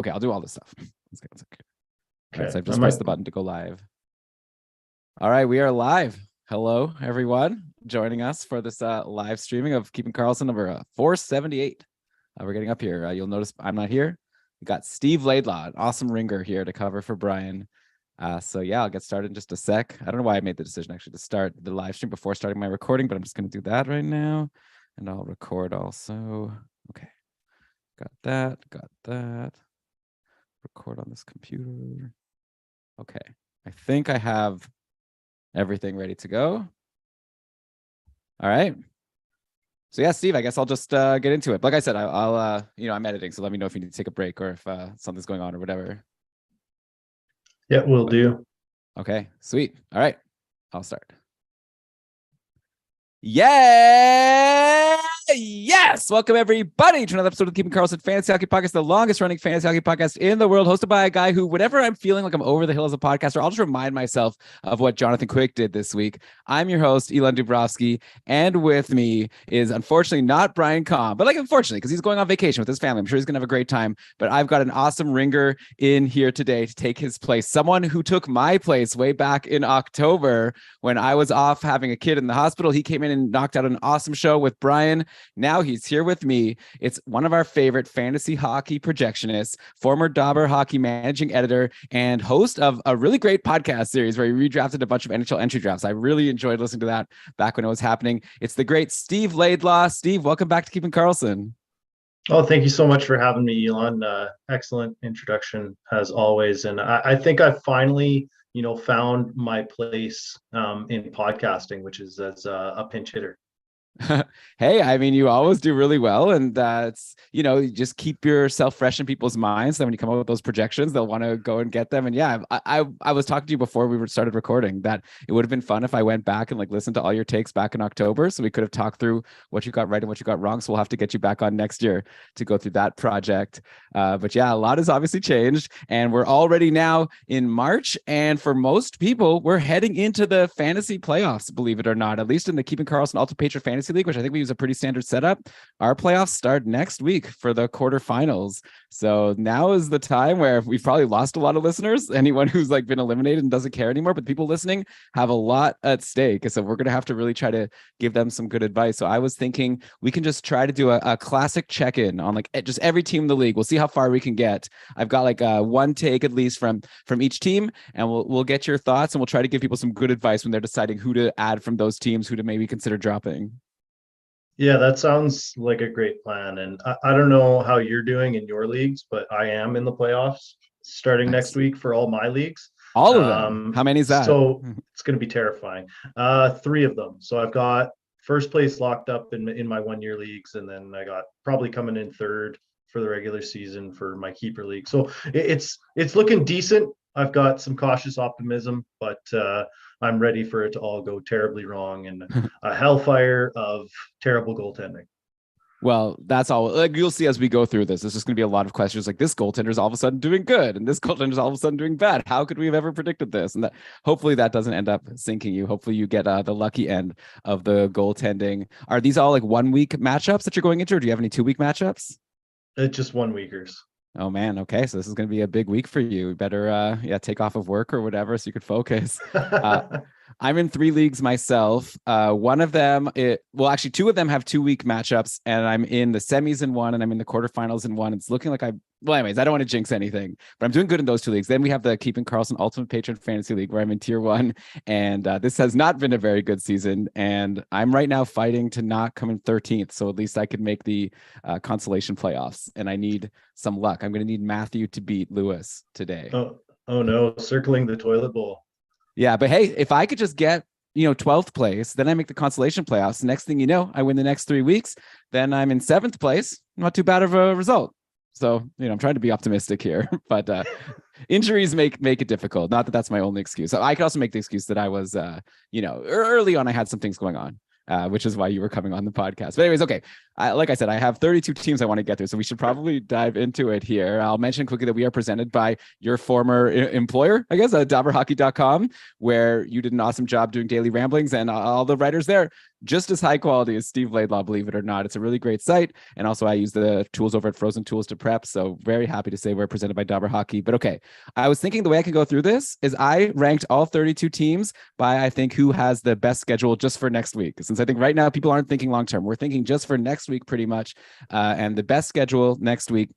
Okay, I'll do all this stuff. Okay. All right, so I've just I pressed the button to go live. All right, we are live. Hello, everyone, joining us for this live streaming of Keeping Karlsson number 478. We're getting up here. You'll notice I'm not here. We got Steve Laidlaw, an awesome ringer here to cover for Brian. So yeah, I'll get started in just a sec. I don't know why I made the decision actually to start the live stream before starting my recording, but I'm just going to do that right now. And I'll record also. Okay, got that. Record on this computer. Okay, I think I have everything ready to go. All right. So yeah, Steve, I guess I'll just get into it. Like I said, I'll I'm editing, so let me know if you need to take a break or if something's going on or whatever. Yeah, will do. Okay, sweet. All right, I'll start. Yes! Welcome, everybody, to another episode of the Keeping Karlsson Fantasy Hockey Podcast, the longest-running fantasy hockey podcast in the world, hosted by a guy who, whenever I'm feeling like I'm over the hill as a podcaster, I'll just remind myself of what Jonathan Quick did this week. I'm your host, Elon Dubrovsky, and with me is, unfortunately, not Brian Kahn, but unfortunately, because he's going on vacation with his family. I'm sure he's going to have a great time, but I've got an awesome ringer in here today to take his place, someone who took my place way back in October when I was off having a kid in the hospital. He came in and knocked out an awesome show with Brian. Now he's here with me. It's one of our favorite fantasy hockey projectionists, former Dauber Hockey managing editor, and host of a really great podcast series where he redrafted a bunch of NHL entry drafts. I really enjoyed listening to that back when it was happening. It's the great Steve Laidlaw. Steve, welcome back to Keeping Karlsson. Oh, thank you so much for having me, Elon. Excellent introduction as always. And I think I finally, found my place in podcasting, which is as a pinch hitter. Hey, I mean, you always do really well, and it's you just keep yourself fresh in people's minds. So when you come up with those projections, they'll want to go and get them. And yeah, I was talking to you before we started recording that it would have been fun if I went back and listened to all your takes back in October, so we could have talked through what you got right and what you got wrong. So we'll have to get you back on next year to go through that project. But yeah, a lot has obviously changed, and we're already now in March, and for most people, we're heading into the fantasy playoffs. Believe it or not, at least in the Keeping Karlsson Ultimate Patron Fantasy League, which I think we use a pretty standard setup. Our playoffs start next week for the quarterfinals. So now is the time where we've probably lost a lot of listeners, anyone who's been eliminated and doesn't care anymore, but people listening have a lot at stake. So we're going to have to really try to give them some good advice. So I was thinking we can just try to do a classic check-in on just every team in the league. We'll see how far we can get. I've got one take at least from each team, and we'll get your thoughts, and we'll try to give people some good advice when they're deciding who to add from those teams, who to maybe consider dropping. Yeah, that sounds like a great plan. And I don't know how you're doing in your leagues, but I am in the playoffs starting next week for all my leagues. All of them. How many is that? So it's going to be terrifying. 3 of them. So I've got first place locked up in my 1-year leagues, and then I got probably coming in third for the regular season for my keeper league. So it's looking decent. I've got some cautious optimism, but I'm ready for it to all go terribly wrong and a hellfire of terrible goaltending. Well, that's all. You'll see as we go through this. There's just going to be a lot of questions this goaltender is all of a sudden doing good, and this goaltender is all of a sudden doing bad. How could we have ever predicted this? And hopefully that doesn't end up sinking you. Hopefully you get the lucky end of the goaltending. Are these all 1-week matchups that you're going into, or do you have any 2-week matchups? It's just 1-weekers. Oh man. Okay. So this is going to be a big week for you. You better, take off of work or whatever so you could focus. I'm in 3 leagues myself. One of them, 2 of them have 2-week matchups, and I'm in the semis in one, and I'm in the quarterfinals in one. It's looking like anyways, I don't want to jinx anything, but I'm doing good in those 2 leagues. Then we have the Keeping Karlsson Ultimate Patron Fantasy League, where I'm in tier 1, and this has not been a very good season, and I'm right now fighting to not come in 13th, so at least I could make the consolation playoffs, and I need some luck. I'm going to need Matthew to beat Lewis today. Oh no, circling the toilet bowl. Yeah, but hey, if I could just get 12th place, then I make the consolation playoffs. Next thing you know, I win the next 3 weeks. Then I'm in 7th place. Not too bad of a result. So, I'm trying to be optimistic here, but injuries make it difficult. Not that that's my only excuse. I could also make the excuse that I was, early on, I had some things going on, which is why you were coming on the podcast. But anyways, okay. like I said, I have 32 teams I want to get through, so we should probably dive into it here. I'll mention quickly that we are presented by your former employer, I guess, dobberhockey.com, where you did an awesome job doing daily ramblings, and all the writers there just as high quality as Steve Laidlaw, believe it or not. It's a really great site. And also I use the tools over at Frozen Tools to prep. So very happy to say we're presented by Dobber Hockey. But okay, I was thinking the way I could go through this is I ranked all 32 teams by, I think, who has the best schedule just for next week. Since I think right now people aren't thinking long-term. We're thinking just for next week pretty much. And the best schedule next week,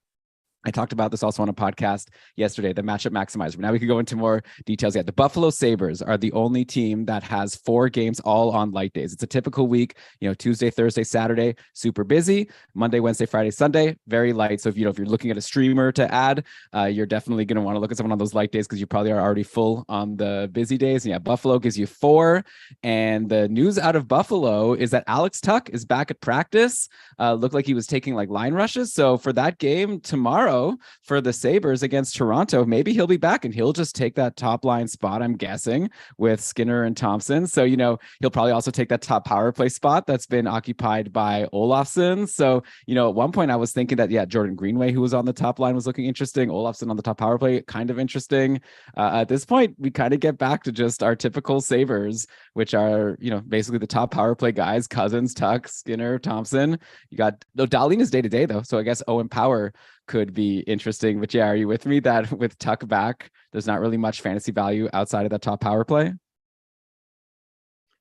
I talked about this also on a podcast yesterday, the matchup maximizer. But now we can go into more details. Yeah, the Buffalo Sabres are the only team that has 4 games all on light days. It's a typical week, Tuesday, Thursday, Saturday, super busy. Monday, Wednesday, Friday, Sunday, very light. So if you're looking at a streamer to add, you're definitely going to want to look at someone on those light days because you probably are already full on the busy days. And yeah, Buffalo gives you 4. And the news out of Buffalo is that Alex Tuch is back at practice. Looked like he was taking like line rushes. So for that game tomorrow, for the Sabres against Toronto, maybe he'll be back and he'll just take that top line spot, I'm guessing, with Skinner and Thompson. So, he'll probably also take that top power play spot that's been occupied by Olofsson. So, at one point I was thinking that, Jordan Greenway, who was on the top line, was looking interesting. Olofsson on the top power play, kind of interesting. At this point, we kind of get back to just our typical Sabres, which are, basically the top power play guys: Cousins, Tuch, Skinner, Thompson. You got, though Dahlin is day to day though. So I guess Owen Power could be interesting. But yeah, are you with me that with Tuch back, there's not really much fantasy value outside of that top power play?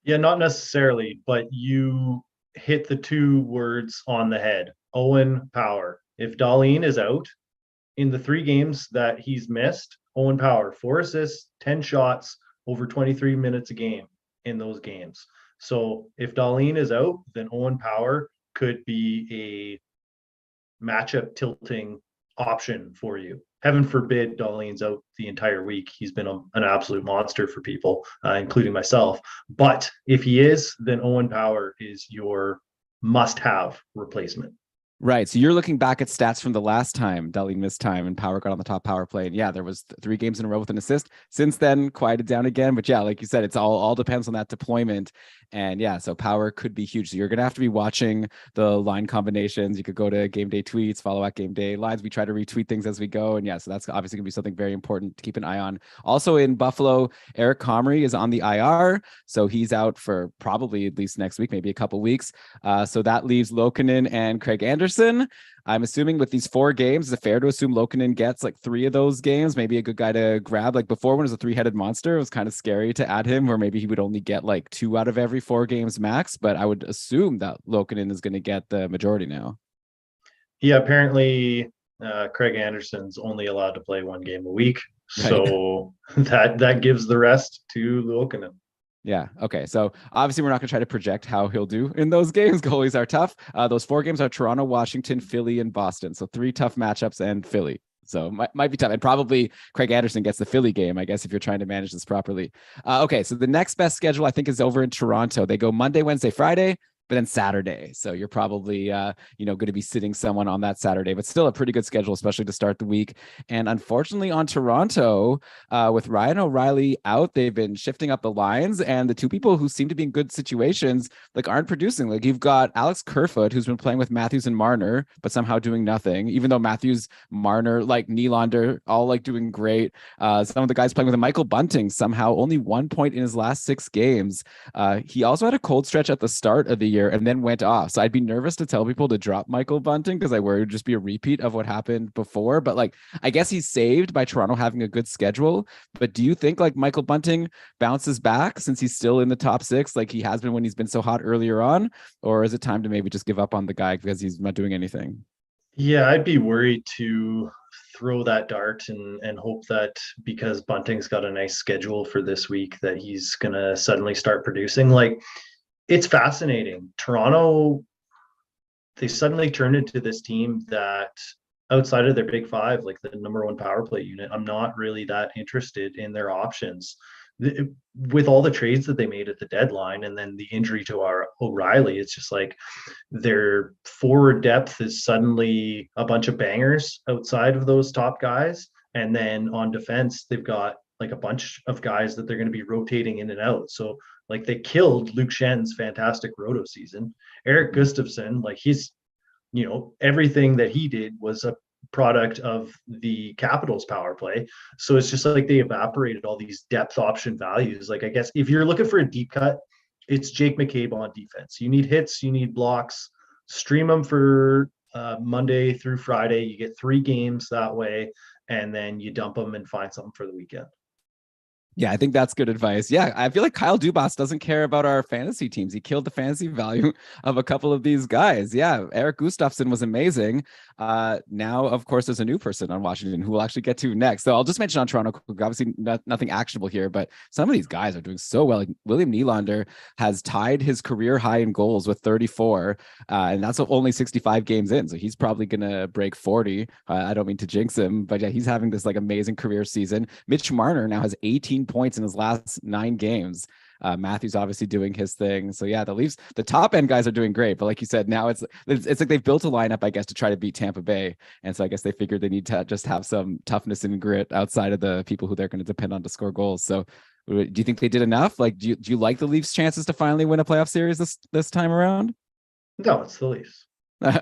Yeah, not necessarily, but you hit the 2 words on the head. Owen Power. If Dahlin is out in the 3 games that he's missed, Owen Power, 4 assists, 10 shots, over 23 minutes a game in those games. So if Dahlin is out, then Owen Power could be a matchup tilting option for you. Heaven forbid Dahlin's out the entire week. He's been an absolute monster for people, including myself. But if he is, then Owen Power is your must-have replacement. Right. So you're looking back at stats from the last time Dahlin missed time and Power got on the top power play. And yeah, there was 3 games in a row with an assist. Since then, quieted down again. But yeah, like you said, it's all depends on that deployment. And yeah, so Power could be huge. So you're going to have to be watching the line combinations. You could go to Game Day tweets, follow at Game Day lines. We try to retweet things as we go. And yeah, so that's obviously going to be something very important to keep an eye on. Also in Buffalo, Eric Comrie is on the IR. So he's out for probably at least next week, maybe a couple weeks. So that leaves Lokinen and Craig Anderson. I'm assuming with these 4 games, is it fair to assume Lokinen gets like 3 of those games? Maybe a good guy to grab. Like before, when it was a 3-headed monster, it was kind of scary to add him, or maybe he would only get like 2 out of every 4 games max. But I would assume that Lokinen is going to get the majority now. Yeah, apparently Craig Anderson's only allowed to play 1 game a week. So right. that gives the rest to Lokinen. Yeah. Okay. So obviously we're not going to try to project how he'll do in those games. Goalies are tough. Those 4 games are Toronto, Washington, Philly, and Boston. So 3 tough matchups and Philly. So might be tough. And probably Craig Anderson gets the Philly game, I guess, if you're trying to manage this properly. Okay. So the next best schedule, I think, is over in Toronto. They go Monday, Wednesday, Friday, but then Saturday. So you're probably, going to be sitting someone on that Saturday, but still a pretty good schedule, especially to start the week. And unfortunately on Toronto, with Ryan O'Reilly out, they've been shifting up the lines, and the 2 people who seem to be in good situations, like, aren't producing. Like, you've got Alex Kerfoot, who's been playing with Matthews and Marner, but somehow doing nothing, even though Matthews, Marner, like Nylander, all like doing great. Some of the guys playing with him, Michael Bunting, somehow only 1 point in his last 6 games. He also had a cold stretch at the start of the year and then went off. So I'd be nervous to tell people to drop Michael Bunting because I worry it would just be a repeat of what happened before. But like, I guess he's saved by Toronto having a good schedule. But do you think like Michael Bunting bounces back since he's still in the top 6, like he has been when he's been so hot earlier on? Or is it time to maybe just give up on the guy because he's not doing anything? Yeah, I'd be worried to throw that dart and hope that because Bunting's got a nice schedule for this week that he's going to suddenly start producing. Like, it's fascinating. Toronto, they suddenly turned into this team that outside of their big 5, like the number 1 power play unit, I'm not really that interested in their options. With all the trades that they made at the deadline and then the injury to our O'Reilly, it's just like their forward depth is suddenly a bunch of bangers outside of those top guys. And then on defense, they've got like a bunch of guys that they're going to be rotating in and out. So like they killed Luke Schen's fantastic roto season. Erik Gustafsson, like he's everything that he did was a product of the Capitals power play. So it's just like they evaporated all these depth option values. Like, I guess if you're looking for a deep cut, it's Jake McCabe on defense. You need hits, you need blocks. Stream them for Monday through Friday. You get 3 games that way, and then you dump them and find something for the weekend. Yeah, I think that's good advice. Yeah, I feel like Kyle Dubas doesn't care about our fantasy teams. He killed the fantasy value of a couple of these guys. Yeah, Eric Gustafsson was amazing. Now, of course, there's a new person on Washington who we'll actually get to next. So I'll just mention on Toronto, obviously nothing actionable here, but some of these guys are doing so well. Like William Nylander has tied his career high in goals with 34, and that's only 65 games in. So he's probably going to break 40. I don't mean to jinx him, but yeah, he's having this like amazing career season. Mitch Marner now has 18 points in his last 9 games. Matthews obviously doing his thing. So yeah, the Leafs, the top end guys are doing great. But like you said, now it's like they've built a lineup, I guess, to try to beat Tampa Bay. And so I guess they figured they need to just have some toughness and grit outside of the people who they're going to depend on to score goals. So do you think they did enough? Like, do you like the Leafs' chances to finally win a playoff series this time around? No, it's the Leafs.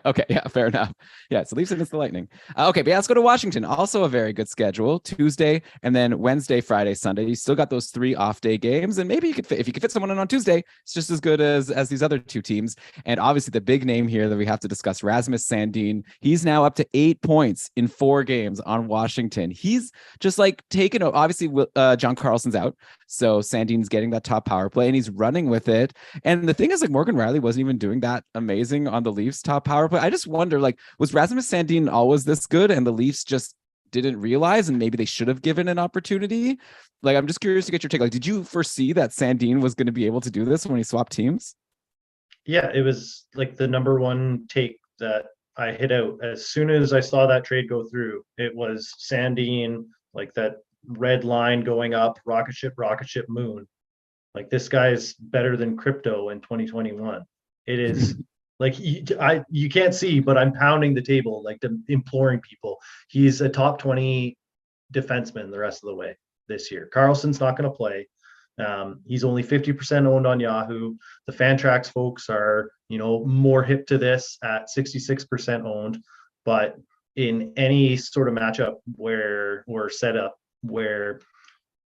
Okay, yeah, fair enough. Yeah, so Leafs against the Lightning. Okay, but yeah, let's go to Washington. Also a very good schedule. Tuesday and then Wednesday, Friday, Sunday. You still got those 3 off-day games, and maybe you could fit, if you could fit someone in on Tuesday, it's just as good as these other 2 teams. And obviously the big name here that we have to discuss, Rasmus Sandin. He's now up to 8 points in 4 games on Washington. He's just like taken. Obviously, John Carlson's out, so Sandin's getting that top power play, and he's running with it. And the thing is, like Morgan Riley wasn't even doing that amazing on the Leafs top power play. I just wonder, like, was Rasmus Sandin always this good and the Leafs just didn't realize, and maybe they should have given an opportunity? Like, I'm just curious to get your take. Like, did you foresee that Sandin was going to be able to do this when he swapped teams? Yeah, it was like the number one take that I hit out as soon as I saw that trade go through. It was Sandin, like that red line going up, rocket ship, moon. Like, this guy's better than crypto in 2021. It is like, you can't see, but I'm pounding the table, like imploring people. He's a top 20 defenseman the rest of the way this year. Karlsson's not going to play. He's only 50% owned on Yahoo. The Fantrax folks are, more hip to this at 66% owned. But in any sort of matchup where or setup where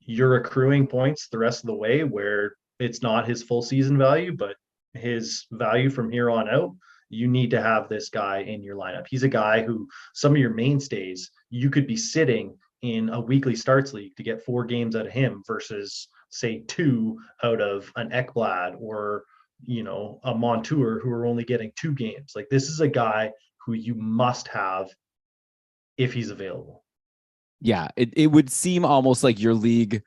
you're accruing points the rest of the way, where it's not his full season value, but his value from here on out, you need to have this guy in your lineup. He's a guy who some of your mainstays, you could be sitting in a weekly starts league to get 4 games out of him versus say 2 out of an Ekblad or, a Montour who are only getting 2 games. Like, this is a guy who you must have if he's available. Yeah, it would seem almost like your league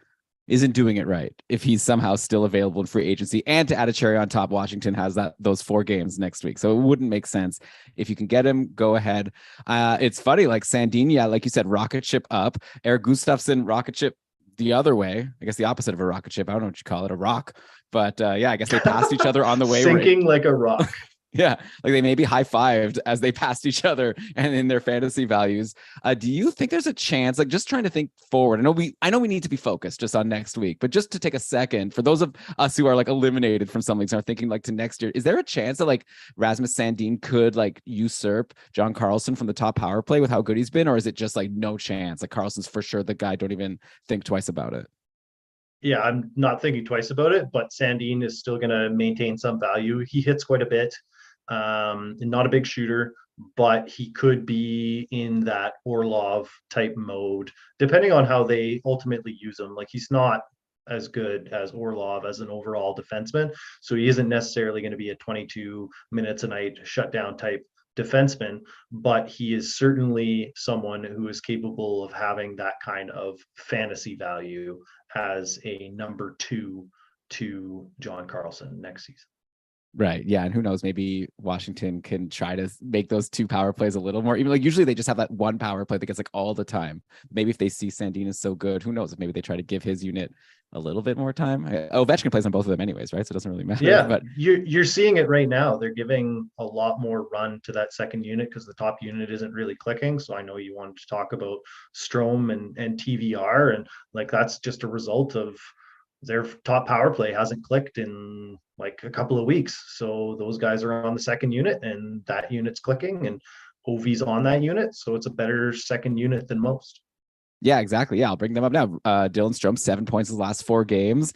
isn't doing it right if he's somehow still available in free agency. And to add a cherry on top, Washington has those 4 games next week, so it wouldn't make sense. If you can get him, go ahead. It's funny, like Sandin, yeah, like you said, rocket ship up. Eric Gustafsson, rocket ship the other way. I guess the opposite of a rocket ship. I don't know what you call it, a rock. But yeah, I guess they passed each other on the way. Sinking like a rock. Yeah, like they maybe high-fived as they passed each other and in their fantasy values. Do you think there's a chance, like just trying to think forward? I know we need to be focused just on next week, but just to take a second, for those of us who are like eliminated from some leagues and are thinking like to next year, is there a chance that like Rasmus Sandin could like usurp John Carlsson from the top power play with how good he's been? Or is it just like no chance? Like Carlson's for sure the guy, don't even think twice about it. Yeah, I'm not thinking twice about it, but Sandin is still going to maintain some value. He hits quite a bit. Not a big shooter, but he could be in that Orlov type mode, depending on how they ultimately use him. Like, he's not as good as Orlov as an overall defenseman, so he isn't necessarily going to be a 22 minutes a night shutdown type defenseman, but he is certainly someone who is capable of having that kind of fantasy value as a number 2 to John Carlsson next season. Right. Yeah. And who knows, maybe Washington can try to make those 2 power plays a little more. Even like usually they just have that 1 power play that gets like all the time. Maybe if they see Sandin is so good, who knows if maybe they try to give his unit a little bit more time. Ovechkin plays on both of them anyways, right? So it doesn't really matter. Yeah, but you're seeing it right now. They're giving a lot more run to that second unit because the top unit isn't really clicking. So I know you wanted to talk about Strome and TVR, and like that's just a result of their top power play hasn't clicked in like a couple of weeks. So those guys are on the second unit, and that unit's clicking, and Ovi's on that unit. So it's a better second unit than most. Yeah, exactly. Yeah, I'll bring them up now. Dylan Strome, 7 points in the last 4 games.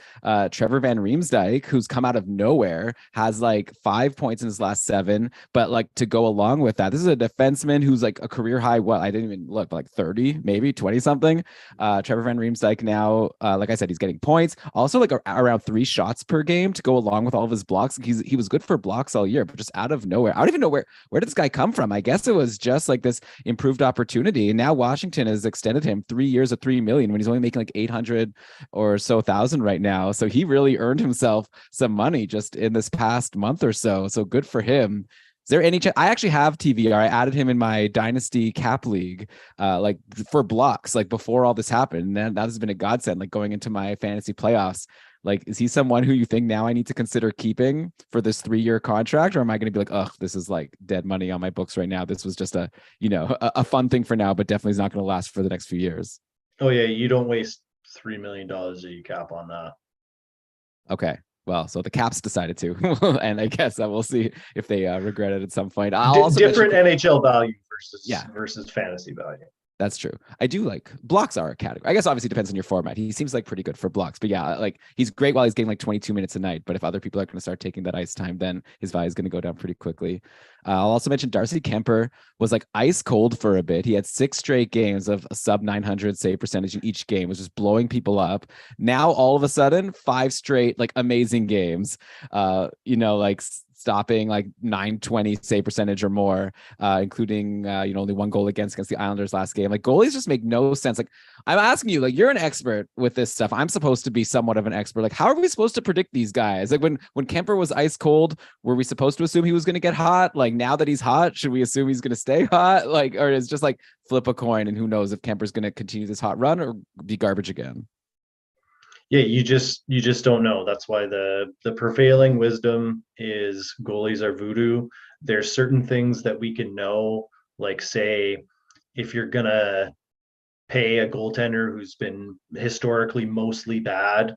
Trevor Van Riemsdyk, who's come out of nowhere, has like 5 points in his last 7. But like to go along with that, this is a defenseman who's like a career high. What I didn't even look, like 30, maybe 20 something. Trevor Van Riemsdyk now, like I said, he's getting points. Also, like around 3 shots per game to go along with all of his blocks. He was good for blocks all year, but just out of nowhere, I don't even know where did this guy come from. I guess it was just like this improved opportunity, and now Washington has extended him 3 years of 3 million when he's only making like 800 or so thousand right now. So he really earned himself some money just in this past month or so. So good for him. Is there any chance? I actually have TVR. I added him in my Dynasty Cap League, like for blocks, like before all this happened. And that has been a godsend, like going into my fantasy playoffs. Like, is he someone who you think now I need to consider keeping for this 3-year contract? Or am I going to be like, oh, this is like dead money on my books right now. This was just a fun thing for now, but definitely is not going to last for the next few years. Oh yeah, you don't waste $3 million that you cap on that. Okay. Well, so the Caps decided to, and I guess I will see if they regret it at some point. I'll also different mention, NHL value yeah, versus fantasy value. that's true. I do like blocks are a category. I guess obviously depends on your format. He seems like pretty good for blocks, but yeah, like he's great while he's getting like 22 minutes a night. But if other people are going to start taking that ice time, then his value is going to go down pretty quickly. I'll also mention Darcy Kemper was like ice cold for a bit. He had 6 straight games of a sub 900 save percentage in each game, was just blowing people up. Now all of a sudden, 5 straight like amazing games. Like stopping like 920 save percentage or more, including only 1 goal against the Islanders last game. Like goalies just make no sense. Like I'm asking you, like you're an expert with this stuff. I'm supposed to be somewhat of an expert. Like how are we supposed to predict these guys? Like when Kemper was ice cold, were we supposed to assume he was going to get hot? Like now that he's hot, should we assume he's going to stay hot? Like, or is just like flip a coin and who knows if Kemper's going to continue this hot run or be garbage again? Yeah, you just don't know. That's why the prevailing wisdom is goalies are voodoo. There's certain things that we can know, like say if you're gonna pay a goaltender who's been historically mostly bad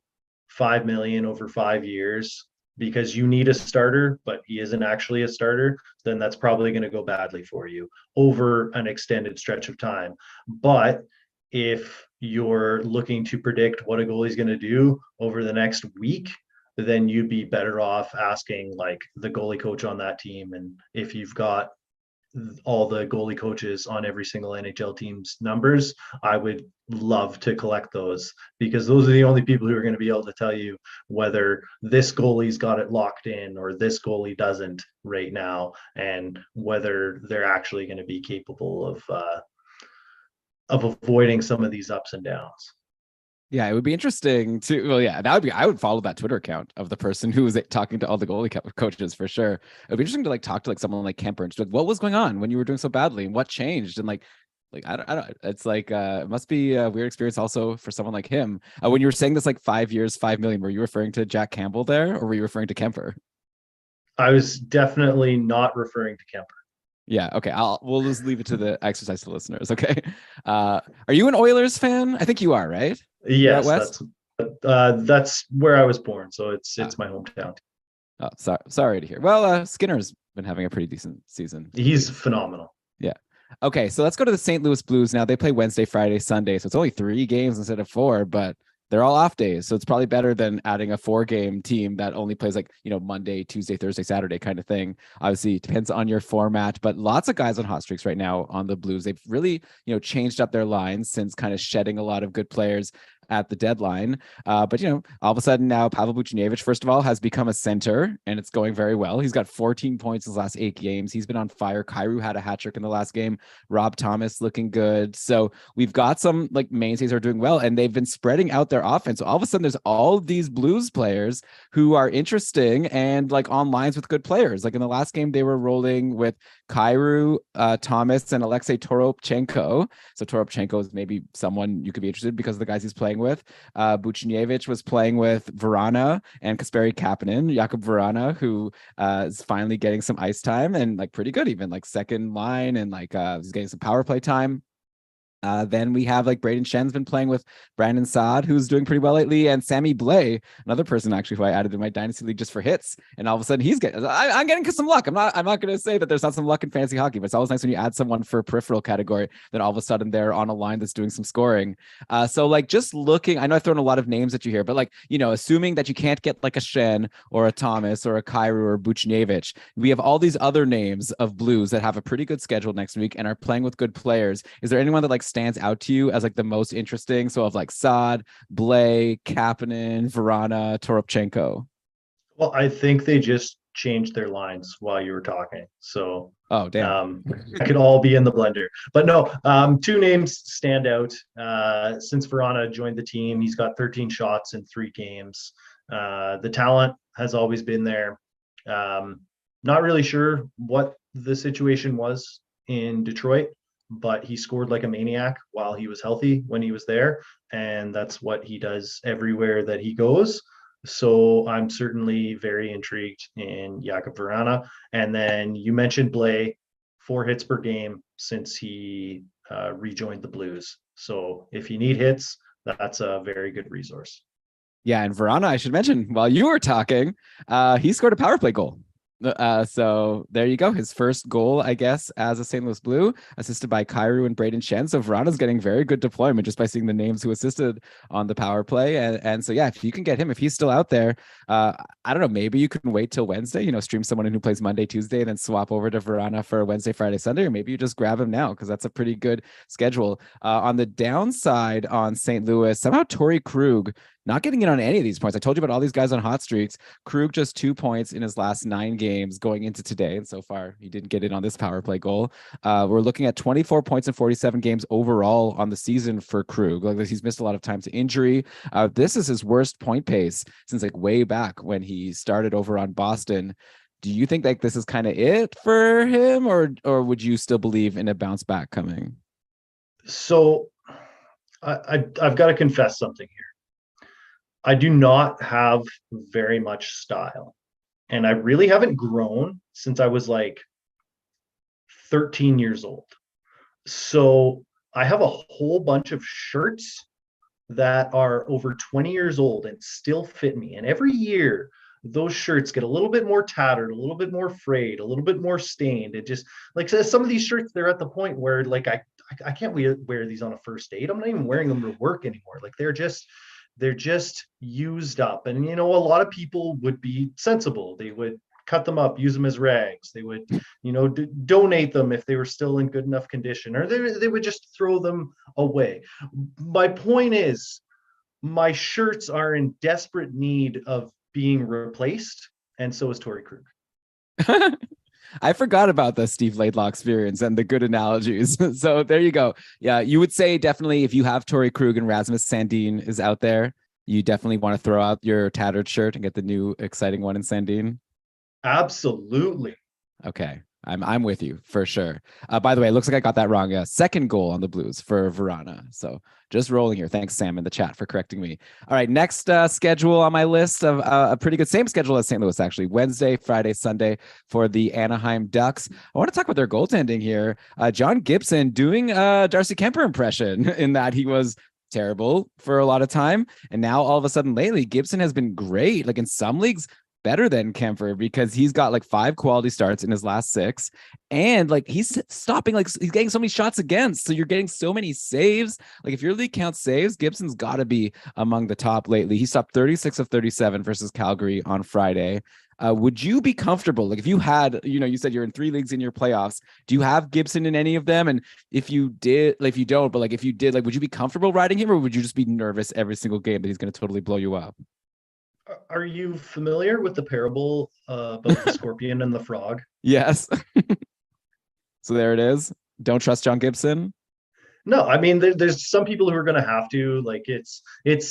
5 million over 5 years because you need a starter, but he isn't actually a starter, then that's probably going to go badly for you over an extended stretch of time. But if you're looking to predict what a goalie's going to do over the next week, then you'd be better off asking like the goalie coach on that team. And if you've got all the goalie coaches on every single NHL team's numbers, I would love to collect those because those are the only people who are going to be able to tell you whether this goalie's got it locked in or this goalie doesn't right now, and whether they're actually going to be capable of avoiding some of these ups and downs. Yeah, it would be interesting to. Well, yeah, that would be. I would follow that Twitter account of the person who was talking to all the goalie coaches for sure. It would be interesting to like talk to like someone like Kemper and just like, what was going on when you were doing so badly and what changed and like I don't. It's like it must be a weird experience also for someone like him. When you were saying this like 5 years, 5 million, were you referring to Jack Campbell there or were you referring to Kemper? I was definitely not referring to Kemper. Yeah. Okay. We'll just leave it to the exercise to listeners. Okay. Are you an Oilers fan? I think you are, right? You're out Yes, west. that's where I was born, so it's my hometown. Oh, sorry to hear. Well, Skinner's been having a pretty decent season. He's phenomenal. Yeah. Okay, so let's go to the St. Louis Blues now. They play Wednesday, Friday, Sunday, so it's only 3 games instead of 4, but they're all off days, so it's probably better than adding a 4-game team that only plays like Monday, Tuesday, Thursday, Saturday kind of thing. Obviously, it depends on your format, but lots of guys on hot streaks right now on the Blues. They've really changed up their lines since kind of shedding a lot of good players at the deadline. But all of a sudden now Pavel Buchnevich, first of all, has become a center and it's going very well. He's got 14 points in his last 8 games. He's been on fire. Kyrou had a hat trick in the last game. Rob Thomas looking good. So we've got some like mainstays are doing well and they've been spreading out their offense. So all of a sudden there's all these Blues players who are interesting and like on lines with good players. Like in the last game, they were rolling with Kyrou, Thomas, and Alexei Toropchenko. So Toropchenko is maybe someone you could be interested in because of the guys he's playing with. Buchnevich was playing with Verana and Kasperi Kapanen, Jakub Verana, who is finally getting some ice time and like pretty good, even like second line and like he's getting some power play time. Then we have like Braden Shen's been playing with Brandon Saad, who's doing pretty well lately, and Sammy Blay, another person actually who I added in my dynasty league just for hits. And all of a sudden he's getting, I'm getting some luck. I'm not going to say that there's not some luck in fantasy hockey, but it's always nice when you add someone for a peripheral category, then all of a sudden they're on a line that's doing some scoring. So like just looking, I know I've thrown a lot of names at you here, but like, assuming that you can't get like a Shen or a Thomas or a Kyrou or Buchnevich, we have all these other names of Blues that have a pretty good schedule next week and are playing with good players. Is there anyone that like stands out to you as like the most interesting? So of like Saad, Blay, Kapanen, Vrana, Toropchenko. Well, I think they just changed their lines while you were talking. So Oh, damn. it could all be in the blender. But no, two names stand out. Since Vrana joined the team, he's got 13 shots in 3 games. The talent has always been there. Not really sure what the situation was in Detroit, but he scored like a maniac while he was healthy when he was there. And that's what he does everywhere that he goes. So I'm certainly very intrigued in Jakub Vrana. And then you mentioned Blay, 4 hits per game since he rejoined the Blues. So if you need hits, that's a very good resource. Yeah, and Vrana, I should mention, while you were talking, he scored a power play goal. So there you go. His first goal, I guess, as a St. Louis Blue, assisted by Kyrou and Braden Shen. So Verana's getting very good deployment just by seeing the names who assisted on the power play. And so, yeah, if you can get him, if he's still out there, I don't know, maybe you can wait till Wednesday, stream someone in who plays Monday, Tuesday, and then swap over to Vrana for Wednesday, Friday, Sunday, or maybe you just grab him now because that's a pretty good schedule. On the downside on St. Louis, somehow Torrey Krug not getting in on any of these points. I told you about all these guys on hot streaks. Krug just 2 points in his last 9 games going into today. And so far, he didn't get in on this power play goal. We're looking at 24 points in 47 games overall on the season for Krug. Like he's missed a lot of time to injury. This is his worst point pace since like way back when he started over on Boston. Do you think like this is kind of it for him, or would you still believe in a bounce back coming? So I've got to confess something here. I do not have very much style. And I really haven't grown since I was like 13 years old. So I have a whole bunch of shirts that are over 20 years old and still fit me. And every year, those shirts get a little bit more tattered, a little bit more frayed, a little bit more stained. It just like some of these shirts, they're at the point where like I can't wear these on a first date. I'm not even wearing them to work anymore. Like they're just used up. And a lot of people would be sensible. They would cut them up, use them as rags. They would donate them if they were still in good enough condition, or they would just throw them away. My point is, my shirts are in desperate need of being replaced, and so is Torrey Krug. I forgot about the Steve Laidlaw experience and the good analogies. So there you go. Yeah, you would say definitely if you have Torrey Krug and Rasmus Sandin is out there, you definitely want to throw out your tattered shirt and get the new exciting one in Sandin. Absolutely. Okay. I'm with you for sure. By the way, it looks like I got that wrong. Second goal on the Blues for Vrana. So just rolling here. Thanks, Sam, in the chat for correcting me. All right, next schedule on my list of a pretty good, same schedule as St. Louis, actually. Wednesday, Friday, Sunday for the Anaheim Ducks. I want to talk about their goaltending here. John Gibson doing Darcy Kemper impression in that he was terrible for a lot of time. And now all of a sudden lately, Gibson has been great. Like in some leagues, better than Kemper because he's got like 5 quality starts in his last 6, and like he's stopping, like he's getting so many shots against, so you're getting so many saves. Like if your league counts saves, Gibson's got to be among the top lately. He stopped 36 of 37 versus Calgary on Friday. Would you be comfortable, like if you had, you said you're in 3 leagues in your playoffs, do you have Gibson in any of them? And if you did, like if you don't, but like if you did, like would you be comfortable riding him, or would you just be nervous every single game that he's going to totally blow you up? Are you familiar with the parable about the scorpion and the frog? Yes. So there it is. Don't trust John Gibson. No, I mean there's some people who are going to have to. Like it's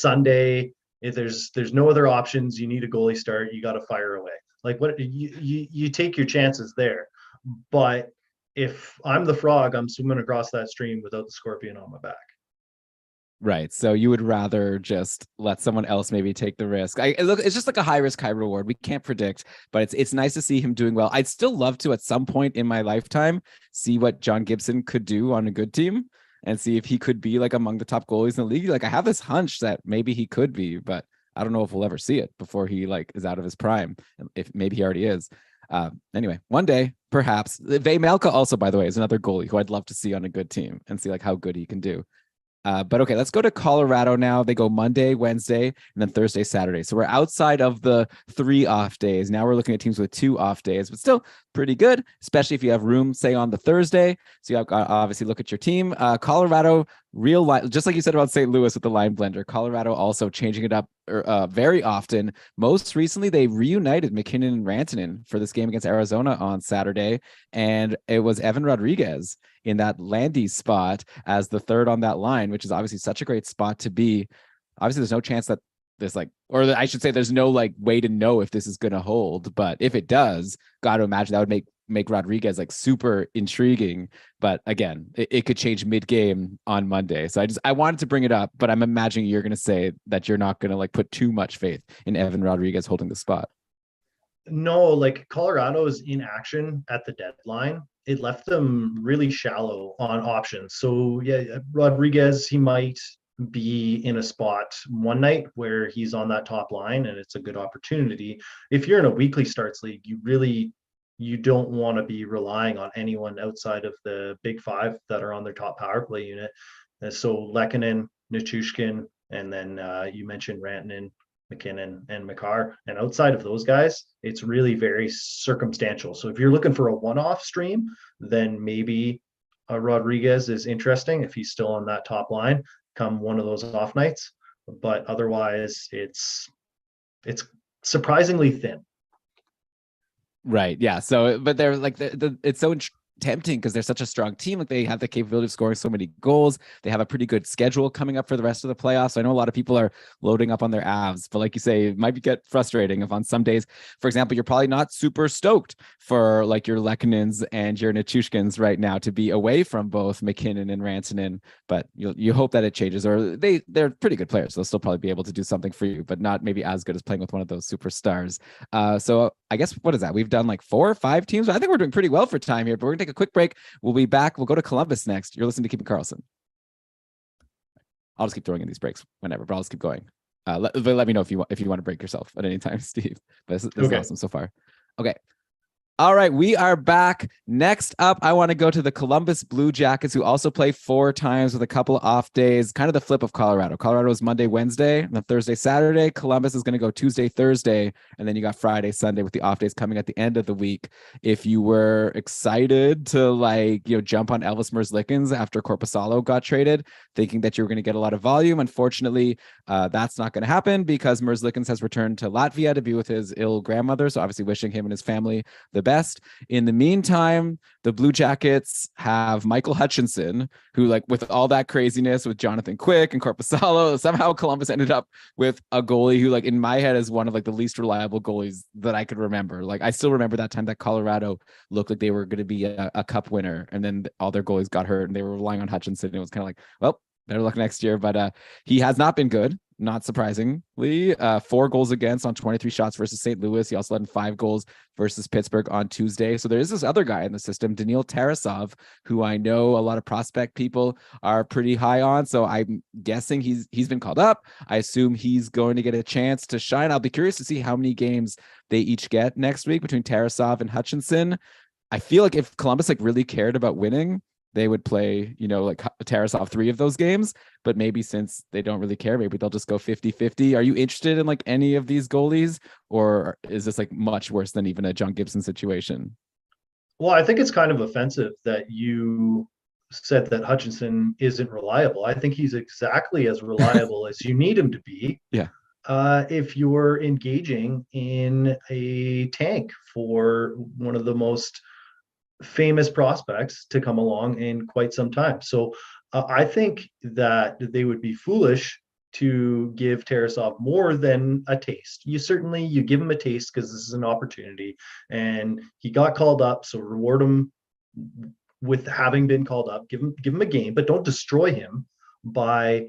Sunday. If there's no other options, you need a goalie start. You got to fire away. Like what you take your chances there. But if I'm the frog, I'm swimming across that stream without the scorpion on my back. Right. So you would rather just let someone else maybe take the risk. It's just like a high risk, high reward. We can't predict, but it's nice to see him doing well. I'd still love to, at some point in my lifetime, see what John Gibson could do on a good team. and see if he could be like among the top goalies in the league. Like I have this hunch that maybe he could be, but I don't know if we'll ever see it before he like is out of his prime. If maybe he already is. Anyway, one day, perhaps. Vejmelka also, by the way, is another goalie who I'd love to see on a good team and see like how good he can do. But okay, let's go to Colorado now. They go Monday, Wednesday, and then Thursday, Saturday. So we're outside of the 3 off days. Now we're looking at teams with 2 off days, but still pretty good, especially if you have room, say, on the Thursday. So you have obviously look at your team. Colorado, real line, just like you said about St. Louis with the line blender. Colorado also changing it up very often. Most recently, they reunited McKinnon and Rantanen for this game against Arizona on Saturday, and it was Evan Rodriguez in that Landy spot as the third on that line, which is obviously such a great spot to be. Obviously, there's no chance that this like, or I should say, there's no like way to know if this is going to hold. But if it does, got to imagine that would make Rodriguez like super intriguing. But again, it could change mid game on Monday. So I wanted to bring it up, but I'm imagining you're going to say that you're not going to like put too much faith in Evan Rodriguez holding the spot. No, like Colorado's inaction at the deadline, it left them really shallow on options. So yeah, Rodriguez, he might be in a spot one night where he's on that top line and it's a good opportunity. If you're in a weekly starts league, you don't want to be relying on anyone outside of the big 5 that are on their top power play unit. So Lehkonen, Nichushkin, and then you mentioned Rantanen, McKinnon, and Makar. And outside of those guys, it's really very circumstantial. So if you're looking for a one-off stream, then maybe Rodriguez is interesting if he's still on that top line come one of those off nights. But otherwise, it's surprisingly thin. Right. Yeah. So, but they're like, it's so tempting because they're such a strong team. Like they have the capability of scoring so many goals. They have a pretty good schedule coming up for the rest of the playoffs. So I know a lot of people are loading up on their Avs, but like you say, it might get frustrating if on some days, for example, you're probably not super stoked for like your Lekkonens and your Nichushkins right now to be away from both McKinnon and Rantanen, but you hope that it changes, or they're pretty good players. So they'll still probably be able to do something for you, but not maybe as good as playing with one of those superstars. So I guess, what is that? We've done like 4 or 5 teams. I think we're doing pretty well for time here, but we're gonna take a quick break. We'll be back. We'll go to Columbus next. You're listening to Keeping Karlsson. I'll just keep throwing in these breaks whenever, but I'll just keep going. Let me know if you want to break yourself at any time, Steve. But this is awesome so far. Okay. All right, we are back. Next up, I want to go to the Columbus Blue Jackets, who also play 4 times with a couple of off days, kind of the flip of Colorado. Colorado is Monday, Wednesday, and then Thursday, Saturday. Columbus is going to go Tuesday, Thursday, and then you got Friday, Sunday with the off days coming at the end of the week. If you were excited to jump on Elvis Merzlikins after Korpisalo got traded, thinking that you were going to get a lot of volume, unfortunately, that's not going to happen because Merzlikins has returned to Latvia to be with his ill grandmother. So obviously wishing him and his family the best. In the meantime, the Blue Jackets have Michael Hutchinson, who, like, with all that craziness with Jonathan Quick and Korpisalo, somehow Columbus ended up with a goalie who, like, in my head is one of like the least reliable goalies that I could remember. Like, I still remember that time that Colorado looked like they were going to be a cup winner, and then all their goalies got hurt and they were relying on Hutchinson. And it was kind of like, well, better luck next year. But he has not been good, not surprisingly. 4 goals against on 23 shots versus St. Louis. He also led in 5 goals versus Pittsburgh on Tuesday. So there is this other guy in the system, Daniil Tarasov, who I know a lot of prospect people are pretty high on. So I'm guessing he's been called up. I assume he's going to get a chance to shine. I'll be curious to see how many games they each get next week between Tarasov and Hutchinson. I feel like if Columbus really cared about winning, they would play, like Tarasov 3 of those games, but maybe since they don't really care, maybe they'll just go 50-50. Are you interested in any of these goalies, or is this much worse than even a John Gibson situation? Well, I think it's kind of offensive that you said that Hutchinson isn't reliable. I think he's exactly as reliable as you need him to be. Yeah. If you're engaging in a tank for one of the most famous prospects to come along in quite some time. So I think that they would be foolish to give Tarasov more than a taste. You give him a taste because this is an opportunity, and he got called up. So reward him with having been called up. Give him a game, but don't destroy him by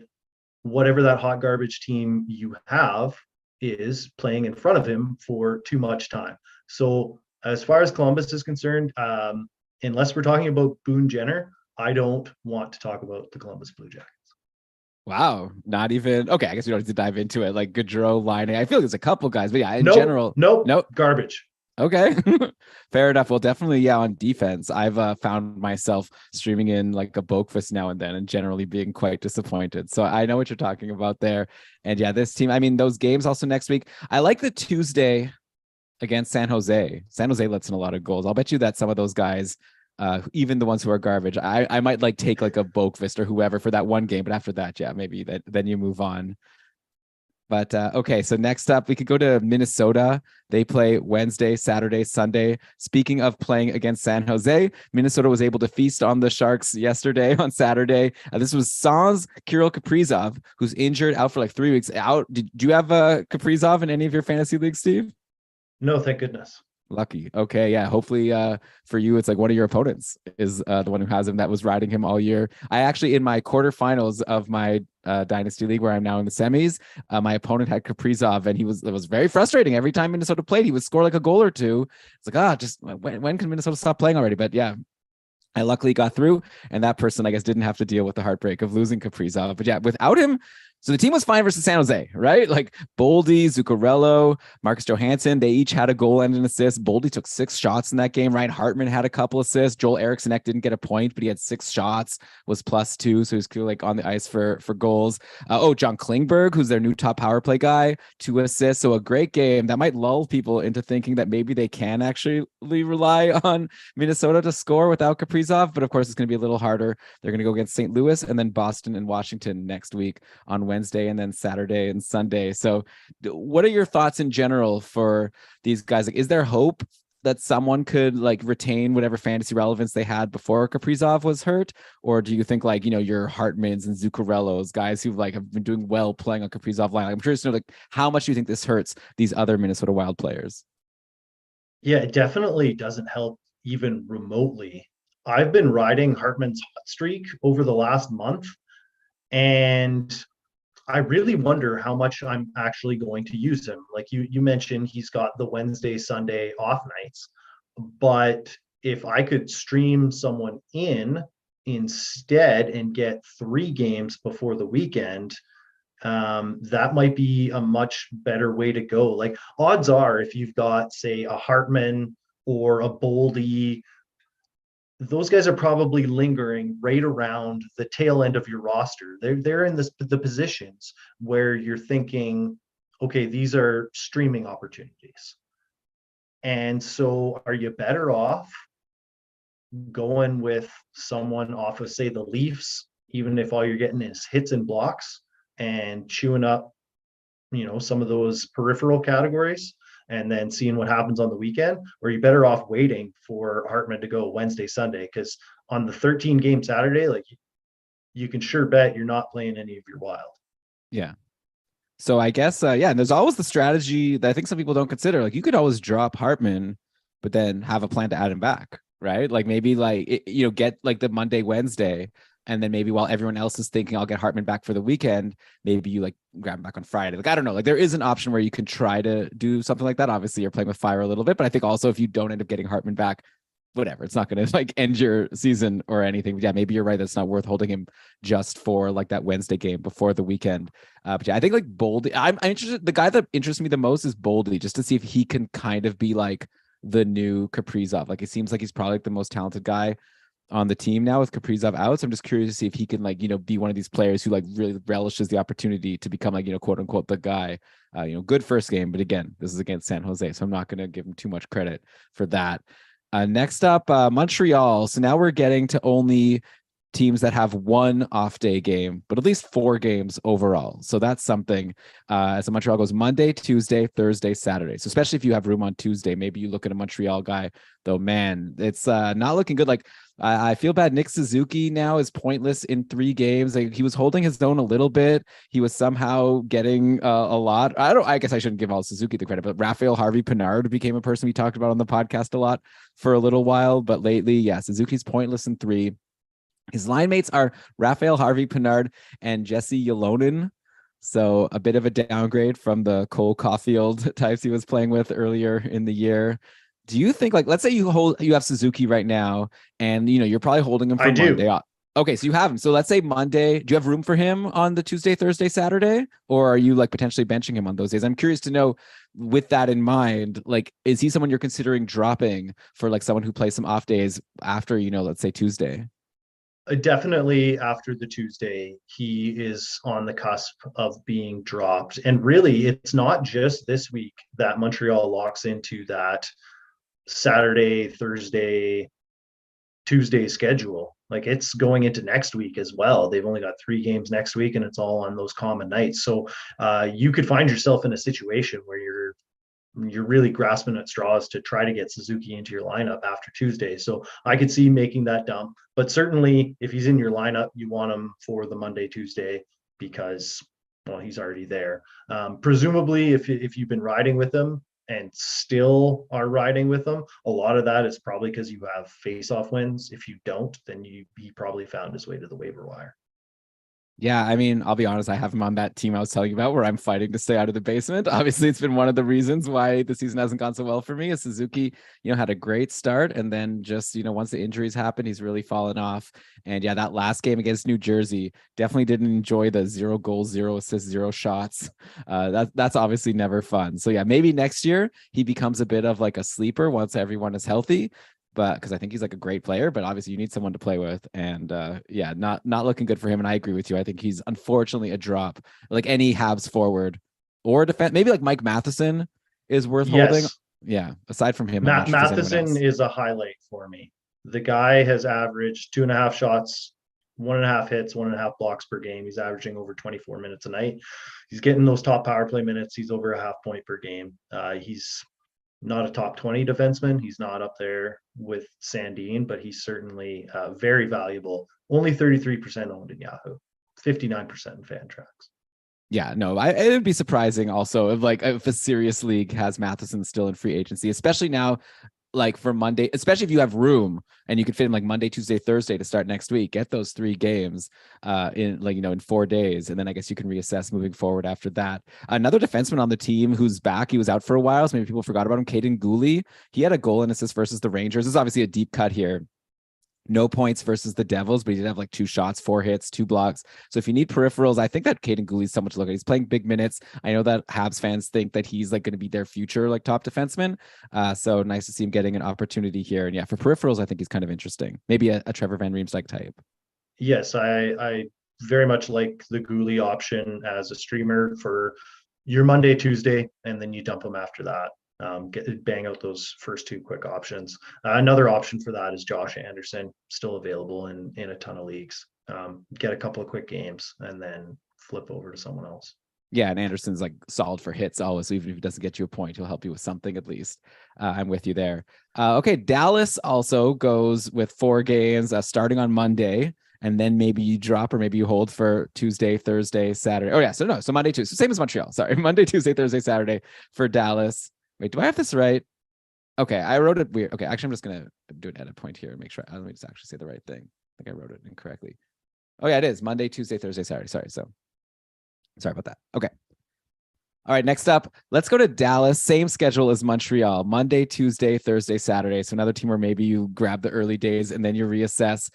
whatever that hot garbage team you have is playing in front of him for too much time. So as far as Columbus is concerned, unless we're talking about Boone Jenner, I don't want to talk about the Columbus Blue Jackets. Wow, not even okay. I guess we don't need to dive into it. Like Gaudreau, Line. I feel like there's a couple guys, but yeah, in general, nope, nope. garbage. Okay, fair enough. Well, definitely, yeah. On defense, I've found myself streaming in like a Boakfist now and then, and generally being quite disappointed. So I know what you're talking about there. And yeah, this team. I mean, those games also next week. I like the Tuesday against San Jose. San Jose lets in a lot of goals. I'll bet you that some of those guys, even the ones who are garbage, I might like take like a Boakfist or whoever for that one game. But after that, yeah, maybe then you move on. But okay, so next up, we could go to Minnesota. They play Wednesday, Saturday, Sunday. Speaking of playing against San Jose, Minnesota was able to feast on the Sharks yesterday on Saturday. This was sans Kirill Kaprizov, who's injured, out for like 3 weeks. Out. Did you have Kaprizov in any of your fantasy leagues, Steve? No, thank goodness. Lucky. Okay, yeah. Hopefully for you, it's like one of your opponents is the one who has him that was riding him all year. I actually, in my quarterfinals of my Dynasty League, where I'm now in the semis, my opponent had Kaprizov, and it was very frustrating. Every time Minnesota played, he would score like a goal or two. It's like, just when can Minnesota stop playing already? But yeah, I luckily got through, and that person, I guess, didn't have to deal with the heartbreak of losing Kaprizov. But yeah, without him, so the team was fine versus San Jose, right? Like Boldy, Zuccarello, Marcus Johansson, they each had a goal and an assist. Boldy took 6 shots in that game. Ryan Hartman had a couple assists. Joel Eriksson didn't get a point, but he had 6 shots, was +2, so he was like on the ice for goals. John Klingberg, who's their new top power play guy, 2 assists. So a great game that might lull people into thinking that maybe they can actually rely on Minnesota to score without Kaprizov. But of course, it's going to be a little harder. They're going to go against St. Louis and then Boston and Washington next week on Wednesday and then Saturday and Sunday. So what are your thoughts in general for these guys? Like, is there hope that someone could like retain whatever fantasy relevance they had before Kaprizov was hurt? Or do you think like, your Hartmans and Zuccarellos, guys who like have been doing well playing on Kaprizov line? I'm curious to know like how much do you think this hurts these other Minnesota Wild players? Yeah, it definitely doesn't help even remotely. I've been riding Hartman's hot streak over the last month, and I really wonder how much I'm actually going to use him. Like you mentioned, he's got the Wednesday, Sunday off nights, but if I could stream someone in instead and get 3 games before the weekend, that might be a much better way to go. Like odds are, if you've got say a Hartman or a Boldy, those guys are probably lingering right around the tail end of your roster. They're in the positions where you're thinking, okay, these are streaming opportunities. And so are you better off going with someone off of say the Leafs, even if all you're getting is hits and blocks, and chewing up, some of those peripheral categories, and then seeing what happens on the weekend? Or are you better off waiting for Hartman to go Wednesday, Sunday? Because on the 13 game Saturday, like you can sure bet you're not playing any of your Wild. Yeah. So I guess, yeah, and there's always the strategy that I think some people don't consider. Like you could always drop Hartman, but then have a plan to add him back, right? Like maybe like, get like the Monday, Wednesday, and then maybe while everyone else is thinking I'll get Hartman back for the weekend, maybe you like grab him back on Friday. Like, I don't know. Like there is an option where you can try to do something like that. Obviously you're playing with fire a little bit, but I think also if you don't end up getting Hartman back, whatever, it's not going to like end your season or anything. But yeah, maybe you're right. That's not worth holding him just for like that Wednesday game before the weekend. But yeah, I think like Boldy, I'm interested. The guy that interests me the most is Boldy, just to see if he can kind of be like the new Kaprizov. Like it seems like he's probably like the most talented guy on the team now with Kaprizov out. So I'm just curious to see if he can like, be one of these players who like really relishes the opportunity to become like, quote unquote, the guy. Good first game, but again, this is against San Jose, so I'm not going to give him too much credit for that. Next up, Montreal. So now we're getting to only teams that have one off day game, but at least 4 games overall. So that's something. So Montreal goes Monday, Tuesday, Thursday, Saturday. So especially if you have room on Tuesday, maybe you look at a Montreal guy, though, man, it's not looking good. Like I feel bad. Nick Suzuki now is pointless in 3 games. Like, he was holding his own a little bit. He was somehow getting a lot. I guess I shouldn't give all Suzuki the credit, but Raphael Harvey-Pinard became a person we talked about on the podcast a lot for a little while. But lately, yeah, Suzuki's pointless in 3. His line mates are Raphael Harvey-Pinard and Jesse Ylonen. So a bit of a downgrade from the Cole Caulfield types he was playing with earlier in the year. Do you think, like, let's say you have Suzuki right now, and you're probably holding him I for do. Monday. Okay, so you have him. So let's say Monday. Do you have room for him on the Tuesday, Thursday, Saturday, or are you like potentially benching him on those days? I'm curious to know, with that in mind, like, is he someone you're considering dropping for like someone who plays some off days after, let's say Tuesday? Definitely after the Tuesday, he is on the cusp of being dropped. And really, it's not just this week that Montreal locks into that Saturday, Thursday, Tuesday schedule. Like it's going into next week as well. They've only got 3 games next week, and it's all on those common nights. So you could find yourself in a situation where you're really grasping at straws to try to get Suzuki into your lineup after Tuesday. So I could see making that dump. But certainly, if he's in your lineup, you want him for the Monday, Tuesday, because, well, he's already there. Presumably, if you've been riding with him and still are riding with them, a lot of that is probably because you have face-off wins. If you don't, then he probably found his way to the waiver wire. Yeah, I mean, I'll be honest, I have him on that team I was telling you about where I'm fighting to stay out of the basement. Obviously, it's been one of the reasons why the season hasn't gone so well for me. Is Suzuki, had a great start, and then just, once the injuries happened, he's really fallen off. And yeah, that last game against New Jersey, definitely didn't enjoy the 0 goals, 0 assists, 0 shots. That's obviously never fun. So yeah, maybe next year he becomes a bit of like a sleeper once everyone is healthy, but because I think he's like a great player, but obviously you need someone to play with. And yeah, not looking good for him. And I agree with you. I think he's unfortunately a drop, like any Habs forward or defense. Maybe like Mike Matheson is worth holding. Yes, Yeah. Aside from him, I'm not sure if there's anyone Matheson else. is a highlight for me. The guy has averaged 2.5 shots, 1.5 hits, 1.5 blocks per game. He's averaging over 24 minutes a night. He's getting those top power play minutes. He's over a half point per game. He's not a top 20 defenseman. He's not up there with Sandin, but he's certainly very valuable. Only 33% owned in Yahoo, 59% in Fantrax. Yeah, no, it would be surprising also if a serious league has Matheson still in free agency, especially now, like for Monday, especially if you have room and you could fit in like Monday, Tuesday, Thursday to start next week, get those 3 games in like, in 4 days. And then I guess you can reassess moving forward after that. Another defenseman on the team who's back, he was out for a while, so maybe people forgot about him, Caden Gooley. He had a goal and assist versus the Rangers. This is obviously a deep cut here. No points versus the Devils, but he did have like 2 shots, 4 hits, 2 blocks. So if you need peripherals, I think that Caden Gooley's someone to look at. He's playing big minutes. I know that Habs fans think that he's like going to be their future like top defenseman. So nice to see him getting an opportunity here. And yeah, for peripherals, I think he's kind of interesting. Maybe a Trevor Van Riemsdyk type. Yes, I very much like the Gooley option as a streamer for your Monday, Tuesday, and then you dump him after that. Bang out those first 2 quick options. Another option for that is Josh Anderson, still available in a ton of leagues. Get a couple of quick games and then flip over to someone else. Yeah, and Anderson's like solid for hits always. So even if he doesn't get you a point, he'll help you with something at least. I'm with you there. Okay, Dallas also goes with 4 games starting on Monday, and then maybe you drop or maybe you hold for Tuesday, Thursday, Saturday. Oh yeah, so Monday, Tuesday, same as Montreal. Sorry, Monday, Tuesday, Thursday, Saturday for Dallas. Wait, do I have this right? Okay, I wrote it weird. Okay, actually, I'm just gonna do an edit point here and make sure. Let me just actually say the right thing. I think I wrote it incorrectly. Oh yeah, it is Monday, Tuesday, Thursday, Saturday. Sorry about that. Okay. All right, next up, let's go to Dallas. Same schedule as Montreal. Monday, Tuesday, Thursday, Saturday. So another team where maybe you grab the early days and then you reassess.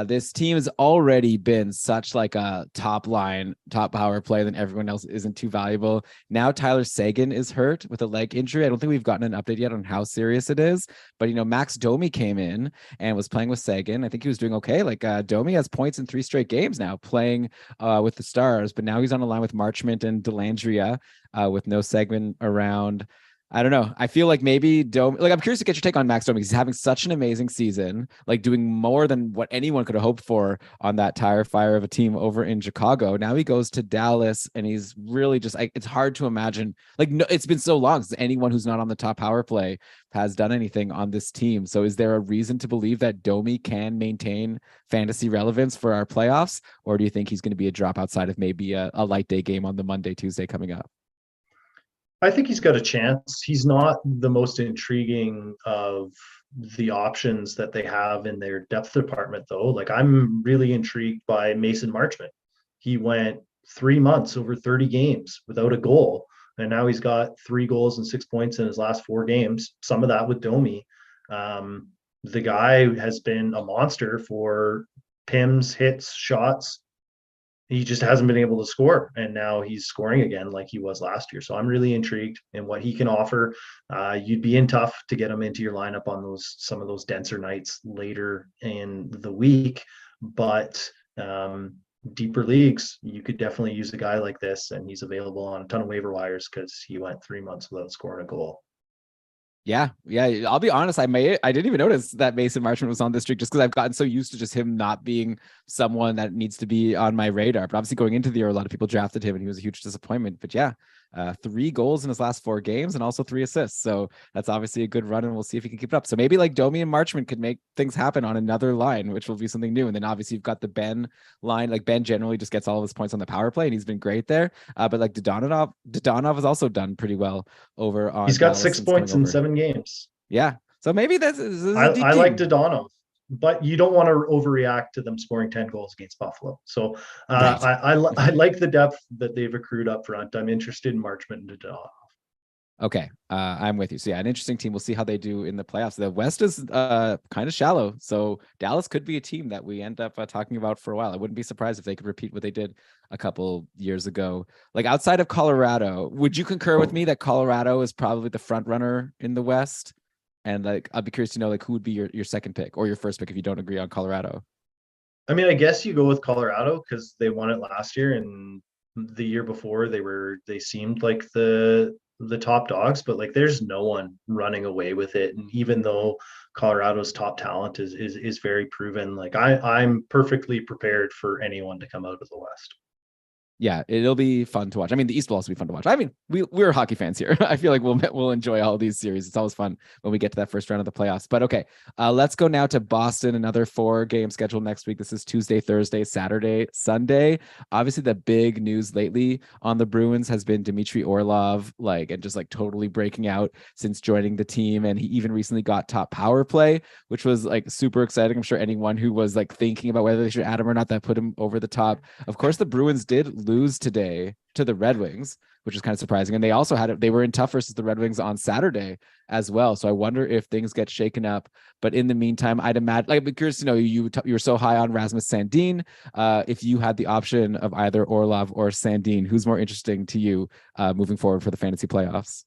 This team has already been such like a top power play, then everyone else isn't too valuable. Now Tyler Seguin is hurt with a leg injury. I don't think we've gotten an update yet on how serious it is, but Max Domi came in and was playing with Seguin. I think he was doing okay. Like Domi has points in 3 straight games now playing with the Stars, but now he's on a line with Marchment and Delandria with no Seguin around. I don't know. I feel like maybe I'm curious to get your take on Max Domi because he's having such an amazing season, like doing more than what anyone could have hoped for on that tire fire of a team over in Chicago. Now he goes to Dallas and he's really just like, it's hard to imagine. Like, no, it's been so long since anyone who's not on the top power play has done anything on this team. So is there a reason to believe that Domi can maintain fantasy relevance for our playoffs? Or do you think he's going to be a drop outside of maybe a light day game on the Monday, Tuesday coming up? I think he's got a chance. He's not the most intriguing of the options that they have in their depth department, though. Like, I'm really intrigued by Mason Marchment. He went 3 months over 30 games without a goal. and now he's got 3 goals and 6 points in his last 4 games. Some of that with Domi. The guy has been a monster for PIMs, hits, shots. He just hasn't been able to score, and now he's scoring again like he was last year. So I'm really intrigued in what he can offer. You'd be in tough to get him into your lineup on some of those denser nights later in the week, but deeper leagues, you could definitely use a guy like this, and he's available on a ton of waiver wires because he went 3 months without scoring a goal. Yeah, I'll be honest. I didn't even notice that Mason Marchment was on this streak just because I've gotten so used to just him not being someone that needs to be on my radar. But obviously, going into the year, a lot of people drafted him, and he was a huge disappointment. But yeah, 3 goals in his last 4 games and also 3 assists. So that's obviously a good run, and we'll see if he can keep it up. So maybe like Domi and Marchment could make things happen on another line, which will be something new. And then obviously you've got the Ben line. Like Ben generally just gets all of his points on the power play, and he's been great there. But like Dodonov has also done pretty well over on. He's got Dallas 6 points in 7 games. Yeah. So maybe this is I a deep like team. Dodonov, but you don't want to overreact to them scoring 10 goals against Buffalo. So Right. I like the depth that they've accrued up front. I'm interested in Marchment and Dodonov. Okay. I'm with you. So yeah, an interesting team. We'll see how they do in the playoffs. The West is kind of shallow. So Dallas could be a team that we end up talking about for a while. I wouldn't be surprised if they could repeat what they did a couple years ago. Like outside of Colorado, would you concur with me that Colorado is probably the front runner in the West? And like, I'd be curious to know like who would be your second pick or your first pick if you don't agree on Colorado. I mean, I guess you go with Colorado because they won it last year, and the year before they seemed like the top dogs, but like there's no one running away with it. And even though Colorado's top talent is very proven, like I'm perfectly prepared for anyone to come out of the West. Yeah, it'll be fun to watch. I mean, the East will also be fun to watch. I mean, we're hockey fans here. I feel like we'll enjoy all these series. It's always fun when we get to that first round of the playoffs. But okay, let's go now to Boston. Another 4-game schedule next week. This is Tuesday, Thursday, Saturday, Sunday. Obviously, the big news lately on the Bruins has been Dmitry Orlov, and just totally breaking out since joining the team. And he even recently got top power play, which was super exciting. I'm sure anyone who was thinking about whether they should add him or not, that put him over the top. Of course, the Bruins did lose today to the Red Wings, which is kind of surprising. And they also they were in tough versus the Red Wings on Saturday as well. So I wonder if things get shaken up. But in the meantime, I'd imagine, I'd be curious to know, you were so high on Rasmus Sandin. If you had the option of either Orlov or Sandin, who's more interesting to you moving forward for the fantasy playoffs?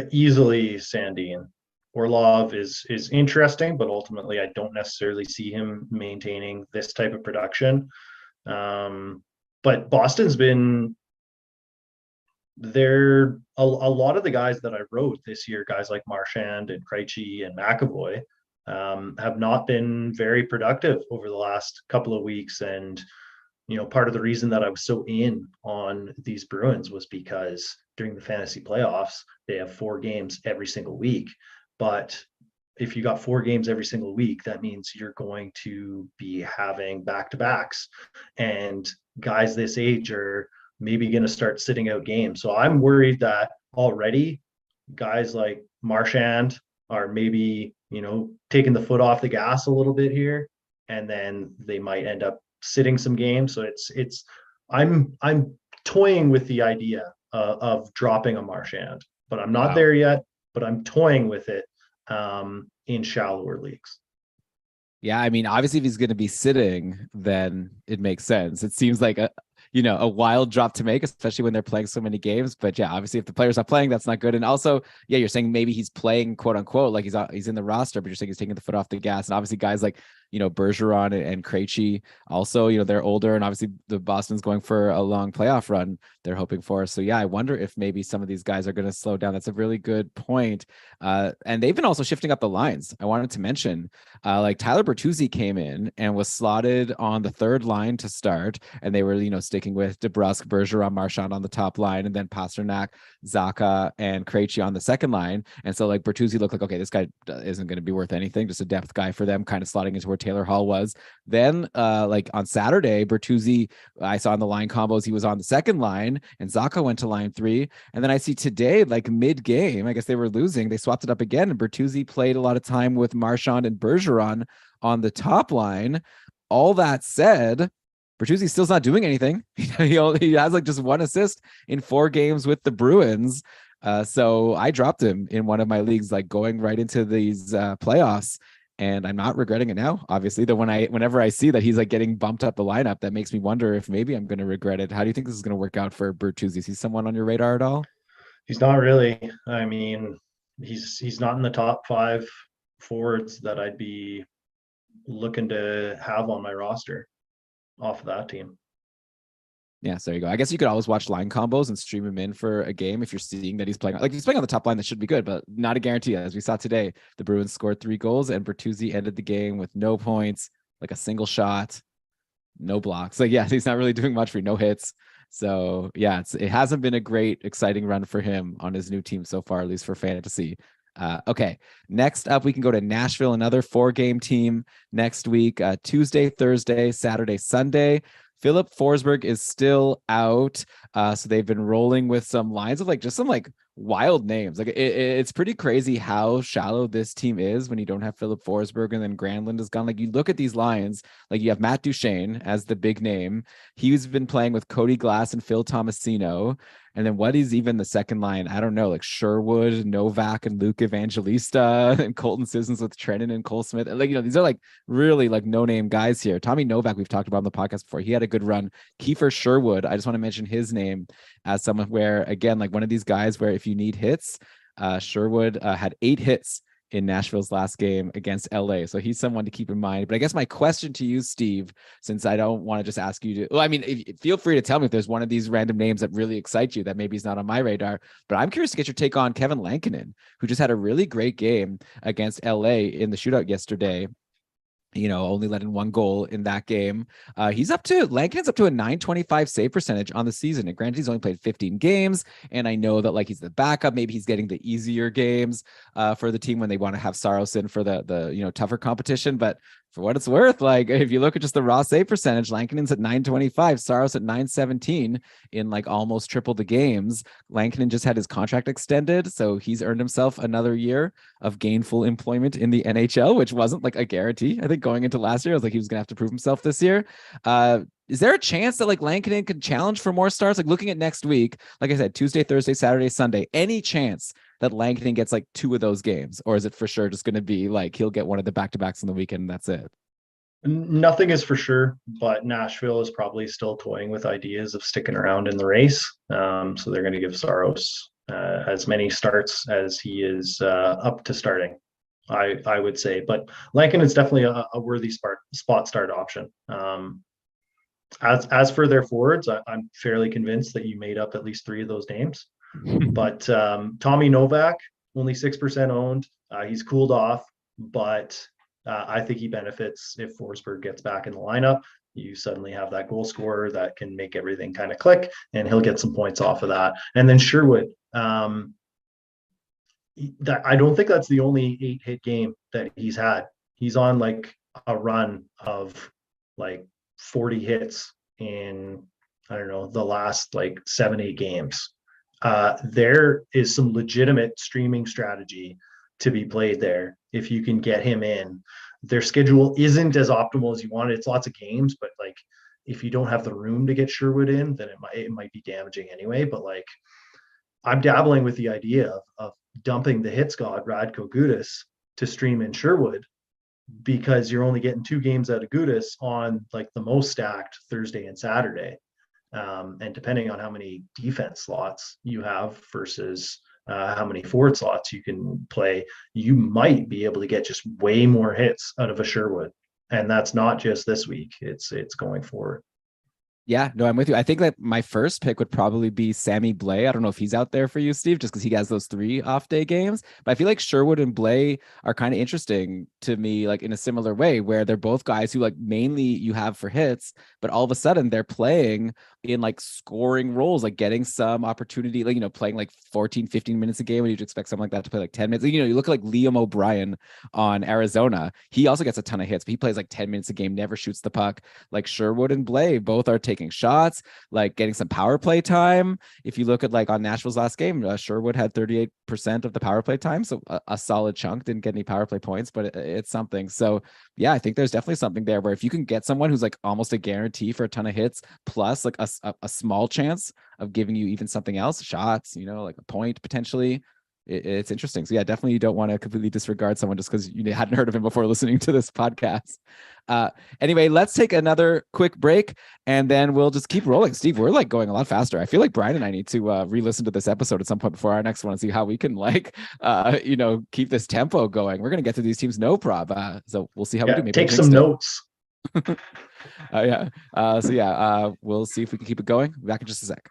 Easily Sandin. Orlov is interesting, but ultimately I don't necessarily see him maintaining this type of production. But Boston's been there. A lot of the guys that I wrote this year, guys like Marchand and Krejci and McAvoy, have not been very productive over the last couple of weeks. And, part of the reason that I was so in on these Bruins was because during the fantasy playoffs, they have 4 games every single week. But if you got 4 games every single week, that means you're going to be having back-to-backs, and guys this age are maybe going to start sitting out games. So I'm worried that already guys like Marchand are maybe, taking the foot off the gas a little bit here, and then they might end up sitting some games. So I'm toying with the idea of dropping a Marchand, but I'm not there yet, but I'm toying with it in shallower leagues. Yeah, I mean, obviously, if he's going to be sitting, then it makes sense. It seems like a wild drop to make, especially when they're playing so many games. But yeah, obviously, if the player's not playing, that's not good. And also, yeah, you're saying maybe he's playing, quote unquote, like he's in the roster, but you're saying he's taking the foot off the gas. And obviously, guys like Bergeron and Krejci, also, they're older, and obviously the Boston's going for a long playoff run they're hoping for. So yeah, I wonder if maybe some of these guys are going to slow down. That's a really good point. And they've been also shifting up the lines. I wanted to mention, Tyler Bertuzzi came in and was slotted on the 3rd line to start, and they were sticking with DeBrusk, Bergeron, Marchand on the top line, and then Pasternak, Zacha, and Krejci on the 2nd line. And so Bertuzzi looked like, okay, this guy isn't going to be worth anything, just a depth guy for them, kind of slotting into where Taylor Hall was. Then on Saturday, Bertuzzi, I saw in the line combos, he was on the 2nd line, and Zacha went to line 3. And then I see today, mid game, I guess they were losing, they swapped it up again, and Bertuzzi played a lot of time with Marchand and Bergeron on the top line. All that said, Bertuzzi still's not doing anything. He has like just one assist in 4 games with the Bruins. So I dropped him in one of my leagues, like going right into these playoffs, and I'm not regretting it now. Obviously, whenever I see that he's like getting bumped up the lineup, that makes me wonder if maybe I'm going to regret it. How do you think this is going to work out for Bertuzzi? Is he someone on your radar at all? He's not really. I mean, he's not in the top 5 forwards that I'd be looking to have on my roster off of that team. Yeah, so there you go. I guess you could always watch line combos and stream him in for a game if you're seeing that he's playing. Like he's playing on the top line, that should be good, but not a guarantee. As we saw today, the Bruins scored 3 goals, and Bertuzzi ended the game with no points, like a single shot, no blocks. Like yeah, he's not really doing much for you, no hits. So yeah, it hasn't been a great, exciting run for him on his new team so far, at least for fantasy. Okay, next up we can go to Nashville, another 4-game team next week, Tuesday, Thursday, Saturday, Sunday. Philip Forsberg is still out. So they've been rolling with some lines of like just some like wild names. Like it's pretty crazy how shallow this team is when you don't have Philip Forsberg and then Granlund is gone. Like you look at these lines, like you have Matt Duchene as the big name. He's been playing with Cody Glass and Phil Tomasino. And then what is even the second line? I don't know, like Sherwood, Novak, and Luke Evangelista, and Colton Sissons with Trenton and Cole Smith. Like, these are like really like no-name guys here. Tommy Novak, we've talked about on the podcast before. He had a good run. Kiefer Sherwood, I just want to mention his name as someone where, again, like one of these guys where if you need hits, Sherwood had 8 hits in Nashville's last game against LA. So he's someone to keep in mind. But I guess my question to you, Steve, since I don't want to just ask you to, well, I mean, feel free to tell me if there's one of these random names that really excites you that maybe is not on my radar, but I'm curious to get your take on Kevin Lankinen, who just had a really great game against LA in the shootout yesterday. Only let in 1 goal in that game. Lankinen's up to a 925 save percentage on the season. And granted, he's only played 15 games. And I know that like he's the backup. Maybe he's getting the easier games for the team when they want to have Saros in for the tougher competition. But for what it's worth, like if you look at just the raw save percentage, Lankinen's at 925, Saros at 917 in like almost triple the games. Lankinen just had his contract extended, so he's earned himself another year of gainful employment in the NHL, which wasn't like a guarantee. I think going into last year, I was like he was going to have to prove himself this year. Is there a chance that like Lankinen could challenge for more starts? Like looking at next week, like I said, Tuesday, Thursday, Saturday, Sunday, any chance that Lankinen gets like 2 of those games? Or is it for sure just going to be like he'll get one of the back-to-backs on the weekend and that's it? Nothing is for sure, but Nashville is probably still toying with ideas of sticking around in the race. So they're going to give Saros as many starts as he is up to starting, I would say. But Lankinen is definitely a worthy spot start option. As for their forwards, I'm fairly convinced that you made up at least 3 of those names. But Tommy Novak, only 6% owned. He's cooled off, but I think he benefits if Forsberg gets back in the lineup. You suddenly have that goal scorer that can make everything kind of click, and he'll get some points off of that. And then Sherwood, I don't think that's the only 8-hit game that he's had. He's on like a run of like 40 hits in, I don't know, the last like 7-8 games. There is some legitimate streaming strategy to be played there if you can get him in. Their schedule isn't as optimal as you want. It's lots of games, but like if you don't have the room to get Sherwood in, then it might be damaging anyway. But like I'm dabbling with the idea of dumping the hits god Radko Gudas to stream in Sherwood, because you're only getting 2 games out of Gudas on like the most stacked Thursday and Saturday. And depending on how many defense slots you have versus how many forward slots you can play, you might be able to get just way more hits out of a Sherwood. And that's not just this week. It's going forward. Yeah, no, I'm with you. I think that my first pick would probably be Sammy Blais. I don't know if he's out there for you, Steve, just because he has those 3 off-day games. But I feel like Sherwood and Blais are kind of interesting to me, like in a similar way, where they're both guys who like mainly you have for hits, but all of a sudden they're playing in like scoring roles, like getting some opportunity, like, playing like 14, 15 minutes a game when you'd expect something like that to play like 10 minutes. You look at like Liam O'Brien on Arizona. He also gets a ton of hits, but he plays like 10 minutes a game, never shoots the puck. Like Sherwood and Blais both are taking taking shots, like getting some power play time. If you look at like on Nashville's last game, Sherwood had 38% of the power play time. So a solid chunk, didn't get any power play points, but it's something. So yeah, I think there's definitely something there where if you can get someone who's like almost a guarantee for a ton of hits, plus like a small chance of giving you even something else, shots, like a point potentially, it's interesting. So yeah, definitely you don't want to completely disregard someone just because you hadn't heard of him before listening to this podcast. Anyway, let's take another quick break and then we'll just keep rolling. Steve, we're like going a lot faster. I feel like Brian and I need to re-listen to this episode at some point before our next one and see how we can keep this tempo going. We're going to get to these teams no prob. So we'll see how we do. Maybe take some notes. We'll see if we can keep it going. Back in just a sec.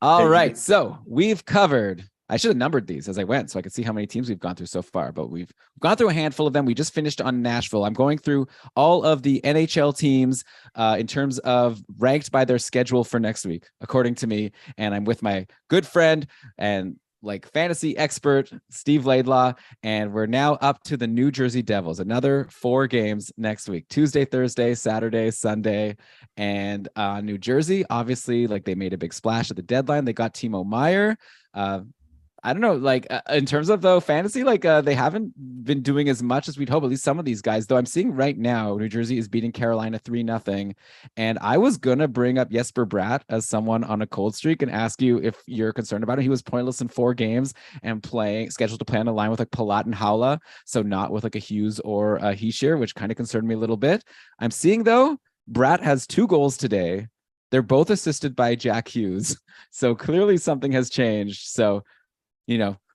All right, so we've covered, I should have numbered these as I went so I could see how many teams we've gone through so far, but we've gone through a handful of them. We just finished on Nashville. I'm going through all of the NHL teams in terms of ranked by their schedule for next week, according to me, and I'm with my good friend and like fantasy expert, Steve Laidlaw, and we're now up to the New Jersey Devils. Another 4 games next week, Tuesday, Thursday, Saturday, Sunday, and New Jersey, obviously, like they made a big splash at the deadline. They got Timo Meier. I don't know, like in terms of though fantasy, like they haven't been doing as much as we'd hope, at least some of these guys, though I'm seeing right now, New Jersey is beating Carolina 3-0. And I was going to bring up Jesper Bratt as someone on a cold streak and ask you if you're concerned about it. He was pointless in 4 games and scheduled to play on a line with like Palat and Haula. So not with like a Hughes or a Hischier, which kind of concerned me a little bit. I'm seeing though, Bratt has 2 goals today. They're both assisted by Jack Hughes. So clearly something has changed. So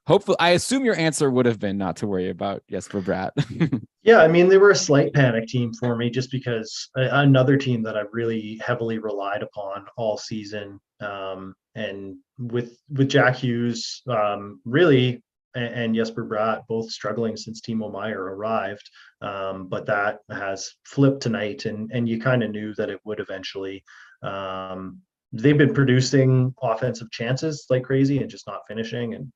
hopefully, I assume your answer would have been not to worry about Jesper Bratt. Yeah, I mean, they were a slight panic team for me just because another team that I've really heavily relied upon all season. And with Jack Hughes, really, and Jesper Bratt both struggling since Timo Meier arrived. But that has flipped tonight, and you kind of knew that it would eventually. They've been producing offensive chances like crazy and just not finishing. And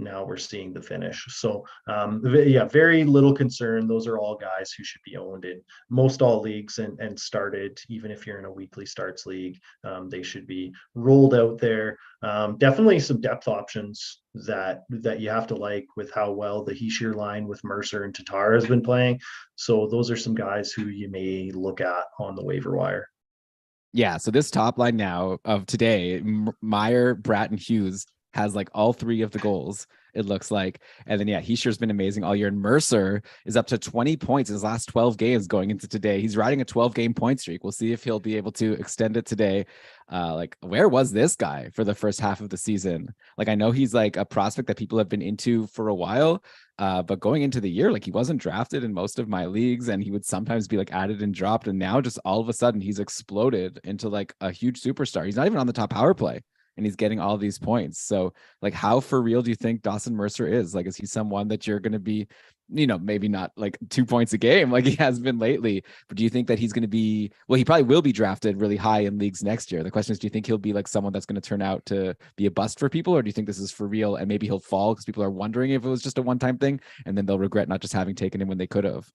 now we're seeing the finish. So very little concern. Those are all guys who should be owned in most all leagues and started, even if you're in a weekly starts league. They should be rolled out there. Definitely some depth options that you have to like with how well the Hischier line with Mercer and Tatar has been playing. So those are some guys who you may look at on the waiver wire. Yeah, so this top line now of today, Meier, Bratt, and Hughes has like all 3 of the goals, it looks like. And then, yeah, Hischier's been amazing all year. And Mercer is up to 20 points in his last 12 games going into today. He's riding a 12-game point streak. We'll see if he'll be able to extend it today. Where was this guy for the first half of the season? Like, I know he's like a prospect that people have been into for a while, but going into the year, like he wasn't drafted in most of my leagues and he would sometimes be like added and dropped. And now just all of a sudden he's exploded into like a huge superstar. He's not even on the top power play. And he's getting all these points. So like, how for real do you think Dawson Mercer is? Like, is he someone that you're going to be, maybe not like 2 points a game like he has been lately, but do you think that he's going to be, well, he probably will be drafted really high in leagues next year. The question is, do you think he'll be like someone that's going to turn out to be a bust for people? Or do you think this is for real and maybe he'll fall because people are wondering if it was just a one-time thing and then they'll regret not just having taken him when they could have?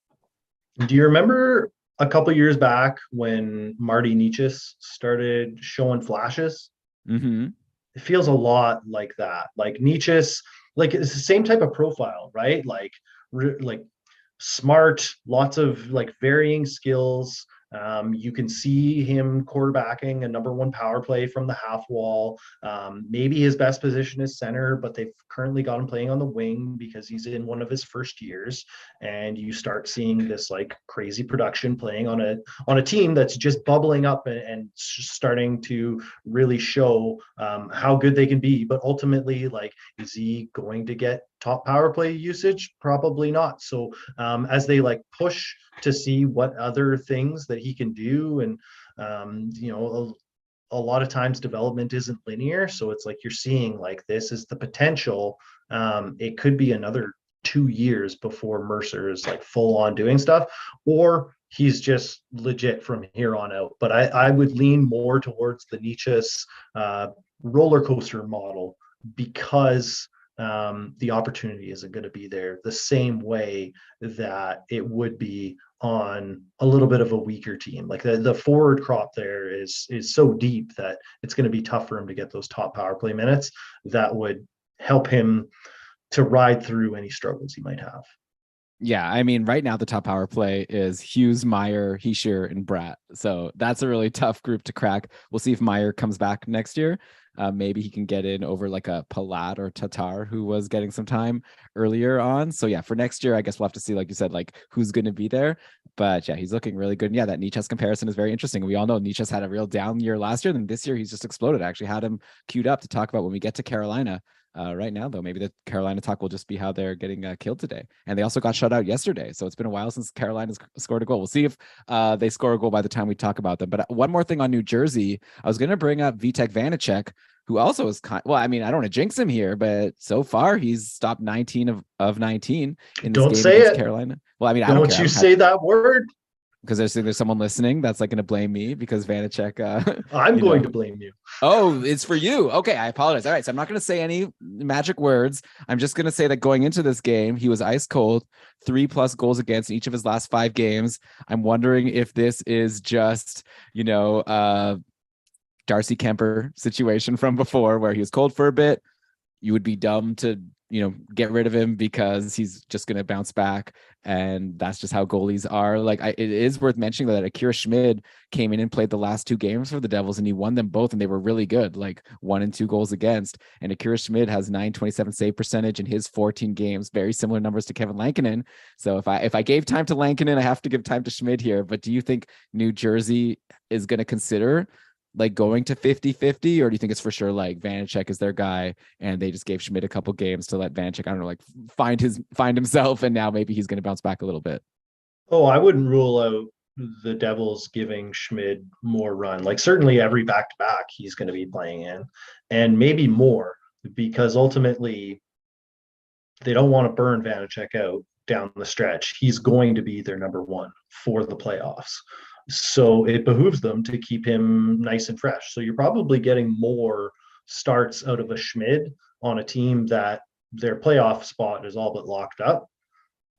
Do you remember a couple years back when Marty Nietzsche started showing flashes? Mm-hmm. It feels a lot like that. Like Nietzsche's, like it's the same type of profile, right? Like smart, lots of like varying skills. You can see him quarterbacking a #1 power play from the half wall. Maybe his best position is center, but they've currently got him playing on the wing because he's in one of his first years. And you start seeing this like crazy production playing on a team that's just bubbling up and starting to really show how good they can be. But ultimately, like, is he going to get top power play usage? Probably not. So as they like push to see what other things that he can do, and a lot of times development isn't linear, so it's like you're seeing like this is the potential. It could be another 2 years before Mercer is like full on doing stuff, or he's just legit from here on out. But I would lean more towards the Nietzsche's roller coaster model because the opportunity isn't going to be there the same way that it would be on a little bit of a weaker team. Like the forward crop there is so deep that it's going to be tough for him to get those top power play minutes that would help him to ride through any struggles he might have. Yeah, I mean, right now the top power play is Hughes, Meyer, Heischer, and Bratt. So that's a really tough group to crack. We'll see if Meyer comes back next year. Maybe he can get in over like a Palat or Tatar, who was getting some time earlier on. So yeah, for next year, I guess we'll have to see, like you said, like who's going to be there. But yeah, he's looking really good. And yeah, that Niches comparison is very interesting. We all know Niches had a real down year last year. Then this year he's just exploded. I actually had him queued up to talk about when we get to Carolina. Right now, though, maybe the Carolina talk will just be how they're getting killed today. And they also got shut out yesterday. So it's been a while since Carolina's scored a goal. We'll see if they score a goal by the time we talk about them. But one more thing on New Jersey, I was going to bring up Vitek Vanacek, who also is well, I mean, I don't want to jinx him here, but so far he's stopped 19 of 19 in this Don't game say against it. Carolina. Well, I mean, I don't Don't care. you say that word. Because there's someone listening that's like going to blame me because Vanacek, I'm you going know, to blame you. oh, it's for you. Okay, I apologize. All right, so I'm not going to say any magic words. I'm just going to say that going into this game, he was ice cold, 3+ goals against in each of his last 5 games. I'm wondering if this is just, Darcy Kemper situation from before where he was cold for a bit. You would be dumb to, get rid of him because he's just going to bounce back. And that's just how goalies are. Like, it is worth mentioning that Akira Schmid came in and played the last 2 games for the Devils and he won them both. And they were really good, like 1 and 2 goals against. And Akira Schmid has 927 save percentage in his 14 games, very similar numbers to Kevin Lankinen. So if I gave time to Lankinen, I have to give time to Schmid here. But do you think New Jersey is going to consider like going to 50-50, or do you think it's for sure like Vanacek is their guy and they just gave Schmidt a couple games to let Vanacek, I don't know, like find himself, and now maybe he's going to bounce back a little bit? Oh, I wouldn't rule out the Devils giving Schmid more run. Like certainly every back to back he's going to be playing in, and maybe more because ultimately they don't want to burn Vanacek out down the stretch. He's going to be their number 1 for the playoffs. So it behooves them to keep him nice and fresh. So you're probably getting more starts out of a Schmid on a team that their playoff spot is all but locked up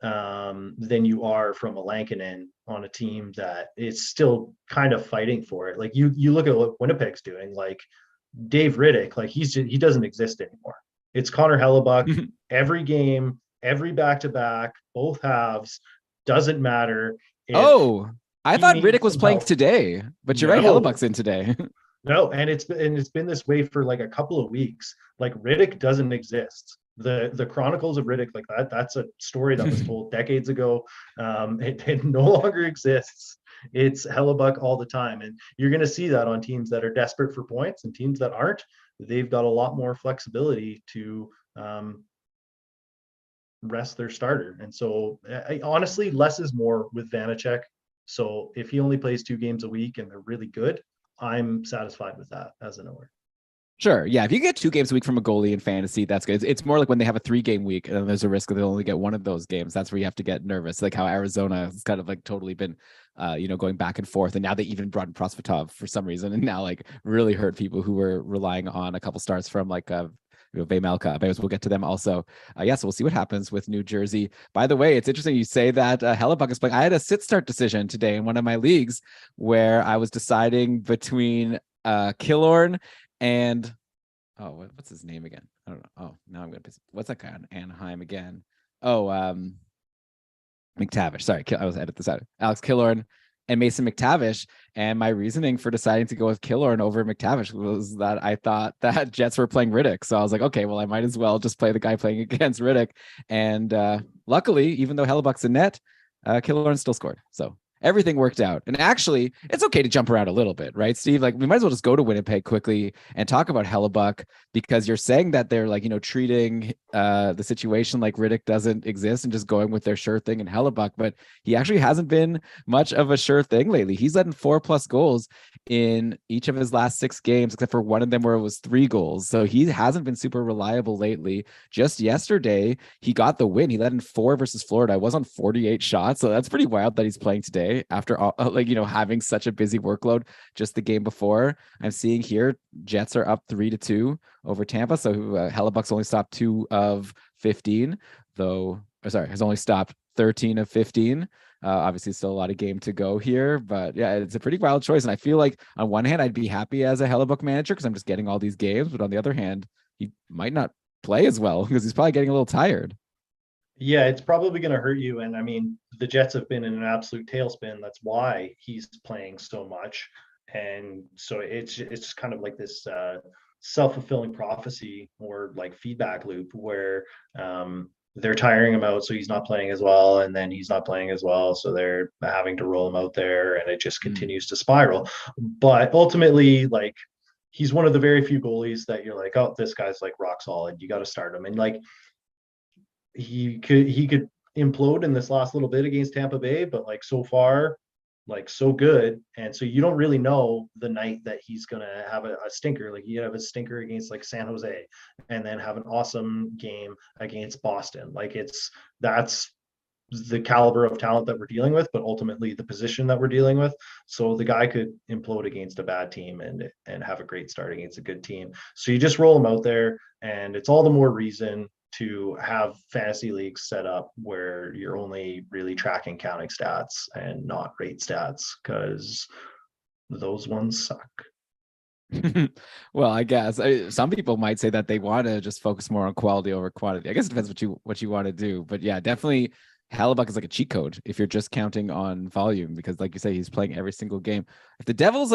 than you are from a Lankinen on a team that is still kind of fighting for it. Like you look at what Winnipeg's doing, like Dave Riddick, like he doesn't exist anymore. It's Connor Hellebuck every game, every back to back, both halves, doesn't matter. If Oh, I he thought Riddick needs was some playing help, today, but you're right. no, Hellebuck's in today. no, and it's been this way for like a couple of weeks. Like Riddick doesn't exist. The Chronicles of Riddick, like that's a story that was told decades ago. It no longer exists. It's Hellebuck all the time, and you're going to see that on teams that are desperate for points and teams that aren't. They've got a lot more flexibility to rest their starter, and so honestly, less is more with Vanacek. So if he only plays 2 games a week and they're really good, I'm satisfied with that as an owner. Sure. Yeah. If you get 2 games a week from a goalie in fantasy, that's good. It's more like when they have a 3-game week and then there's a risk that they'll only get one of those games. That's where you have to get nervous. Like how Arizona has kind of like totally been, going back and forth. And now they even brought in Prosvetov for some reason. And now like really hurt people who were relying on a couple starts from like, Vejmelka. But we'll get to them also. So we'll see what happens with New Jersey. By the way, it's interesting you say that Hellebuck is playing. I had a sit-start decision today in one of my leagues where I was deciding between Killorn and what's his name again? I don't know. Oh, now I'm gonna piss. What's that guy on Anaheim again? Oh, McTavish. Sorry, I was edit this out. Alex Killorn and Mason McTavish. And my reasoning for deciding to go with Killorn over McTavish was that I thought that Jets were playing Riddick. So I was like, okay, well, I might as well just play the guy playing against Riddick. And luckily, even though Hellebuck's in net, Killorn still scored. So everything worked out. And actually, it's okay to jump around a little bit, right, Steve? Like, we might as well just go to Winnipeg quickly and talk about Hellebuck, because you're saying that they're like, treating the situation like Riddick doesn't exist and just going with their sure thing in Hellebuck. But he actually hasn't been much of a sure thing lately. He's letting 4+ goals in each of his last 6 games, except for one of them where it was 3 goals. So he hasn't been super reliable lately. Just yesterday, he got the win. He led in 4 versus Florida. I was on 48 shots. So that's pretty wild that he's playing today after all, having such a busy workload just the game before. I'm seeing here Jets are up 3-2 over Tampa. So Hellebuck's only stopped 2 of 15, though. Sorry, has only stopped 13 of 15. Obviously, still a lot of game to go here, but yeah, it's a pretty wild choice. And I feel like on one hand, I'd be happy as a Hellebuck manager because I'm just getting all these games, but on the other hand, he might not play as well because he's probably getting a little tired. Yeah, it's probably going to hurt you. And I mean, the Jets have been in an absolute tailspin. That's why he's playing so much. And so it's kind of like this self-fulfilling prophecy or like feedback loop where they're tiring him out, so he's not playing as well, and then he's not playing as well, so they're having to roll him out there, and it just continues to spiral. But ultimately, like, he's one of the very few goalies that you're like, oh, this guy's like rock solid. You got to start him, and like he could implode in this last little bit against Tampa Bay, but like so far, like so good. And so you don't really know the night that he's gonna have a stinker. Like you have a stinker against like San Jose, and then have an awesome game against Boston. Like that's the caliber of talent that we're dealing with, but ultimately the position that we're dealing with. So the guy could implode against a bad team and have a great start against a good team. So you just roll him out there, and it's all the more reason to have fantasy leagues set up where you're only really tracking counting stats and not rate stats, because those ones suck. Well, I guess some people might say that they want to just focus more on quality over quantity. I guess it depends what you want to do, but yeah, definitely Hellebuck is like a cheat code if you're just counting on volume, because like you say, he's playing every single game. If the Devils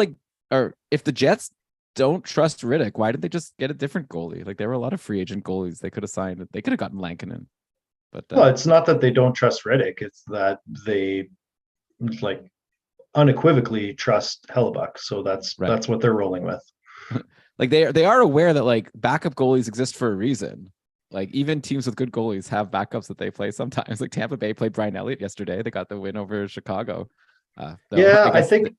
or if the Jets don't trust Riddick, why didn't they just get a different goalie? Like there were a lot of free agent goalies they could have signed. They could have gotten Lankinen. But well, it's not that they don't trust Riddick, it's that they like unequivocally trust Hellebuck. So that's right. That's what they're rolling with. Like they are aware that like backup goalies exist for a reason. Like even teams with good goalies have backups that they play sometimes. Like Tampa Bay played Brian Elliott yesterday. They got the win over Chicago. Yeah, I think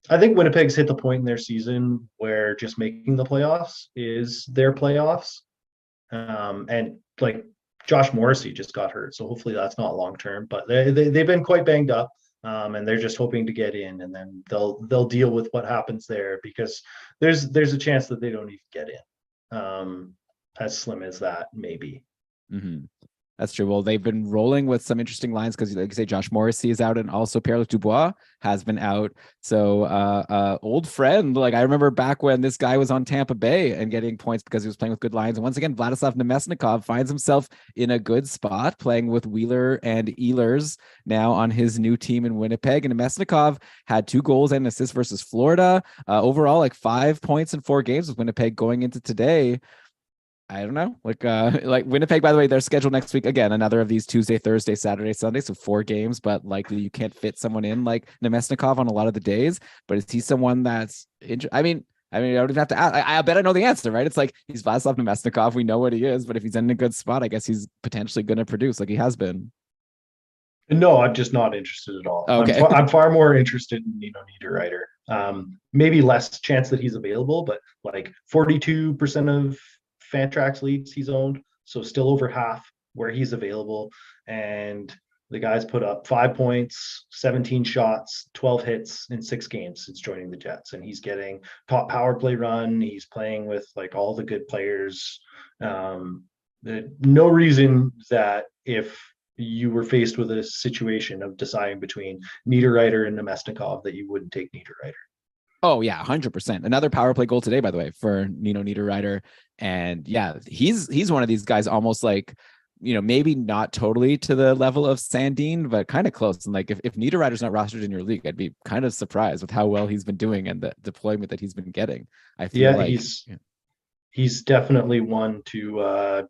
I think Winnipeg's hit the point in their season where just making the playoffs is their playoffs. And like Josh Morrissey just got hurt, so hopefully that's not long term. But they've been quite banged up, and they're just hoping to get in, and then they'll deal with what happens there, because there's a chance that they don't even get in. As slim as that may be. Mm-hmm. That's true. Well, they've been rolling with some interesting lines because, like you say, Josh Morrissey is out, and also Pierre-Luc Dubois has been out. So, old friend, like I remember back when this guy was on Tampa Bay and getting points because he was playing with good lines. And once again, Vladislav Nemesnikov finds himself in a good spot playing with Wheeler and Ehlers now on his new team in Winnipeg. And Nemesnikov had 2 goals and an assist versus Florida. Overall, like 5 points in 4 games with Winnipeg going into today. I don't know, like Winnipeg, by the way, their schedule next week, again, another of these Tuesday, Thursday, Saturday, Sunday. So 4 games, but likely you can't fit someone in like Nemesnikov on a lot of the days. But is he someone that's I mean, I don't even have to ask. I bet I know the answer, right? It's like he's Vladislav Nemesnikov. We know what he is, but if he's in a good spot, I guess he's potentially going to produce like he has been. No, I'm just not interested at all. Okay. I'm far more interested in Niederreiter. Maybe less chance that he's available, but like 42% of Fantrax leagues he's owned, so still over half where he's available. And the guy's put up 5 points, 17 shots, 12 hits in 6 games since joining the Jets, and he's getting top power play run. He's playing with like all the good players. No reason that if you were faced with a situation of deciding between Niederreiter and Nemesnikov that you wouldn't take Niederreiter. Oh yeah, 100%. Another power play goal today, by the way, for Nino Niederreiter. And yeah, he's one of these guys, almost like, maybe not totally to the level of Sandin, but kind of close. And like if Niederreiter's not rostered in your league, I'd be kind of surprised with how well he's been doing and the deployment that he's been getting. I feel he's definitely one to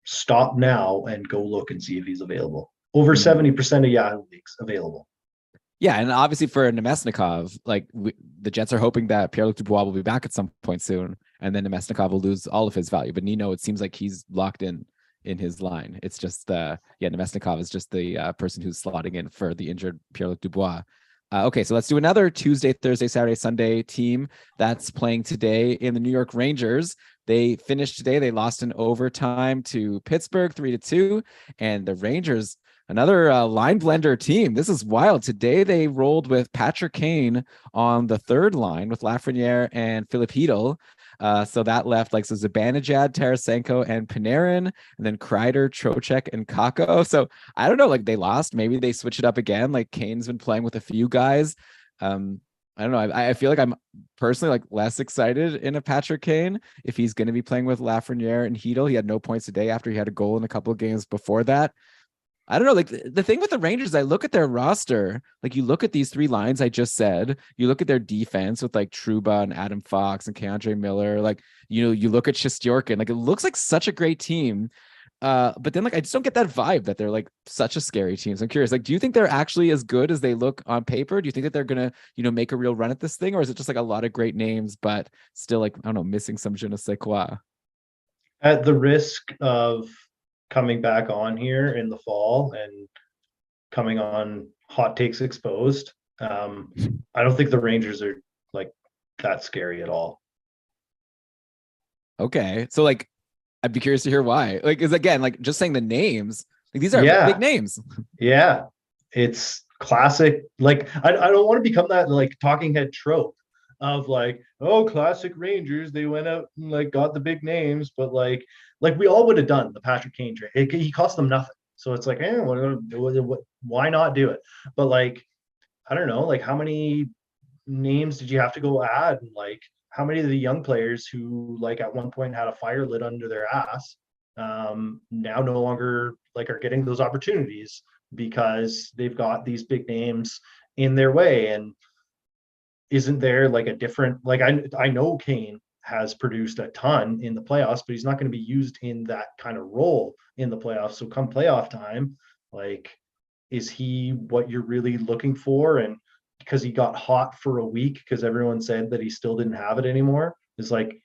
stop now and go look and see if he's available. Over 70% of Yahoo leagues available. Yeah, and obviously for Nemesnikov, like the Jets are hoping that Pierre-Luc Dubois will be back at some point soon, and then Nemesnikov will lose all of his value. But Nino, it seems like he's locked in his line. It's just, Nemesnikov is just the person who's slotting in for the injured Pierre-Luc Dubois. Okay, so let's do another Tuesday, Thursday, Saturday, Sunday team that's playing today in the New York Rangers. They finished today. They lost in overtime to Pittsburgh 3-2, and the Rangers, another line blender team. This is wild. Today they rolled with Patrick Kane on the third line with Lafreniere and Philip Hedl. So that left like so Zibanejad, Tarasenko, and Panarin, and then Kreider, Trocheck, and Kakko. So I don't know, like they lost. Maybe they switch it up again. Like Kane's been playing with a few guys. I don't know. I feel like I'm personally like less excited in a Patrick Kane if he's going to be playing with Lafreniere and Hedel. He had no points today after he had a goal in a couple of games before that. I don't know. Like the thing with the Rangers, I look at their roster, like you look at these three lines I just said, you look at their defense with like Trouba and Adam Fox and Keandre Miller, like, you look at Shesterkin, like it looks like such a great team. But then like I just don't get that vibe that they're like such a scary team. So I'm curious, like, do you think they're actually as good as they look on paper? Do you think that they're gonna, make a real run at this thing, or is it just like a lot of great names, but still like, I don't know, missing some je ne sais quoi? At the risk of coming back on here in the fall and coming on hot takes exposed, I don't think the Rangers are like that scary at all. Okay, so like I'd be curious to hear why. Like, is again, like just saying the names, like these are big Yeah, names. yeah. It's classic. Like, I don't want to become that like talking head trope of like, oh, classic Rangers. They went out and like got the big names, but like we all would have done the Patrick Kane trade. He cost them nothing. So it's like, why not do it? But like, I don't know, like how many names did you have to go add? And like how many of the young players who like at one point had a fire lit under their ass now no longer like are getting those opportunities because they've got these big names in their way. And isn't there like a different, like I know Kane has produced a ton in the playoffs, but he's not going to be used in that kind of role in the playoffs. So come playoff time, like, is he what you're really looking for? And because he got hot for a week because everyone said that he still didn't have it anymore, is like,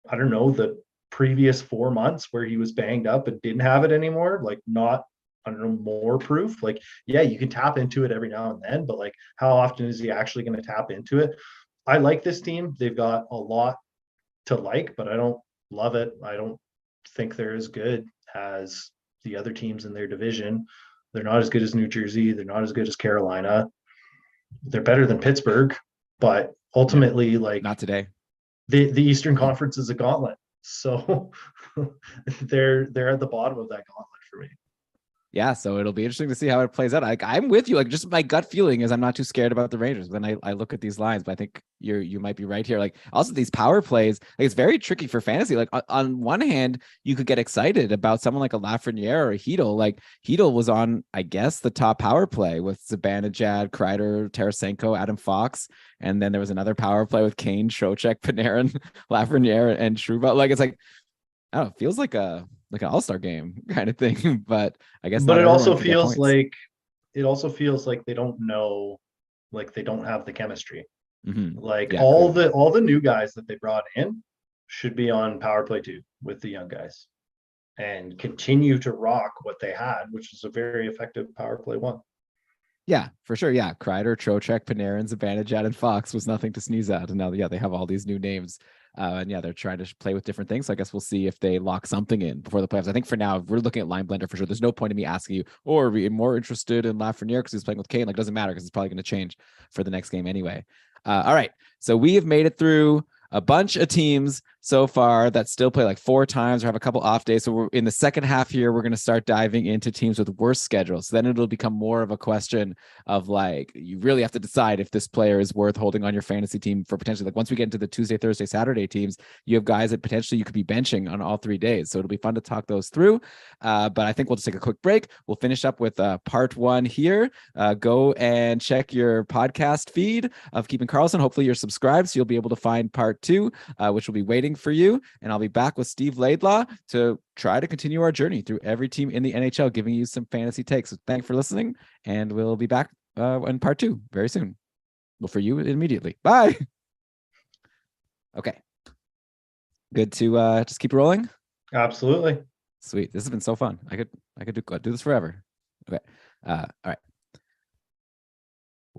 I don't know, the previous 4 months where he was banged up and didn't have it anymore, like not, I don't know, more proof. Like, yeah, you can tap into it every now and then, but like, how often is he actually going to tap into it? I like this team. They've got a lot to like, but I don't love it. I don't think they're as good as the other teams in their division. They're not as good as New Jersey. They're not as good as Carolina. They're better than Pittsburgh, but Yeah, ultimately, like not today. the Eastern Conference is a gauntlet. So they're at the bottom of that gauntlet for me. Yeah, so it'll be interesting to see how it plays out. I'm with you. Like, just my gut feeling is I'm not too scared about the Rangers. Then I look at these lines, but I think you might be right here. Like, also these power plays, like it's very tricky for fantasy. Like on one hand, you could get excited about someone like a Lafreniere or a Hedel. Like Hedel was on, I guess, the top power play with Zibanejad, Kreider, Tarasenko, Adam Fox, and then there was another power play with Kane, Trocheck, Panarin, Lafreniere, and Trouba. Like it's like, I don't know, it feels like an all-star game kind of thing, but I guess But not it everyone also can get feels points. like they don't know, like they don't have the chemistry. Mm-hmm. Like Yeah, all clearly. the new guys that they brought in should be on power play 2 with the young guys and continue to rock what they had, which is a very effective power play 1. Yeah, for sure. Yeah, Kreider, Trocheck, Panarin, Zibanejad, and Fox was nothing to sneeze at. And now, yeah, they have all these new names. And yeah, they're trying to play with different things. So I guess we'll see if they lock something in before the playoffs. I think for now, if we're looking at line blender for sure. There's no point in me asking you, or are we more interested in Lafreniere because he's playing with Kane? Like, it doesn't matter because it's probably going to change for the next game anyway. All right. So we have made it through a bunch of teams so far that still play like 4 times or have a couple off days. So we're in the second half here, we're going to start diving into teams with worse schedules. So then it'll become more of a question of like, you really have to decide if this player is worth holding on your fantasy team for potentially, like once we get into the Tuesday, Thursday, Saturday teams, you have guys that potentially you could be benching on all 3 days. So it'll be fun to talk those through. But I think we'll just take a quick break. We'll finish up with part 1 here. Go and check your podcast feed of Keeping Karlsson. Hopefully you're subscribed, so you'll be able to find part 2, which will be waiting for you. And I'll be back with Steve Laidlaw to try to continue our journey through every team in the NHL, giving you some fantasy takes. So thanks for listening, and we'll be back in part 2 very soon. Well, for you immediately. Bye. Okay. Good to just keep rolling. Absolutely. Sweet. This has been so fun. I could do this forever. Okay. All right.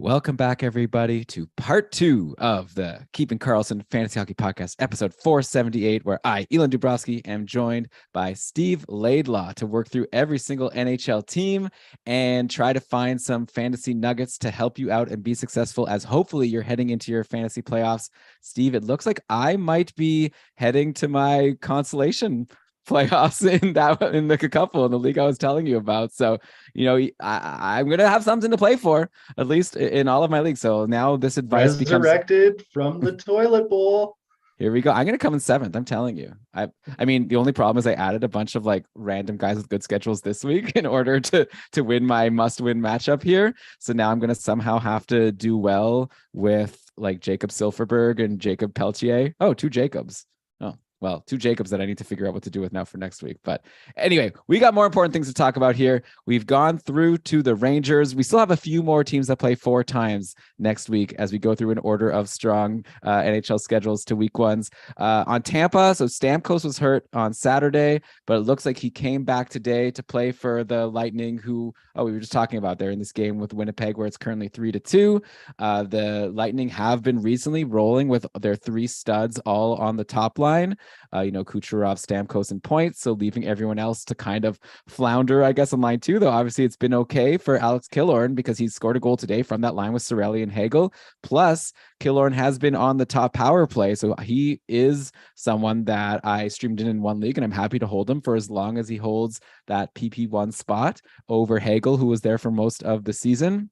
Welcome back, everybody, to part 2 of the Keeping Karlsson Fantasy Hockey Podcast, episode 478, where I, Elon Dubrowski, am joined by Steve Laidlaw to work through every single NHL team and try to find some fantasy nuggets to help you out and be successful as hopefully you're heading into your fantasy playoffs. Steve, it looks like I might be heading to my consolation playoffs in the couple in the league I was telling you about. So, I'm going to have something to play for, at least in all of my leagues. So now this advice Resurrected from the toilet bowl. Here we go. I'm going to come in 7th. I'm telling you. I mean, the only problem is I added a bunch of like random guys with good schedules this week in order to win my must-win matchup here. So now I'm going to somehow have to do well with like Jacob Silverberg and Jacob Peltier. Oh, 2 Jacobs. Well, 2 Jacobs that I need to figure out what to do with now for next week. But anyway, we got more important things to talk about here. We've gone through to the Rangers. We still have a few more teams that play 4 times next week as we go through an order of strong NHL schedules to week ones. On Tampa, so Stamkos was hurt on Saturday, but it looks like he came back today to play for the Lightning, who, we were just talking about there in this game with Winnipeg, where it's currently 3-2. The Lightning have been recently rolling with their 3 studs all on the top line. Kucherov, Stamkos, and points. So leaving everyone else to kind of flounder, I guess, on line 2, though obviously it's been okay for Alex Killorn because he scored a goal today from that line with Cirelli and Hagel. Plus, Killorn has been on the top power play. So he is someone that I streamed in one league, and I'm happy to hold him for as long as he holds that PP1 spot over Hagel, who was there for most of the season.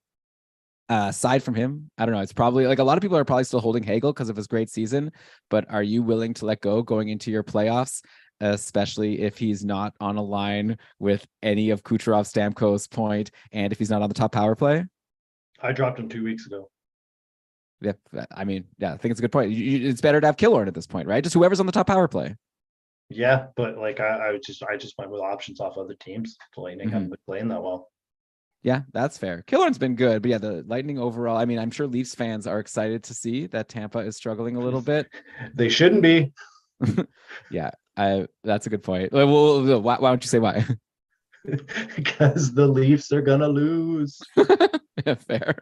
Aside from him, I don't know. It's probably like a lot of people are probably still holding Hagel because of his great season, but are you willing to let go going into your playoffs, especially if he's not on a line with any of Kucherov, Stamkos, Point, and if he's not on the top power play? I dropped him 2 weeks ago. Yeah, I mean, yeah, I think it's a good point. It's better to have Killorn at this point, right? Just whoever's on the top power play. Yeah, but like I just went with options off other teams. The Lightning haven't been playing that well. Yeah, that's fair. Killorn's been good, but yeah, the Lightning overall, I mean, I'm sure Leafs fans are excited to see that Tampa is struggling a little bit. They shouldn't be. Yeah, that's a good point. Well, why don't you say why? Because the Leafs are gonna lose. Yeah, fair.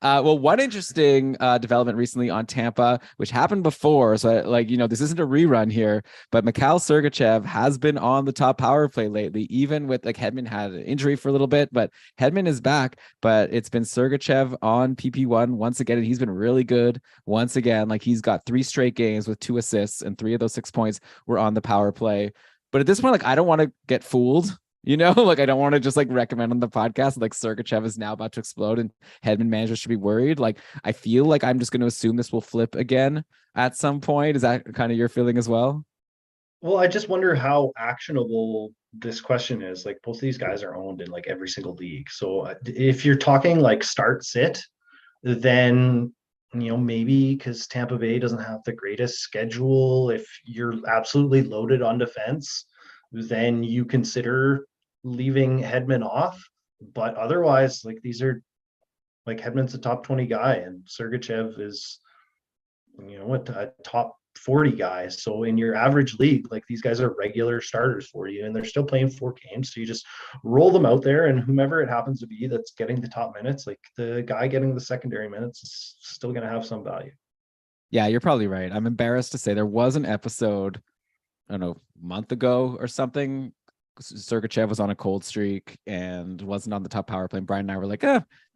Well, one interesting development recently on Tampa, which happened before, so this isn't a rerun here, but Mikhail Sergachev has been on the top power play lately, even with like Hedman had an injury for a little bit, but Hedman is back. But it's been Sergachev on PP1 once again, and he's been really good once again. Like he's got 3 straight games with 2 assists, and 3 of those 6 points were on the power play. But at this point, like I don't want to get fooled. Like I don't want to just like recommend on the podcast like Sergachev is now about to explode and Hedman managers should be worried. Like I feel like I'm just going to assume this will flip again at some point. Is that kind of your feeling as well? Well, I just wonder how actionable this question is. Like both of these guys are owned in like every single league. So if you're talking like start sit, then maybe because Tampa Bay doesn't have the greatest schedule. If you're absolutely loaded on defense, then you consider leaving Hedman off. But otherwise, like these are like Hedman's a top 20 guy and Sergachev is, a top 40 guy. So in your average league, like these guys are regular starters for you and they're still playing 4 games. So you just roll them out there and whomever it happens to be that's getting the top minutes, like the guy getting the secondary minutes is still going to have some value. Yeah, you're probably right. I'm embarrassed to say there was an episode, I don't know, a month ago or something. Sergachev was on a cold streak and wasn't on the top power play. And Brian and I were like,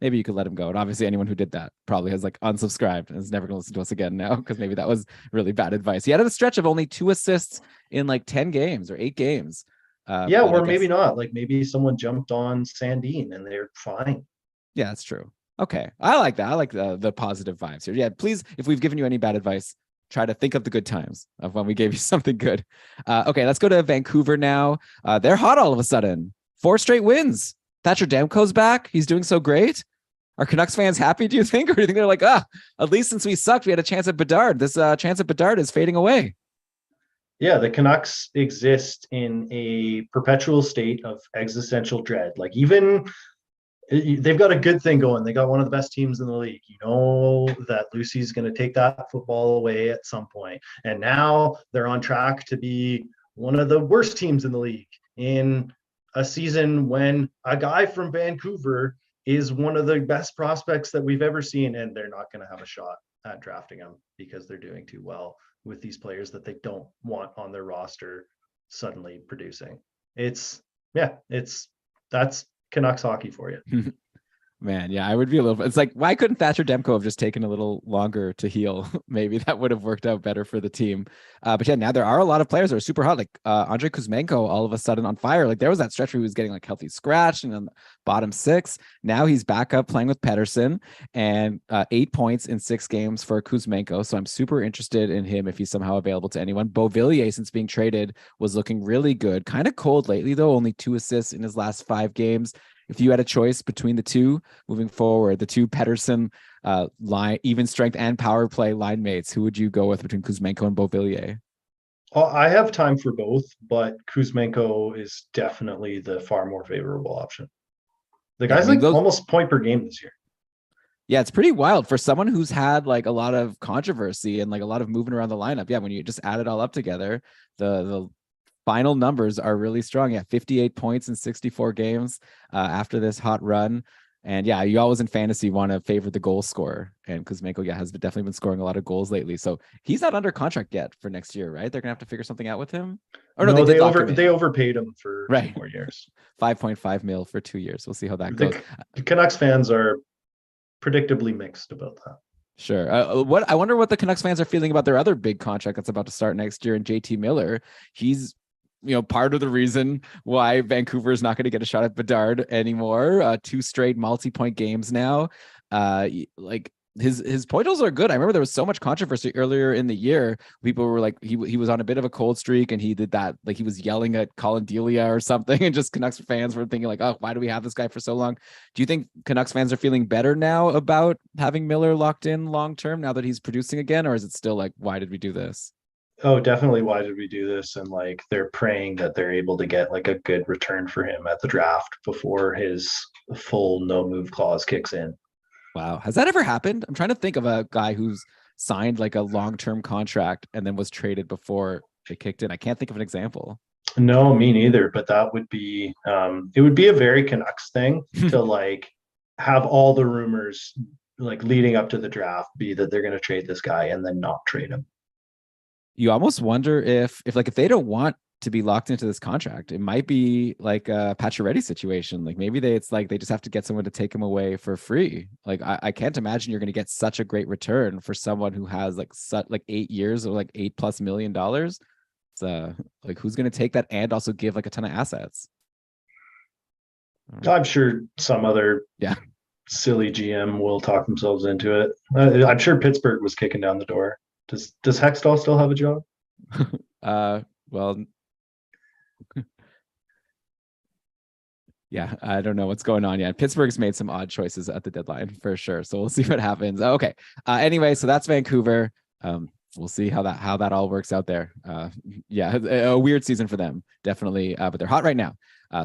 maybe you could let him go. And obviously anyone who did that probably has like unsubscribed and is never going to listen to us again now because maybe that was really bad advice. He had a stretch of only 2 assists in like 10 games or 8 games. Or maybe not. Like maybe someone jumped on Sandin and they're fine. Yeah, that's true. Okay. I like that. I like the positive vibes here. Yeah, please, if we've given you any bad advice, try to think of the good times of when we gave you something good. Okay, let's go to Vancouver now. They're hot all of a sudden. 4 straight wins. Thatcher Demko's back. He's doing so great. Are Canucks fans happy, do you think? Or do you think they're like, at least since we sucked, we had a chance at Bedard. This chance at Bedard is fading away. Yeah, the Canucks exist in a perpetual state of existential dread. Like even they've got a good thing going. They got one of the best teams in the league. You know that Lucy's going to take that football away at some point. And now they're on track to be one of the worst teams in the league in a season when a guy from Vancouver is one of the best prospects that we've ever seen, and they're not going to have a shot at drafting him because they're doing too well with these players that they don't want on their roster suddenly producing. It's that's Canucks hockey for you. Man, yeah, I would be a little. It's like, why couldn't Thatcher Demko have just taken a little longer to heal? Maybe that would have worked out better for the team. But yeah, now there are a lot of players that are super hot, like Andrei Kuzmenko, all of a sudden on fire. Like there was that stretch where he was getting like healthy scratch and then bottom six. Now he's back up playing with Pettersson, and 8 points in 6 games for Kuzmenko. So I'm super interested in him if he's somehow available to anyone. Beauvillier, since being traded, was looking really good. Kind of cold lately though. Only 2 assists in his last 5 games. If you had a choice between the two moving forward, the two Pettersson line, even strength and power play line mates, who would you go with between Kuzmenko and Beauvillier? I have time for both, but Kuzmenko is definitely the far more favorable option. The Yeah, I guy's mean, like almost point per game this year. Yeah, it's pretty wild for someone who's had like a lot of controversy and like a lot of movement around the lineup. Yeah, when you just add it all up together, the final numbers are really strong. Yeah, 58 points in 64 games after this hot run. And yeah, you always in fantasy want to favor the goal scorer. And Kuzmenko, yeah, has definitely been scoring a lot of goals lately. So he's not under contract yet for next year, right? They're gonna have to figure something out with him. Or no, No, they did lock him in. they overpaid him for Right. 2 more years. 5.5 mil for 2 years. We'll see how that goes. The Canucks fans are predictably mixed about that. Sure. I wonder what the Canucks fans are feeling about their other big contract that's about to start next year, and JT Miller. He's part of the reason why Vancouver is not going to get a shot at Bedard anymore. 2 straight multi-point games now. Like his point totals are good. I remember there was so much controversy earlier in the year. People were like, he was on a bit of a cold streak and he did that. Like he was yelling at Colin Delia or something, and just Canucks fans were thinking like, oh, why do we have this guy for so long? Do you think Canucks fans are feeling better now about having Miller locked in long-term now that he's producing again? Or is it still like, why did we do this? Oh, definitely. Why did we do this? And like they're praying that they're able to get like a good return for him at the draft before his full no move clause kicks in. Wow. Has that ever happened? I'm trying to think of a guy who's signed like a long-term contract and then was traded before it kicked in. I can't think of an example. No, me neither. But that would be it would be a very Canucks thing to like have all the rumors like leading up to the draft be that they're going to trade this guy and then not trade him. You almost wonder if they don't want to be locked into this contract, it might be like a Pacioretty situation. Like maybe it's like they just have to get someone to take him away for free. Like I can't imagine you're going to get such a great return for someone who has like 8 years or like $8+ million. It's like who's going to take that and also give like a ton of assets? I'm sure some other silly GM will talk themselves into it. I'm sure Pittsburgh was kicking down the door. Does Hextall still have a job? Well, yeah, I don't know what's going on yet. Pittsburgh's made some odd choices at the deadline for sure. So we'll see what happens. Okay. Anyway, so that's Vancouver. We'll see how that all works out there. Yeah, a weird season for them, definitely. But they're hot right now.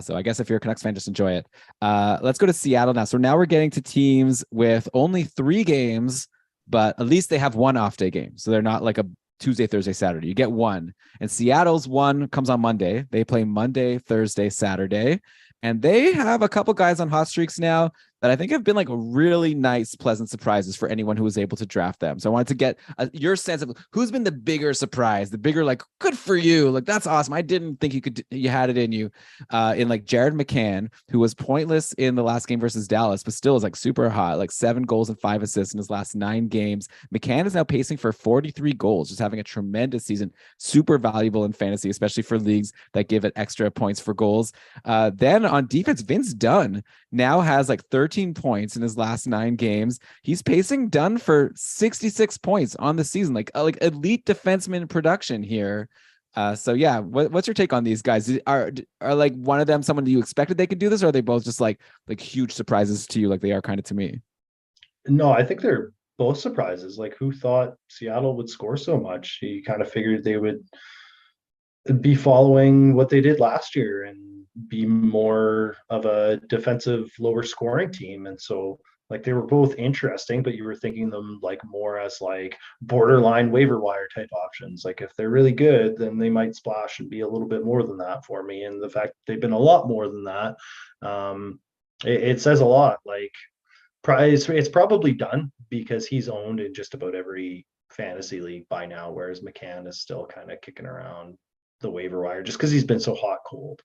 So I guess if you're a Canucks fan, just enjoy it. Let's go to Seattle now. So now we're getting to teams with only 3 games, but at least they have 1 off day game. So they're not like a Tuesday, Thursday, Saturday. You get 1. And Seattle's 1 comes on Monday. They play Monday, Thursday, Saturday. And they have a couple guys on hot streaks now that I think have been like really nice, pleasant surprises for anyone who was able to draft them. So I wanted to get your sense of who's been the bigger surprise, the bigger like, good for you. Like, that's awesome. I didn't think you had it in you in like Jared McCann, who was pointless in the last game versus Dallas, but still is like super hot, like 7 goals and 5 assists in his last 9 games. McCann is now pacing for 43 goals, just having a tremendous season, super valuable in fantasy, especially for leagues that give it extra points for goals. Then on defense, Vince Dunn now has like 13 points in his last 9 games. He's pacing Dunn for 66 points on the season, like elite defenseman production here. So yeah, what's your take on these guys? Are like one of them someone you expected they could do this, or are they both just like huge surprises to you, like they are kind of to me? No, I think they're both surprises. Like, who thought Seattle would score so much? You kind of figured they would be following what they did last year and be more of a defensive, lower scoring team. And so like they were both interesting, but you were thinking them like more as like borderline waiver wire type options. Like if they're really good, then they might splash and be a little bit more than that for me. And the fact they've been a lot more than that, It says a lot. Like, it's probably done because he's owned in just about every fantasy league by now, whereas McCann is still kind of kicking around the waiver wire just because he's been so hot cold.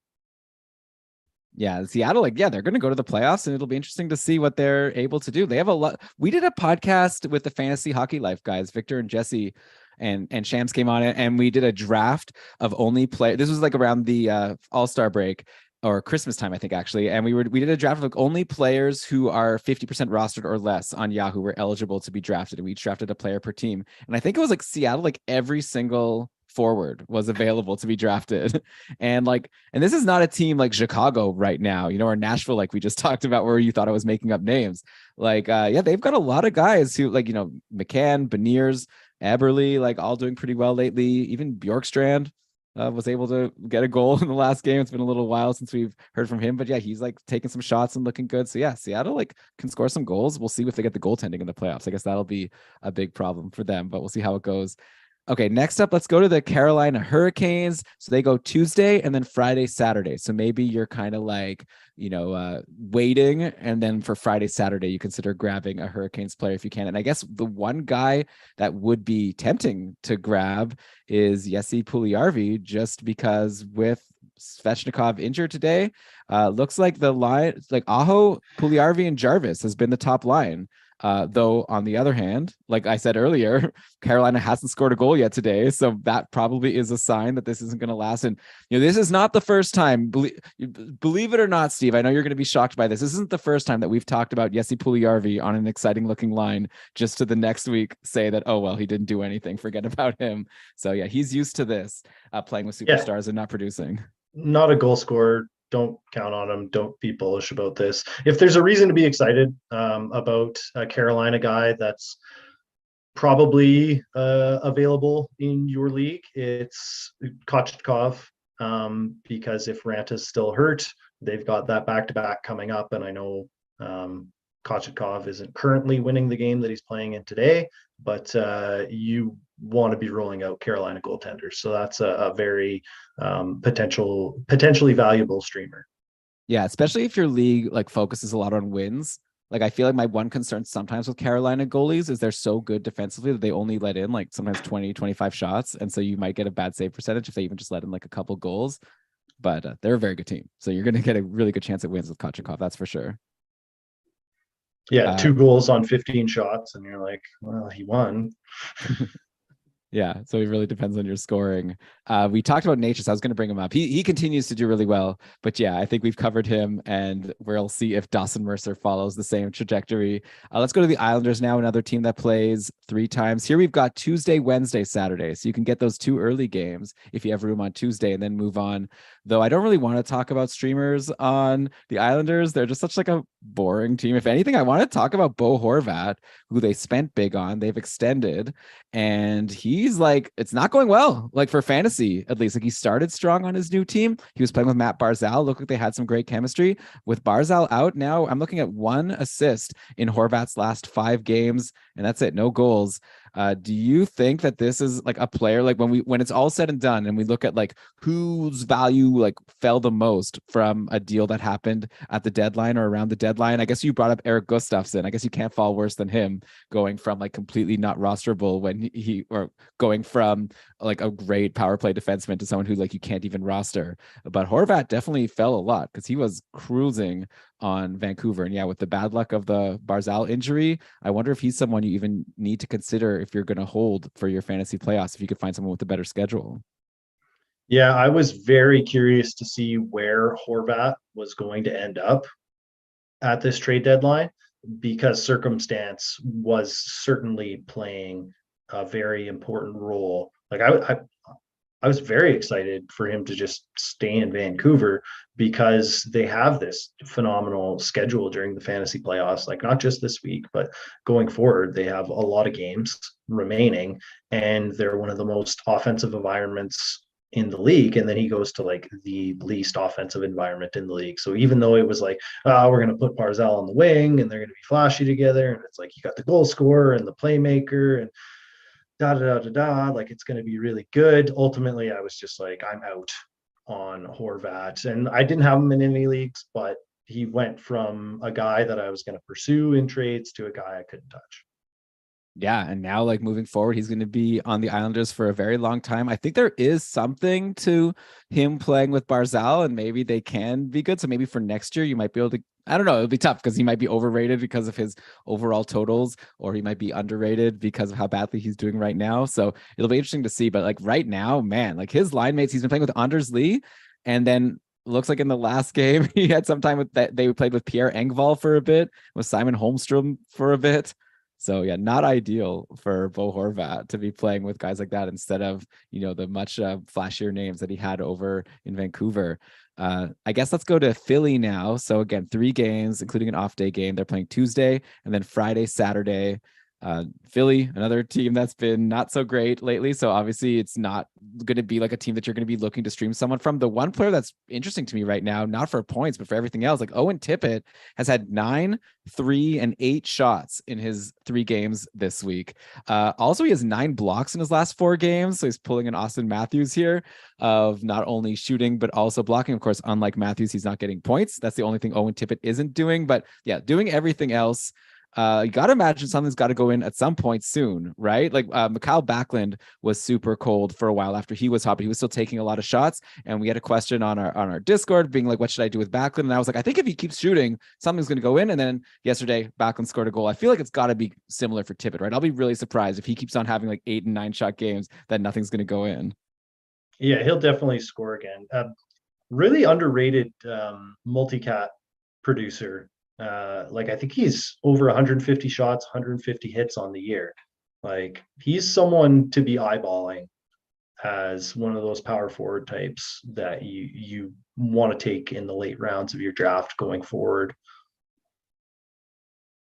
Yeah, Seattle, like, yeah, they're going to go to the playoffs, and it'll be interesting to see what they're able to do. They have a lot. We did a podcast with the Fantasy Hockey Life guys, Victor and Jesse, and Shams came on it, and we did a draft of only play. This was like around the All-Star break or Christmas time, I think, actually. And we did a draft of like only players who are 50% rostered or less on Yahoo were eligible to be drafted, and we each drafted a player per team. And I think it was like Seattle, like every single forward was available to be drafted. And this is not a team like Chicago right now, or Nashville, like we just talked about, where you thought I was making up names. Yeah, they've got a lot of guys who, like, McCann, Beniers, Eberle, like, all doing pretty well lately. Even Bjorkstrand was able to get a goal in the last game. It's been a little while since we've heard from him, but yeah, he's like taking some shots and looking good. So yeah, Seattle like can score some goals. We'll see if they get the goaltending in the playoffs. I guess that'll be a big problem for them, but we'll see how it goes. Okay, next up, let's go to the Carolina Hurricanes. So they go Tuesday and then Friday, Saturday. So maybe you're kind of like, waiting. And then for Friday, Saturday, you consider grabbing a Hurricanes player if you can. And I guess the one guy that would be tempting to grab is Jesse Puljujarvi, just because with Svechnikov injured today, looks like the line, like Aho, Puljujarvi, and Jarvis has been the top line. Though on the other hand, like I said earlier, Carolina hasn't scored a goal yet today, so that probably is a sign that this isn't going to last. And this is not the first time. Believe it or not, Steve, I know you're going to be shocked by this. This isn't the first time that we've talked about Jesse Puljujarvi on an exciting looking line, just to the next week say that, oh well, he didn't do anything, forget about him. So yeah, he's used to this, playing with superstars and not producing. Not a goal scorer. Don't count on him. Don't be bullish about this. If there's a reason to be excited about a Carolina guy that's probably available in your league, it's Kochetkov, because if Ranta's still hurt, they've got that back-to-back coming up, and I know Kochetkov isn't currently winning the game that he's playing in today, but you want to be rolling out Carolina goaltenders. So that's a very potentially valuable streamer. Yeah, especially if your league like focuses a lot on wins. Like, I feel like my one concern sometimes with Carolina goalies is they're so good defensively that they only let in like sometimes 20, 25 shots. And so you might get a bad save percentage if they even just let in like a couple goals. But they're a very good team. So you're going to get a really good chance at wins with Kochetkov. That's for sure. Yeah, 2 goals on 15 shots. And you're like, well, he won. Yeah, so it really depends on your scoring. We talked about Natchez. I was going to bring him up. He continues to do really well, but yeah, I think we've covered him, and we'll see if Dawson Mercer follows the same trajectory. Let's go to the Islanders now, another team that plays 3 times. Here we've got Tuesday, Wednesday, Saturday, so you can get those 2 early games if you have room on Tuesday, and then move on. Though I don't really want to talk about streamers on the Islanders. They're just such like a boring team. If anything, I want to talk about Bo Horvat, who they spent big on. They've extended, and he's like, it's not going well, like for fantasy at least. Like, he started strong on his new team. He was playing with Matt Barzal. Looked like they had some great chemistry. With Barzal out now, I'm looking at 1 assist in Horvat's last 5 games, and that's it. No goals. Do you think that this is like a player, like when it's all said and done and we look at like whose value like fell the most from a deal that happened at the deadline or around the deadline? I guess you brought up Eric Gustafsson. I guess you can't fall worse than him, going from like completely not rosterable when he or going from like a great power play defenseman to someone who like you can't even roster. But Horvat definitely fell a lot because he was cruising on Vancouver. And yeah, with the bad luck of the Barzal injury, I wonder if he's someone you even need to consider if you're going to hold for your fantasy playoffs, if you could find someone with a better schedule. Yeah, I was very curious to see where Horvat was going to end up at this trade deadline, because circumstance was certainly playing a very important role. Like, I was very excited for him to just stay in Vancouver because they have this phenomenal schedule during the fantasy playoffs, like not just this week, but going forward, they have a lot of games remaining, and they're one of the most offensive environments in the league. And then he goes to like the least offensive environment in the league. So even though it was like, we're going to put Barzal on the wing and they're going to be flashy together, and it's like you got the goal scorer and the playmaker and da da da da da, like it's going to be really good. Ultimately, I was just like, I'm out on Horvat, and I didn't have him in any leagues, but he went from a guy that I was going to pursue in trades to a guy I couldn't touch. Yeah, and now like moving forward, he's going to be on the Islanders for a very long time. I think there is something to him playing with Barzal, and maybe they can be good. So maybe for next year, you might be able to. I don't know. It'll be tough because he might be overrated because of his overall totals, or he might be underrated because of how badly he's doing right now. So it'll be interesting to see. But like right now, man, like his line mates, he's been playing with Anders Lee, and then looks like in the last game he had some time with that. They played with Pierre Engvall for a bit, with Simon Holmstrom for a bit. So yeah, not ideal for Bo Horvat to be playing with guys like that instead of, the much flashier names that he had over in Vancouver. I guess let's go to Philly now. So again, 3 games, including an off day game. They're playing Tuesday and then Friday, Saturday. Philly, another team that's been not so great lately. So obviously it's not going to be like a team that you're going to be looking to stream someone from. The one player that's interesting to me right now, not for points, but for everything else, like Owen Tippett has had 9, 3, and 8 shots in his 3 games this week. Also, he has 9 blocks in his last 4 games. So he's pulling an Austin Matthews here of not only shooting, but also blocking. Of course, unlike Matthews, he's not getting points. That's the only thing Owen Tippett isn't doing. But yeah, doing everything else. You got to imagine something's got to go in at some point soon, right? Like Mikhail Backlund was super cold for a while after he was hot, but he was still taking a lot of shots. And we had a question on our Discord being like, what should I do with Backlund? And I was like, I think if he keeps shooting, something's going to go in. And then yesterday, Backlund scored a goal. I feel like it's got to be similar for Tippett, right? I'll be really surprised if he keeps on having like 8 and 9 shot games that nothing's going to go in. Yeah, he'll definitely score again. Really underrated multi-cat producer. Like I think he's over 150 shots, 150 hits on the year. Like he's someone to be eyeballing as one of those power forward types that you want to take in the late rounds of your draft going forward.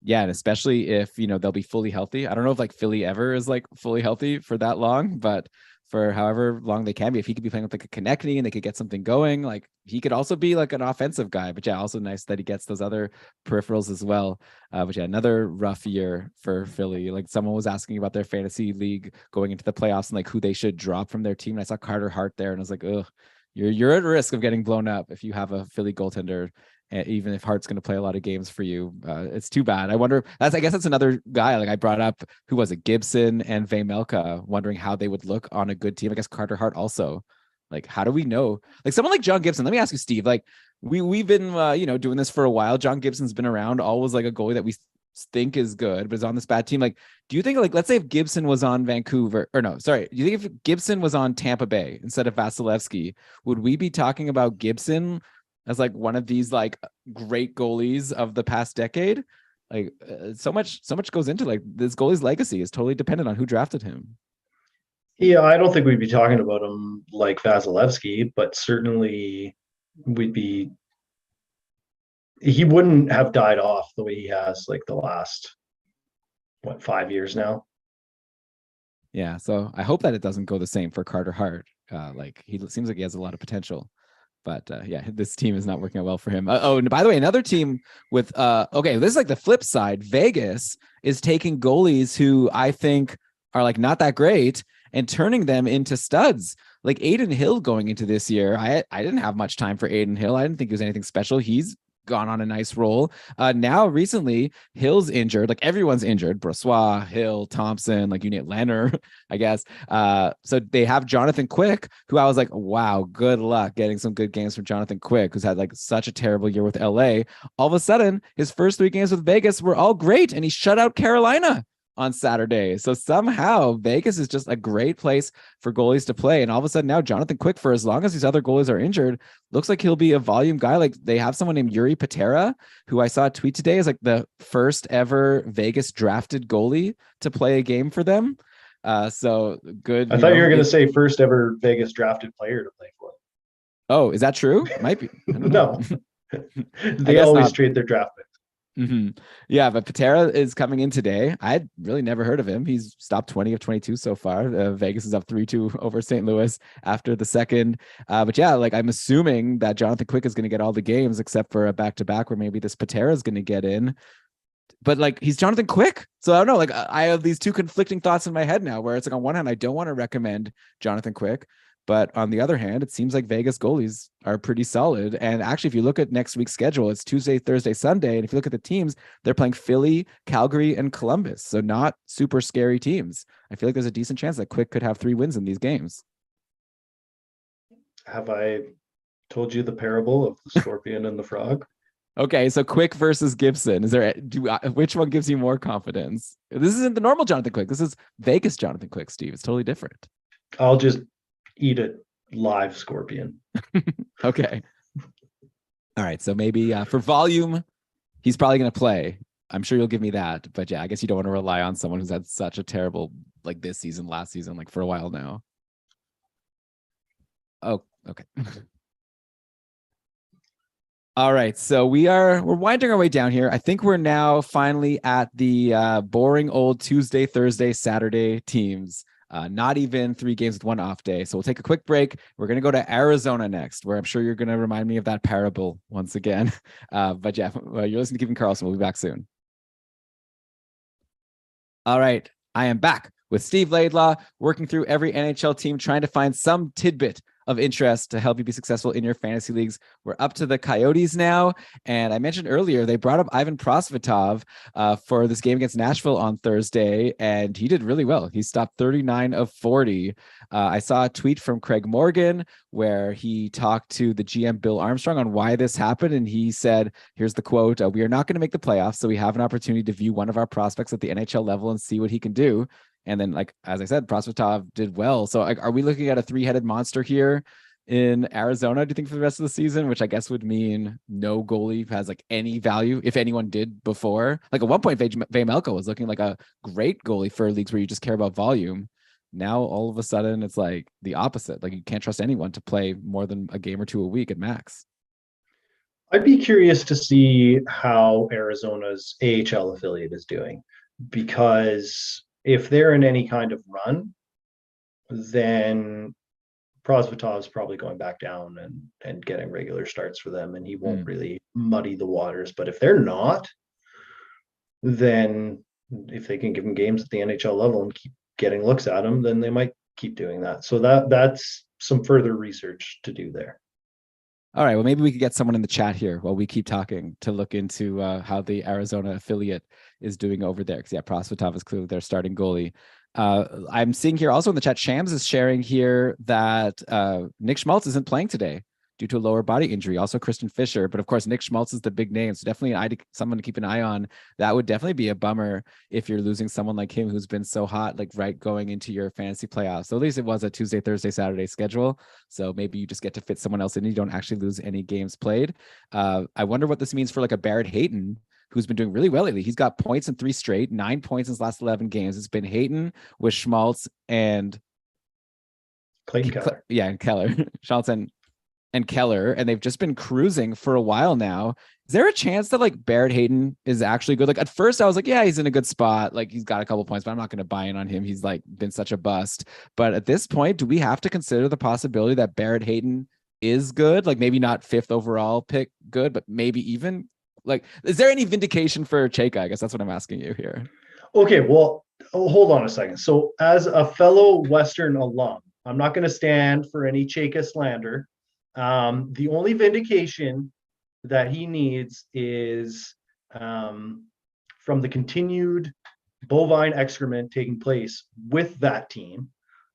Yeah, and especially if they'll be fully healthy. I don't know if like Philly ever is like fully healthy for that long, but for however long they can be, if he could be playing with like a Konechny and they could get something going, like he could also be like an offensive guy. But yeah, also nice that he gets those other peripherals as well. But yeah, another rough year for Philly. Like someone was asking about their fantasy league going into the playoffs and like who they should drop from their team. And I saw Carter Hart there and I was like, ugh, you're at risk of getting blown up if you have a Philly goaltender. Even if Hart's going to play a lot of games for you. It's too bad. I wonder, I guess that's another guy. Like I brought up, who was it? Gibson and Vejmelka, wondering how they would look on a good team. I guess Carter Hart also. Like, how do we know? Like someone like John Gibson, let me ask you, Steve, like we've been, doing this for a while. John Gibson's been around, always like a goalie that we think is good, but is on this bad team. Like, do you think like, let's say if Gibson was on Vancouver or no, sorry. Do you think if Gibson was on Tampa Bay instead of Vasilevsky, would we be talking about Gibson as like one of these like great goalies of the past decade? Like so much goes into like this goalie's legacy is totally dependent on who drafted him. Yeah, I don't think we'd be talking about him like Vasilevsky, but certainly we'd be. He wouldn't have died off the way he has like the last 5 years now. Yeah, so I hope that it doesn't go the same for Carter Hart. Like he seems like he has a lot of potential. But yeah, this team is not working out well for him. And by the way, another team with okay, this is like the flip side. Vegas is taking goalies who I think are like not that great and turning them into studs. Like Aiden Hill going into this year, I didn't have much time for Aiden Hill. I didn't think he was anything special. He's gone on a nice roll. Now recently, Hill's injured. Like everyone's injured. Brossoit, Hill, Thompson, like you need Leonard, I guess. So they have Jonathan Quick, who I was like, wow, good luck getting some good games from Jonathan Quick, who's had like such a terrible year with LA. All of a sudden, his first 3 games with Vegas were all great, and he shut out Carolina on Saturday. So somehow Vegas is just a great place for goalies to play. And all of a sudden now Jonathan Quick, for as long as these other goalies are injured, looks like he'll be a volume guy. Like they have someone named Yuri Patera, who I saw a tweet today is like the first ever Vegas drafted goalie to play a game for them. So good. I thought you were going to say first ever Vegas drafted player to play for. Oh, is that true? Might be. No. They always trade their draft picks. Mm-hmm. Yeah, but Patera is coming in today. I had really never heard of him. He's stopped 20 of 22 so far. Vegas is up 3-2 over St. Louis after the second. But yeah, like I'm assuming that Jonathan Quick is going to get all the games except for a back-to-back where maybe this Patera is going to get in. But like he's Jonathan Quick. So I don't know. Like I have these two conflicting thoughts in my head now where it's like on one hand, I don't want to recommend Jonathan Quick. But on the other hand, it seems like Vegas goalies are pretty solid. And actually, if you look at next week's schedule, it's Tuesday, Thursday, Sunday. And if you look at the teams, they're playing Philly, Calgary, and Columbus. So not super scary teams. I feel like there's a decent chance that Quick could have 3 wins in these games. Have I told you the parable of the scorpion and the frog? Okay, so Quick versus Gibson. Is there which one gives you more confidence? This isn't the normal Jonathan Quick. This is Vegas Jonathan Quick, Steve. It's totally different. I'll just eat a live scorpion. Okay. All right. So maybe for volume, he's probably going to play. I'm sure you'll give me that. But yeah, I guess you don't want to rely on someone who's had such a terrible, like this season, last season, like for a while now. Oh, okay. All right, so we're winding our way down here. I think we're now finally at the boring old Tuesday, Thursday, Saturday teams. Not even 3 games with 1 off day. So we'll take a quick break. We're going to go to Arizona next, where I'm sure you're going to remind me of that parable once again. But yeah, you're listening to Kevin Karlsson. We'll be back soon. All right, I am back with Steve Laidlaw, working through every NHL team, trying to find some tidbit of interest to help you be successful in your fantasy leagues. We're up to the Coyotes now. And I mentioned earlier, they brought up Ivan Prosvetov for this game against Nashville on Thursday, and he did really well. He stopped 39 of 40. I saw a tweet from Craig Morgan where he talked to the GM Bill Armstrong on why this happened. And he said, here's the quote, "We are not going to make the playoffs, so we have an opportunity to view one of our prospects at the NHL level and see what he can do." And then, like, as I said, Prosvetov did well. So like, are we looking at a 3-headed monster here in Arizona, do you think, for the rest of the season? Which I guess would mean no goalie has like any value, if anyone did before. Like at one point, Vejmelka was looking like a great goalie for leagues where you just care about volume. Now, all of a sudden, it's like the opposite. Like you can't trust anyone to play more than a game or 2 a week at max. I'd be curious to see how Arizona's AHL affiliate is doing, because if they're in any kind of run, then Prosvetov's probably going back down and getting regular starts for them, and he won't really muddy the waters. But if they're not, then if they can give him games at the NHL level and keep getting looks at him, then they might keep doing that. So that's some further research to do there. All right. Well, maybe we could get someone in the chat here while we keep talking to look into how the Arizona affiliate is doing over there. Because yeah, Prosvetov is clearly their starting goalie. I'm seeing here also in the chat, Shams is sharing here that Nick Schmaltz isn't playing today due to a lower body injury. Also, Kristen Fisher. But of course, Nick Schmaltz is the big name. So definitely someone to keep an eye on. That would definitely be a bummer if you're losing someone like him who's been so hot, like right going into your fantasy playoffs. So at least it was a Tuesday, Thursday, Saturday schedule. So maybe you just get to fit someone else in. You don't actually lose any games played. I wonder what this means for like a Barrett Hayton, who's been doing really well lately. He's got points in 3 straight, 9 points in his last 11 games. It's been Hayton with Schmaltz and Clayton Keller. And Keller. Schmaltz and Keller, and they've just been cruising for a while now. Is there a chance that like Barrett Hayton is actually good? Like at first I was like, yeah, he's in a good spot. Like he's got a couple points, but I'm not going to buy in on him. He's like been such a bust. But at this point, do we have to consider the possibility that Barrett Hayton is good? Like maybe not 5th overall pick good, but maybe even like, is there any vindication for Chayka? I guess that's what I'm asking you here. Okay, well, hold on a second. So as a fellow Western alum, I'm not going to stand for any Chayka slander. The only vindication that he needs is from the continued bovine excrement taking place with that team.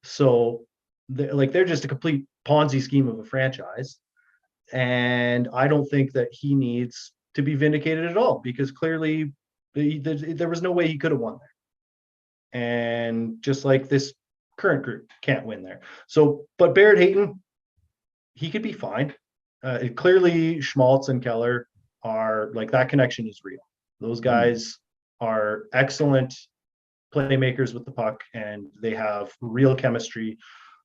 So they're just a complete Ponzi scheme of a franchise. And I don't think that he needs to be vindicated at all, because clearly there was no way he could have won there. And just like this current group can't win there. So, but Barrett Hayton, he could be fine. Clearly, Schmaltz and Keller are like, that connection is real. Those guys are excellent playmakers with the puck, and they have real chemistry.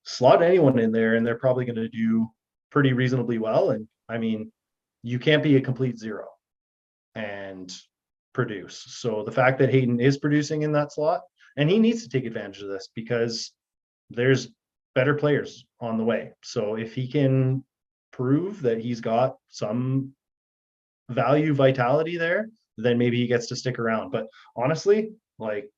Slot anyone in there, and they're probably going to do pretty reasonably well. And I mean, you can't be a complete zero and produce. So the fact that Hayton is producing in that slot, and he needs to take advantage of this, because there's better players on the way. So if he can prove that he's got some value vitality there, then maybe he gets to stick around. But honestly, like,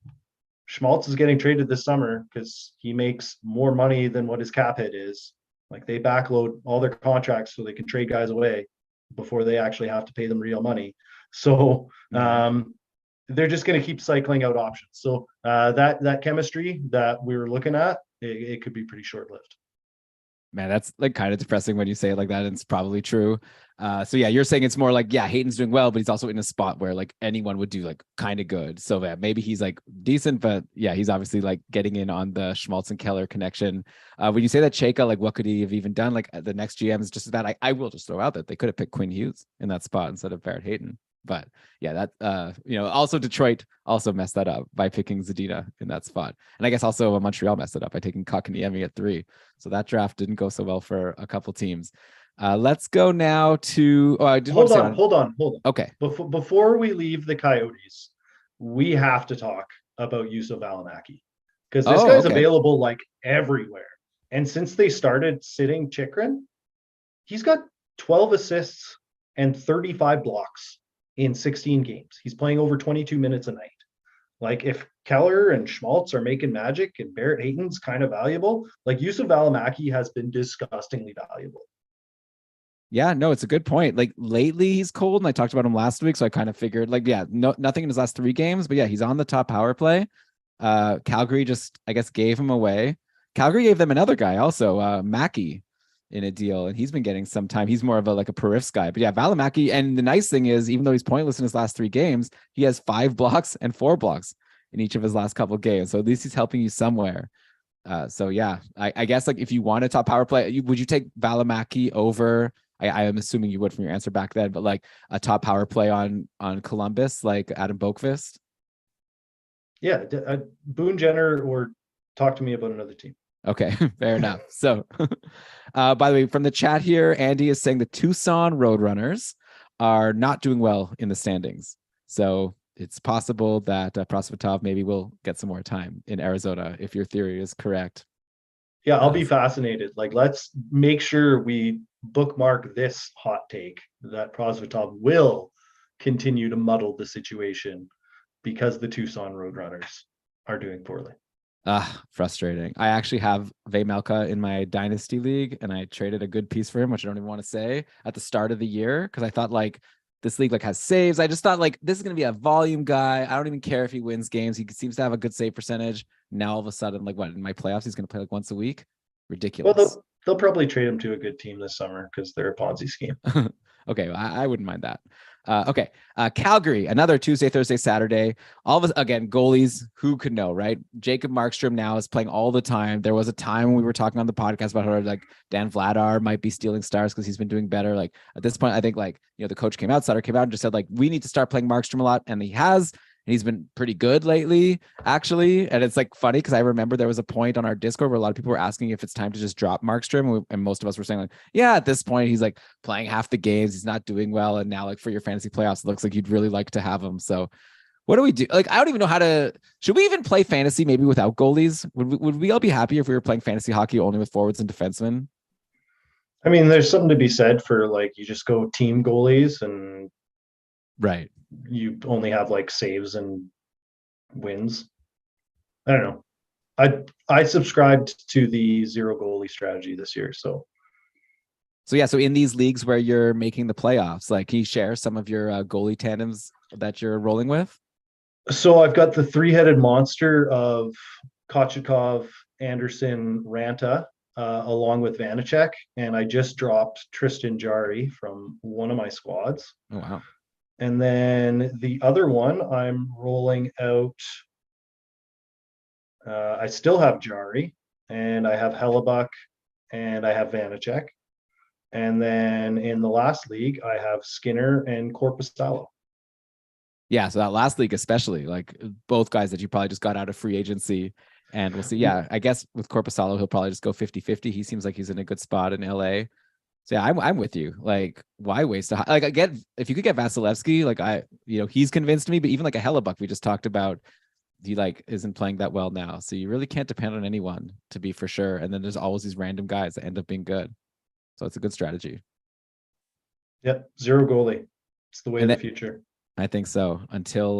Schmaltz is getting traded this summer because he makes more money than what his cap hit is. Like they backload all their contracts so they can trade guys away before they actually have to pay them real money. So they're just going to keep cycling out options. So that chemistry that we were looking at, it could be pretty short lived. Man, that's like kind of depressing when you say it like that. And it's probably true. So yeah, you're saying it's more like, yeah, Hayton's doing well, but he's also in a spot where like anyone would do like kind of good. So yeah, maybe he's like decent, but yeah, he's obviously like getting in on the Schmaltz and Keller connection. When you say that Chayka, like what could he have even done? Like the next GM is just as bad. I will just throw out that they could have picked Quinn Hughes in that spot instead of Barrett Hayton. But yeah, that also Detroit also messed that up by picking Zadina in that spot. And I guess also Montreal messed it up by taking Kotkaniemi at 3. So that draft didn't go so well for a couple teams. Let's go now to hold on. Okay. Before we leave the Coyotes, we have to talk about Yusuf Valimaki because this guy's available like everywhere. And since they started sitting Chikrin, he's got 12 assists and 35 blocks in 16 games. He's playing over 22 minutes a night. Like if Keller and Schmaltz are making magic and Barrett Hayton's kind of valuable, like Yusuf Valimaki has been disgustingly valuable. Yeah, no, it's a good point. Like lately he's cold, and I talked about him last week, so I kind of figured like, yeah, nothing in his last 3 games, but yeah, he's on the top power play. Calgary just, I guess, gave him away. Calgary gave them another guy also, Mackey, in a deal, and he's been getting some time. He's more of a periffs guy, but yeah, Valimaki. And the nice thing is, even though he's pointless in his last 3 games, he has 5 blocks and 4 blocks in each of his last couple of games. So at least he's helping you somewhere. So yeah, I guess like if you want a top power play, would you take Valimaki over? I am assuming you would from your answer back then, but like a top power play on Columbus, like Adam Boqvist. Yeah, Boone Jenner, or talk to me about another team. Okay, fair enough. So, by the way, from the chat here, Andy is saying the Tucson Roadrunners are not doing well in the standings. So it's possible that Prosvetov maybe will get some more time in Arizona if your theory is correct. Yeah, I'll be fascinated. Like, let's make sure we bookmark this hot take that Prosvetov will continue to muddle the situation because the Tucson Roadrunners are doing poorly. Frustrating. I actually have Vejmelka in my dynasty league, and I traded a good piece for him, which I don't even want to say at the start of the year, because I thought like this league like has saves. I just thought like this is going to be a volume guy. I don't even care if he wins games. He seems to have a good save percentage. Now all of a sudden, like what in my playoffs, he's going to play like once a week. Ridiculous. Well, they'll probably trade him to a good team this summer because they're a Ponzi scheme. Okay, well, I wouldn't mind that. Okay, Calgary, another Tuesday, Thursday, Saturday. All of us, again, goalies, who could know, right? Jacob Markstrom now is playing all the time. There was a time when we were talking on the podcast about how like Dan Vladar might be stealing stars because he's been doing better. Like at this point, I think like, the coach came out, Sutter came out and just said like, we need to start playing Markstrom a lot. And he has. And he's been pretty good lately, actually. And it's like funny because I remember there was a point on our Discord where a lot of people were asking if it's time to just drop Markstrom. And most of us were saying like, yeah, at this point, he's like playing half the games. He's not doing well. And now like for your fantasy playoffs, it looks like you'd really like to have him. So what do we do? Like, I don't even know should we even play fantasy maybe without goalies? Would we all be happy if we were playing fantasy hockey only with forwards and defensemen? I mean, there's something to be said for like, you just go team goalies and right. You only have like saves and wins. I don't know. I subscribed to the 0 goalie strategy this year. So yeah. So in these leagues where you're making the playoffs, like can you share some of your goalie tandems that you're rolling with? So I've got the 3-headed monster of Kochetkov, Anderson, Ranta, along with Vanacek. And I just dropped Tristan Jarry from one of my squads. Oh, wow. And then the other one, I'm rolling out. I still have Jarry, and I have Hellebuck, and I have Vanacek. And then in the last league, I have Skinner and Korpisalo. Yeah, so that last league, especially, like both guys that you probably just got out of free agency. And we'll see. Yeah, I guess with Korpisalo, he'll probably just go 50-50. He seems like he's in a good spot in LA. So yeah, I'm with you. Like, why waste like again? If you could get Vasilevsky, like he's convinced me. But even like a Hellebuck, we just talked about, he like isn't playing that well now. So you really can't depend on anyone to be for sure. And then there's always these random guys that end up being good. So it's a good strategy. Yep, 0 goalie. It's the way of the future. I think so. Until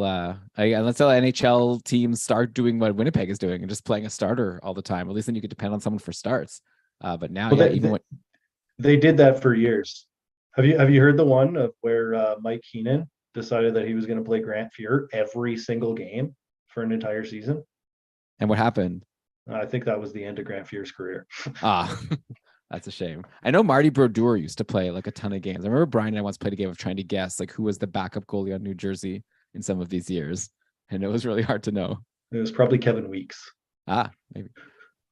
NHL teams start doing what Winnipeg is doing and just playing a starter all the time. At least then you could depend on someone for starts. But now, Well, yeah, even when they did that for years. Have you heard the one of where Mike Keenan decided that he was going to play Grant Fuhr every single game for an entire season? and what happened? I think that was the end of Grant Fuhr's career. Ah, that's a shame. I know Marty Brodeur used to play like a ton of games. I remember Brian and I once played a game of trying to guess like who was the backup goalie on New Jersey in some of these years, and it was really hard to know. It was probably Kevin Weeks. Maybe.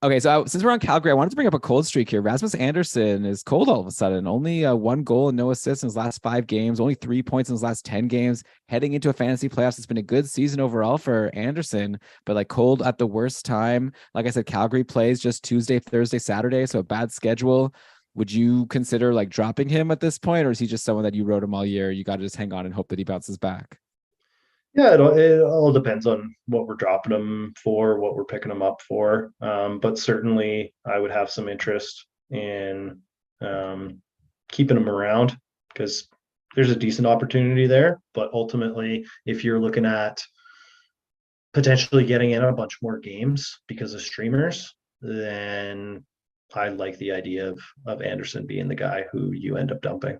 Okay, so since we're on Calgary, I wanted to bring up a cold streak here. Rasmus Anderson is cold all of a sudden. Only one goal and no assists in his last 5 games. Only 3 points in his last 10 games. Heading into a fantasy playoffs, it's been a good season overall for Anderson, but like cold at the worst time. Like I said, Calgary plays just Tuesday, Thursday, Saturday, so a bad schedule. Would you consider like dropping him at this point, or is he just someone that you rode him all year? You got to just hang on and hope that he bounces back. Yeah, it all depends on what we're dropping them for, what we're picking them up for. But certainly, I would have some interest in keeping them around because there's a decent opportunity there. But ultimately, if you're looking at potentially getting in a bunch more games because of streamers, then I like the idea of Anderson being the guy who you end up dumping.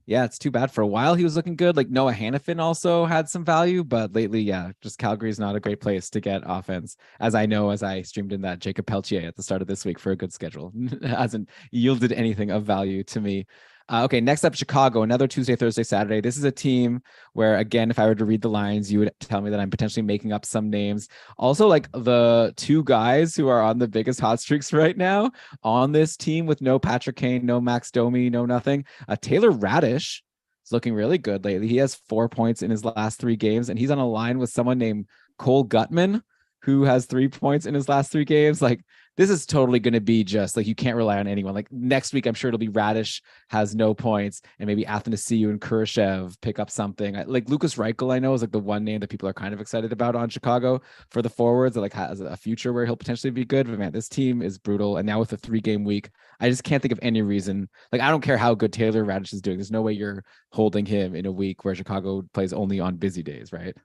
Yeah, it's too bad. For a while, he was looking good. Like Noah Hannafin also had some value, but lately, yeah, just Calgary is not a great place to get offense. As I know, as I streamed in that Jacob Peltier at the start of this week for a good schedule, hasn't yielded anything of value to me. Okay, next up, Chicago, another Tuesday, Thursday, Saturday. This is a team where, again, if I were to read the lines, you would tell me that I'm potentially making up some names. Also, like the two guys who are on the biggest hot streaks right now on this team with no Patrick Kane, no Max Domi, no nothing. Taylor Radish is looking really good lately. He has 4 points in his last 3 games, and he's on a line with someone named Cole Gutman, who has 3 points in his last 3 games. Like, this is totally going to be just like you can't rely on anyone. Like next week, I'm sure it'll be Radish has no points, and maybe Athanasiou and Kurashev pick up something. Like Lucas Reichel, I know is like the one name that people are kind of excited about on Chicago for the forwards that like has a future where he'll potentially be good. But man, this team is brutal. And now with a 3-game week, I just can't think of any reason. Like I don't care how good Taylor Radish is doing. There's no way you're holding him in a week where Chicago plays only on busy days, right?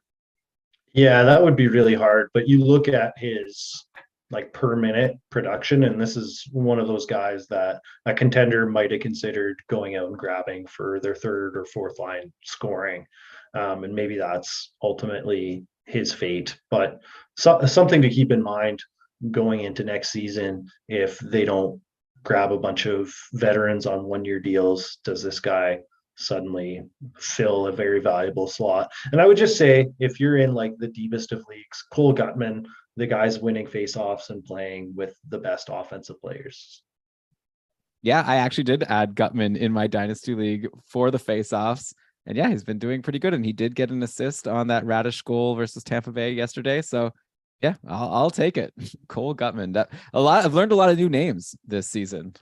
Yeah, that would be really hard. But you look at his like per minute production, and this is one of those guys that a contender might have considered going out and grabbing for their third or fourth line scoring. And maybe that's ultimately his fate. But something to keep in mind going into next season if they don't grab a bunch of veterans on 1 year deals, does this guy suddenly fill a very valuable slot? And I would just say, if you're in like the deepest of leagues, Cole Gutman, the guy's winning faceoffs and playing with the best offensive players. Yeah, I actually did add Gutman in my dynasty league for the faceoffs. And yeah, he's been doing pretty good. And he did get an assist on that Radish goal versus Tampa Bay yesterday. So yeah, I'll take it. Cole Gutman. I've learned a lot of new names this season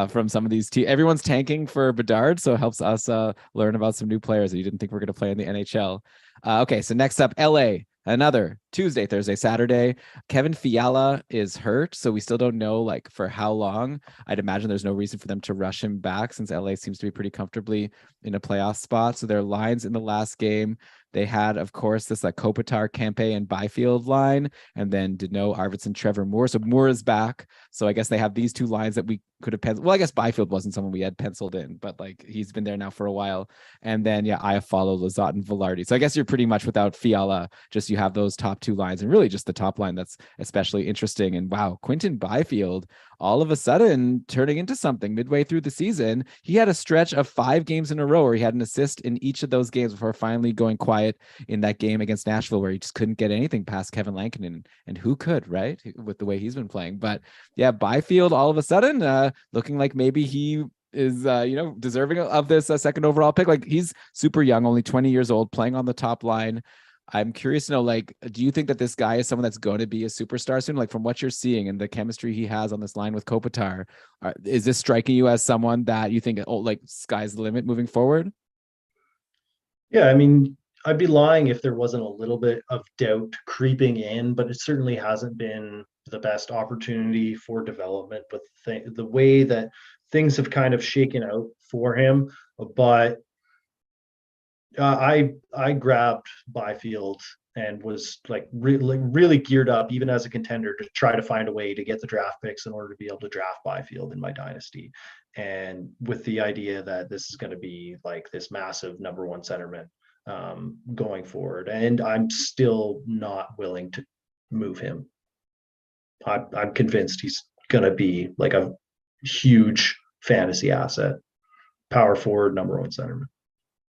from some of these teams. Everyone's tanking for Bedard, so it helps us learn about some new players that you didn't think were going to play in the NHL. Okay, so next up, LA. Another Tuesday, Thursday, Saturday. Kevin Fiala is hurt, so we still don't know like for how long. I'd imagine there's no reason for them to rush him back since LA seems to be pretty comfortably in a playoff spot. So their lines in the last game, they had, of course, this like Kopitar, Kempe, and Byfield line, and then Deneau, Arvidsson, Trevor Moore. So Moore is back. So I guess they have these two lines that we could have penciled. Well, I guess Byfield wasn't someone we had penciled in, but like he's been there now for a while. And then yeah, I follow Lizotte and Velarde. So I guess you're pretty much without Fiala. Just you have those top two lines, and really just the top line that's especially interesting. And wow, Quinton Byfield all of a sudden turning into something midway through the season. He had a stretch of 5 games in a row where he had an assist in each of those games before finally going quiet in that game against Nashville, where he just couldn't get anything past Kevin Lankinen. And who could, right? With the way he's been playing. But yeah, Byfield all of a sudden looking like maybe he is deserving of this second overall pick. Like he's super young, only 20 years old, playing on the top line. I'm curious to know, like, do you think that this guy is someone that's going to be a superstar soon? Like from what you're seeing and the chemistry he has on this line with Kopitar, is this striking you as someone that you think, oh, like sky's the limit moving forward? Yeah, I mean, I'd be lying if there wasn't a little bit of doubt creeping in, but it certainly hasn't been the best opportunity for development with the way that things have kind of shaken out for him. But I grabbed Byfield and was like really geared up, even as a contender, to try to find a way to get the draft picks in order to be able to draft Byfield in my dynasty. And with the idea that this is going to be like this massive number one centerman going forward. And I'm still not willing to move him. I'm convinced he's going to be like a huge fantasy asset, power forward, number one centerman.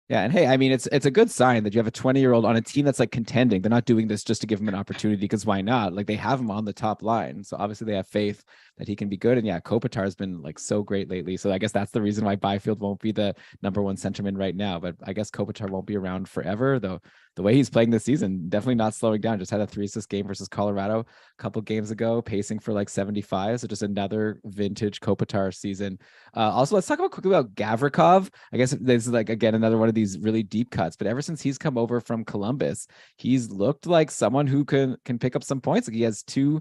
Yeah, and hey, I mean, it's a good sign that you have a 20-year-old on a team that's like contending. They're not doing this just to give him an opportunity, because why not? Like, they have him on the top line, so obviously they have faith that he can be good. And yeah, Kopitar has been like so great lately. So I guess that's the reason why Byfield won't be the number one centerman right now. But I guess Kopitar won't be around forever, though. The way he's playing this season, definitely not slowing down. Just had a 3-assist game versus Colorado a couple games ago, pacing for like 75. So just another vintage Kopitar season. Also, let's talk about quickly about Gavrikov. I guess this is like, again, another one of these really deep cuts. But ever since he's come over from Columbus, he's looked like someone who can pick up some points. Like, he has 2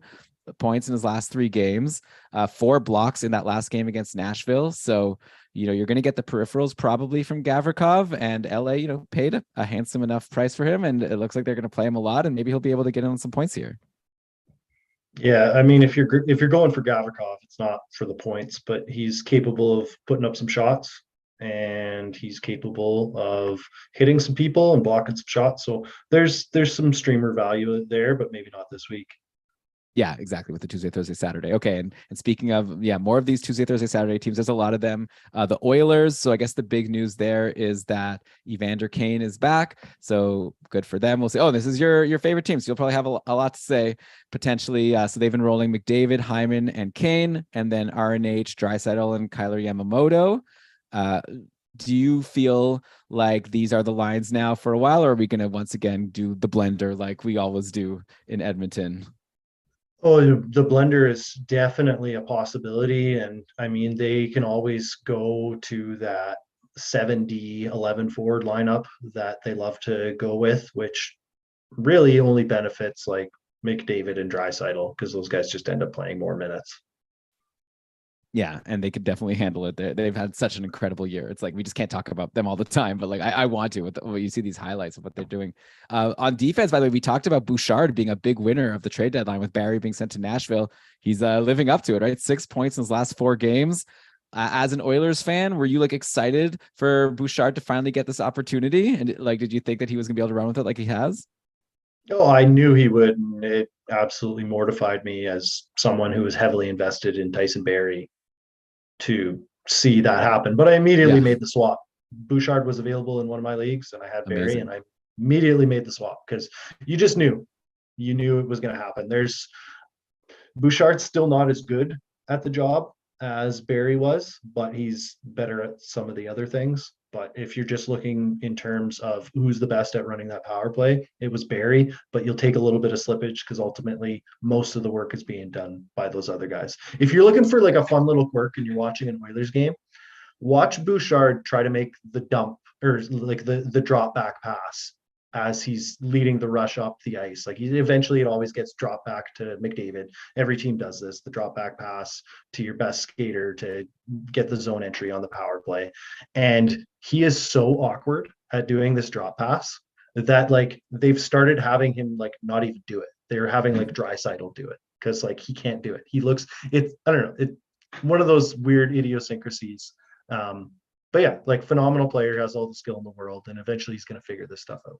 points in his last 3 games, 4 blocks in that last game against Nashville. So, you're going to get the peripherals probably from Gavrikov, and LA, paid a handsome enough price for him. And it looks like they're going to play him a lot, and maybe he'll be able to get in some points here. Yeah, I mean, if you're going for Gavrikov, it's not for the points, but he's capable of putting up some shots, and he's capable of hitting some people and blocking some shots. So there's some streamer value there, but maybe not this week. Yeah, exactly. With the Tuesday, Thursday, Saturday. Okay. And speaking of, more of these Tuesday, Thursday, Saturday teams, there's a lot of them. The Oilers. So I guess the big news there is that Evander Kane is back. So good for them. We'll say, oh, this is your favorite team. So you'll probably have a lot to say potentially. So they've been rolling McDavid, Hyman, and Kane, and then RNH, Draisaitl, and Kyler Yamamoto. Do you feel like these are the lines now for a while, or are we going to once again do the blender like we always do in Edmonton? Oh, the blender is definitely a possibility. And I mean, they can always go to that 7D 11 forward lineup that they love to go with, which really only benefits like McDavid and Draisaitl, because those guys just end up playing more minutes. Yeah, and they could definitely handle it. They've had such an incredible year. It's like we just can't talk about them all the time, but like I want to. When you see these highlights of what they're doing on defense, by the way, we talked about Bouchard being a big winner of the trade deadline with Barrie being sent to Nashville. He's living up to it, right? 6 points in his last 4 games. As an Oilers fan, were you like excited for Bouchard to finally get this opportunity? And like, did you think that he was gonna be able to run with it like he has? Oh, I knew he would. And it absolutely mortified me as someone who was heavily invested in Tyson Barrie to see that happen. But I immediately Yeah, made the swap. Bouchard was available in one of my leagues, and I had Barrie, and amazing. I immediately made the swap because you just knew it was going to happen. There's Bouchard's still not as good at the job as Barrie was, but he's better at some of the other things. But if you're just looking in terms of who's the best at running that power play, it was Barrie, but you'll take a little bit of slippage because ultimately most of the work is being done by those other guys. If you're looking for like a fun little quirk and you're watching an Oilers game, watch Bouchard try to make the dump or like the drop back pass as he's leading the rush up the ice. Like eventually it always gets dropped back to McDavid. Every team does this, the drop back pass to your best skater to get the zone entry on the power play. And he is so awkward at doing this drop pass that like they've started having him like not even do it. They're having like Draisaitl do it because like he can't do it. He looks it's I don't know, it one of those weird idiosyncrasies. But yeah, like phenomenal player, has all the skill in the world, and eventually he's going to figure this stuff out.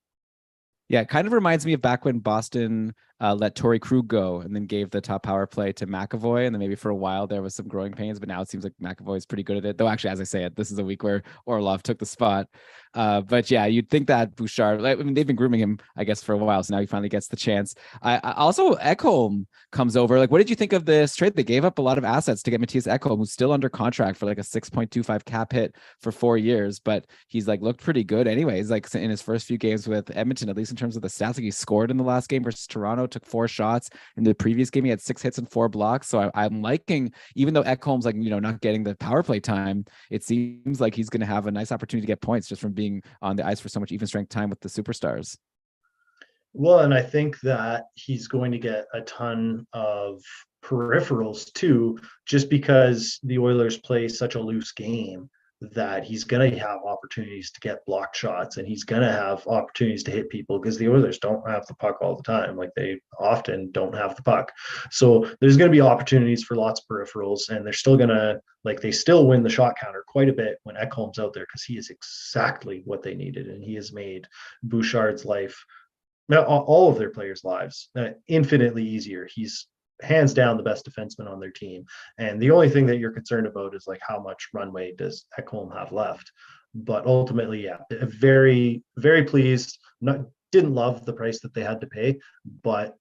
Yeah, it kind of reminds me of back when Boston let Torrey Krug go and then gave the top power play to McAvoy. And then maybe for a while there was some growing pains, but now it seems like McAvoy is pretty good at it. Though actually, as I say it, this is a week where Orlov took the spot. But yeah, you'd think that Bouchard, I mean, they've been grooming him, I guess, for a while. So now he finally gets the chance. I also, Ekholm comes over. Like, what did you think of this trade? They gave up a lot of assets to get Matthias Ekholm, who's still under contract for like a 6.25 cap hit for 4 years, but he's like looked pretty good anyways. Like in his first few games with Edmonton, at least in terms of the stats, like he scored in the last game versus Toronto, took 4 shots. In the previous game, he had 6 hits and 4 blocks. So I'm liking, even though Ekholm's like, not getting the power play time, it seems like he's going to have a nice opportunity to get points just from being on the ice for so much even strength time with the superstars. Well, and I think that he's going to get a ton of peripherals too, just because the Oilers play such a loose game. that he's going to have opportunities to get blocked shots and he's going to have opportunities to hit people because the Oilers don't have the puck all the time. Like they often don't have the puck. So there's going to be opportunities for lots of peripherals and they're still going to, like, they still win the shot counter quite a bit when Ekholm's out there because he is exactly what they needed. And he has made Bouchard's life, all of their players' lives, infinitely easier. He's hands down the best defenseman on their team. And the only thing that you're concerned about is like how much runway does Ekholm have left. But ultimately, yeah, very, very pleased. Didn't love the price that they had to pay, but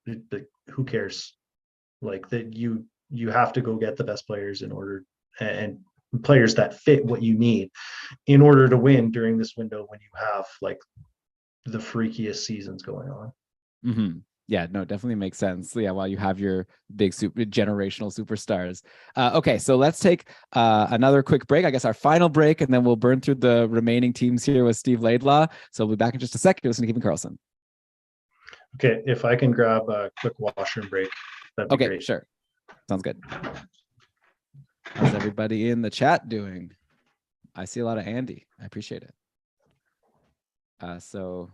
who cares? Like that you have to go get the best players in order and players that fit what you need in order to win during this window when you have like the freakiest seasons going on. Mm-hmm. Yeah, no, definitely makes sense. Yeah, while you have your big generational superstars. Okay, so let's take another quick break. I guess our final break, and then we'll burn through the remaining teams here with Steve Laidlaw. So we'll be back in just a second. You're listening to Keeping Karlsson. Okay, if I can grab a quick washroom break, that'd be great. Sure. Sounds good. How's everybody in the chat doing? I see a lot of Andy. I appreciate it. So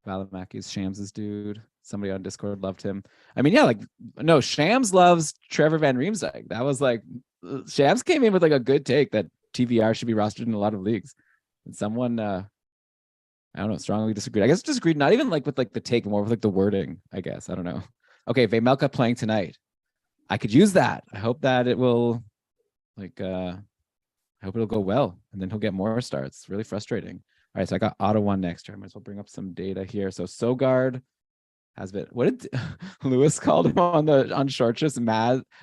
Valamaki's Shams' dude. Somebody on Discord loved him. I mean, yeah, like, no, Shams loves Trevor Van Riemsdyk. That was like, Shams came in with like a good take that TVR should be rostered in a lot of leagues. And someone, I don't know, strongly disagreed. I guess disagreed, not even like with like the take, more with like the wording, I guess. I don't know. Okay, Vejmelka playing tonight. I could use that. I hope that it will, like, I hope it'll go well. And then he'll get more starts. Really frustrating. All right, so I got Ottawa next year. I might as well bring up some data here. So Sogard has been, what did Lewis called him on Shortchus?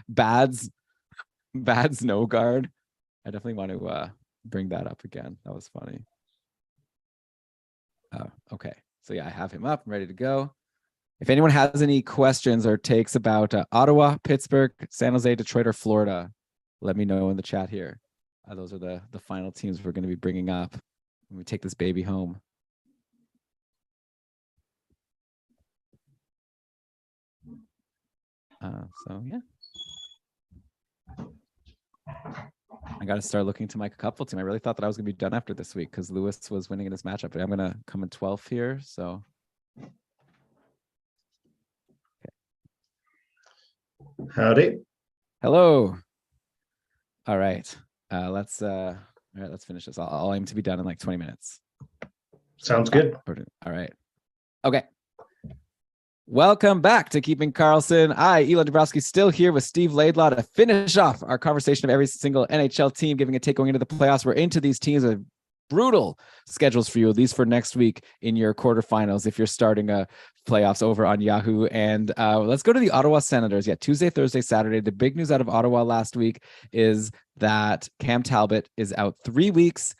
Bad's no guard. I definitely want to bring that up again. That was funny. Okay, so yeah, I have him up. I'm ready to go. If anyone has any questions or takes about Ottawa, Pittsburgh, San Jose, Detroit, or Florida, let me know in the chat here. Those are the final teams we're going to be bringing up when we take this baby home. So yeah, I got to start looking to my couple team. I really thought that I was going to be done after this week because Lewis was winning in this matchup, but I'm going to come in 12th here. So okay. Howdy. Hello. All right. Let's finish this. I'll aim to be done in like 20 minutes. Sounds good. All right. Okay. Welcome back to Keeping Karlsson. I, Elon Dabrowski, still here with Steve Laidlaw to finish off our conversation of every single NHL team, giving a take going into the playoffs. We're into these teams with brutal schedules for you, at least for next week in your quarterfinals, if you're starting a playoffs over on Yahoo. And let's go to the Ottawa Senators. Yeah, Tuesday, Thursday, Saturday. The big news out of Ottawa last week is that Cam Talbot is out 3 weeks.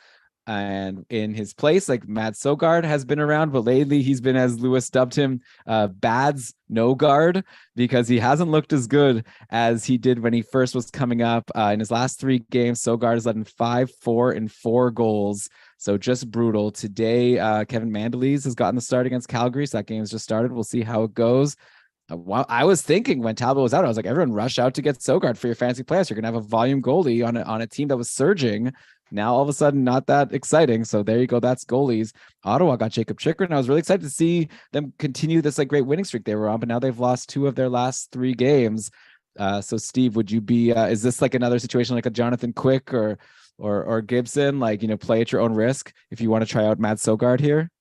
And in his place, like Matt Sogard has been around, but lately he's been, as Lewis dubbed him, Bad's no guard, because he hasn't looked as good as he did when he first was coming up. In his last 3 games, Sogard has led in 5, 4, and 4 goals. So just brutal. Today, Kevin Mandolese has gotten the start against Calgary. So that game has just started. We'll see how it goes. I was thinking when Talbot was out, I was like, everyone rush out to get Sogard for your fantasy playoffs. You're going to have a volume goalie on a team that was surging. Now, all of a sudden, not that exciting. So there you go. That's goalies. Ottawa got Jacob Chikrin. I was really excited to see them continue this like great winning streak they were on, but now they've lost 2 of their last 3 games. So Steve, would you be, is this like another situation like a Jonathan Quick or Gibson, like, play at your own risk if you want to try out Matt Sogard here?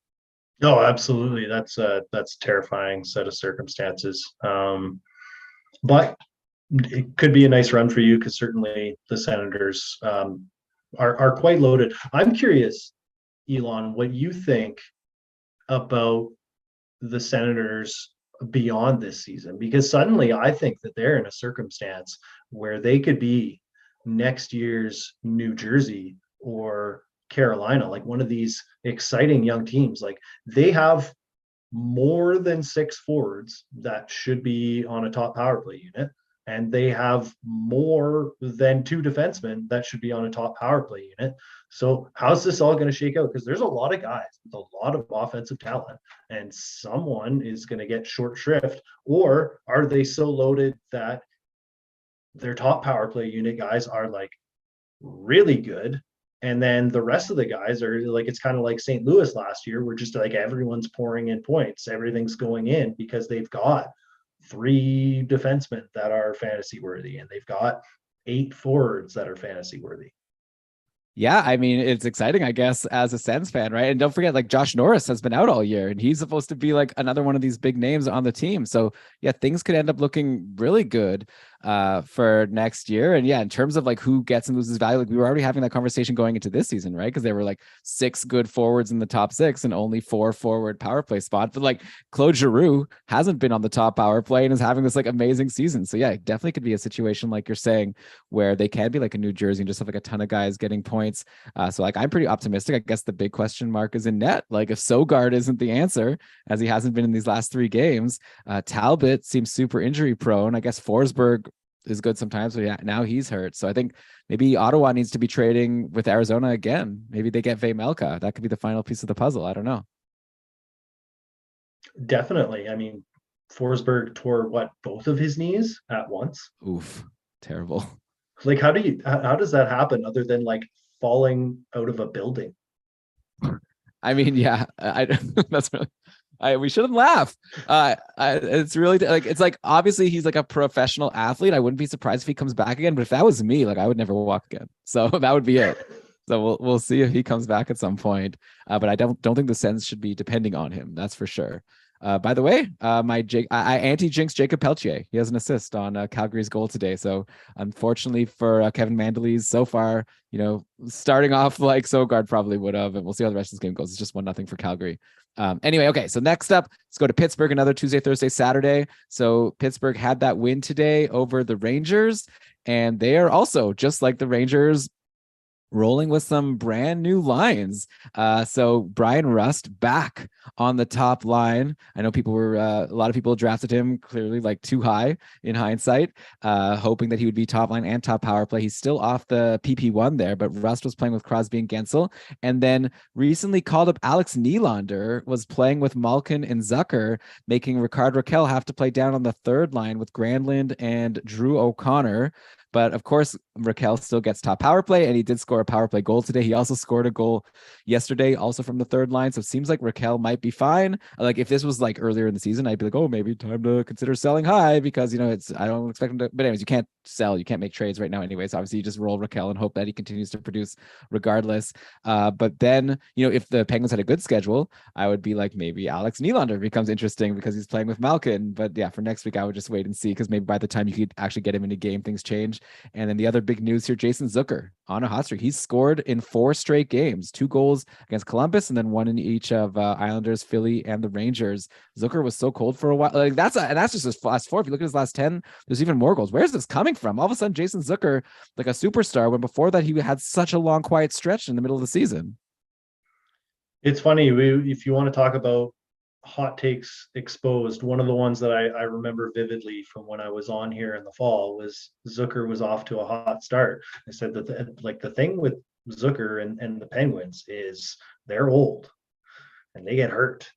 No, absolutely. That's a terrifying set of circumstances. But it could be a nice run for you because certainly the Senators are quite loaded. I'm curious, Elon, what you think about the Senators beyond this season, because suddenly I think that they're in a circumstance where they could be next year's New Jersey or Carolina, like one of these exciting young teams. Like they have more than 6 forwards that should be on a top power play unit, and they have more than 2 defensemen that should be on a top power play unit. So how's this all going to shake out? Because there's a lot of guys with a lot of offensive talent, and someone is going to get short shrift. Or are they so loaded that their top power play unit guys are like really good, And then the rest of the guys are like, it's kind of like St. Louis last year, where just like everyone's pouring in points, everything's going in because they've got three defensemen that are fantasy worthy, and they've got 8 forwards that are fantasy worthy. Yeah, I mean, it's exciting, I guess, as a Sens fan, right? And don't forget, like Josh Norris has been out all year, and he's supposed to be like another one of these big names on the team. So yeah, things could end up looking really good for next year. And yeah, in terms of like who gets and loses value, like we were already having that conversation going into this season, right? Because there were like 6 good forwards in the top 6 and only 4 forward power play spots. But like Claude Giroux hasn't been on the top power play and is having this like amazing season. So yeah, it definitely could be a situation like you're saying where they can be like a New Jersey and just have like a ton of guys getting points. So like I'm pretty optimistic. I guess the big question mark is in net. Like if Sogard isn't the answer, as he hasn't been in these last 3 games, Talbot seems super injury prone. I guess Forsberg is good sometimes, but yeah, now he's hurt. So I think maybe Ottawa needs to be trading with Arizona again. Maybe they get Vejmelka. That could be the final piece of the puzzle. I don't know. Definitely. I mean, Forsberg tore what, both of his knees at once? Oof, terrible. Like, how does that happen other than like falling out of a building? I mean, yeah, that's really, we shouldn't laugh. It's really like, it's like, obviously he's like a professional athlete. I wouldn't be surprised if he comes back again, but if that was me, like I would never walk again. So that would be it. So we'll see if he comes back at some point. But I don't think the Sens should be depending on him. That's for sure. By the way, I anti-jinx Jacob Peltier. He has an assist on Calgary's goal today. So unfortunately for Kevin Mandolese, so far, starting off like Sogard probably would have, and we'll see how the rest of this game goes. It's just 1-0 for Calgary. Anyway, okay. So next up, let's go to Pittsburgh. Another Tuesday, Thursday, Saturday. So Pittsburgh had that win today over the Rangers, and they are also just like the Rangers, rolling with some brand new lines. So Brian Rust back on the top line. I know people were, a lot of people drafted him clearly like too high in hindsight, hoping that he would be top line and top power play. He's still off the PP1 there, but Rust was playing with Crosby and Gensel. And then recently called up Alex Nylander was playing with Malkin and Zucker, making Rickard Rakell have to play down on the third line with Granlund and Drew O'Connor. But of course, Rakell still gets top power play, and he did score a power play goal today. He also scored a goal yesterday, also from the third line. So it seems like Rakell might be fine. Like if this was like earlier in the season, I'd be like, oh, maybe time to consider selling high because, I don't expect him to. But anyways, you can't sell. You can't make trades right now anyways. Obviously, you just roll Rakell and hope that he continues to produce regardless. But then, if the Penguins had a good schedule, I would be like, maybe Alex Nylander becomes interesting because he's playing with Malkin. But yeah, for next week, I would just wait and see because maybe by the time you could actually get him in a game, things change. And then the other big news here, Jason Zucker on a hot streak. He's scored in 4 straight games, 2 goals against Columbus, and then 1 in each of Islanders, Philly, and the Rangers. Zucker was so cold for a while. Like that's just his last 4. If you look at his last 10, there's even more goals. Where's this coming from? All of a sudden, Jason Zucker, like a superstar, when before that he had such a long, quiet stretch in the middle of the season. It's funny. If you want to talk about hot takes exposed, one of the ones that I remember vividly from when I was on here in the fall was Zucker was off to a hot start. I said that the thing with Zucker and the Penguins is they're old and they get hurt.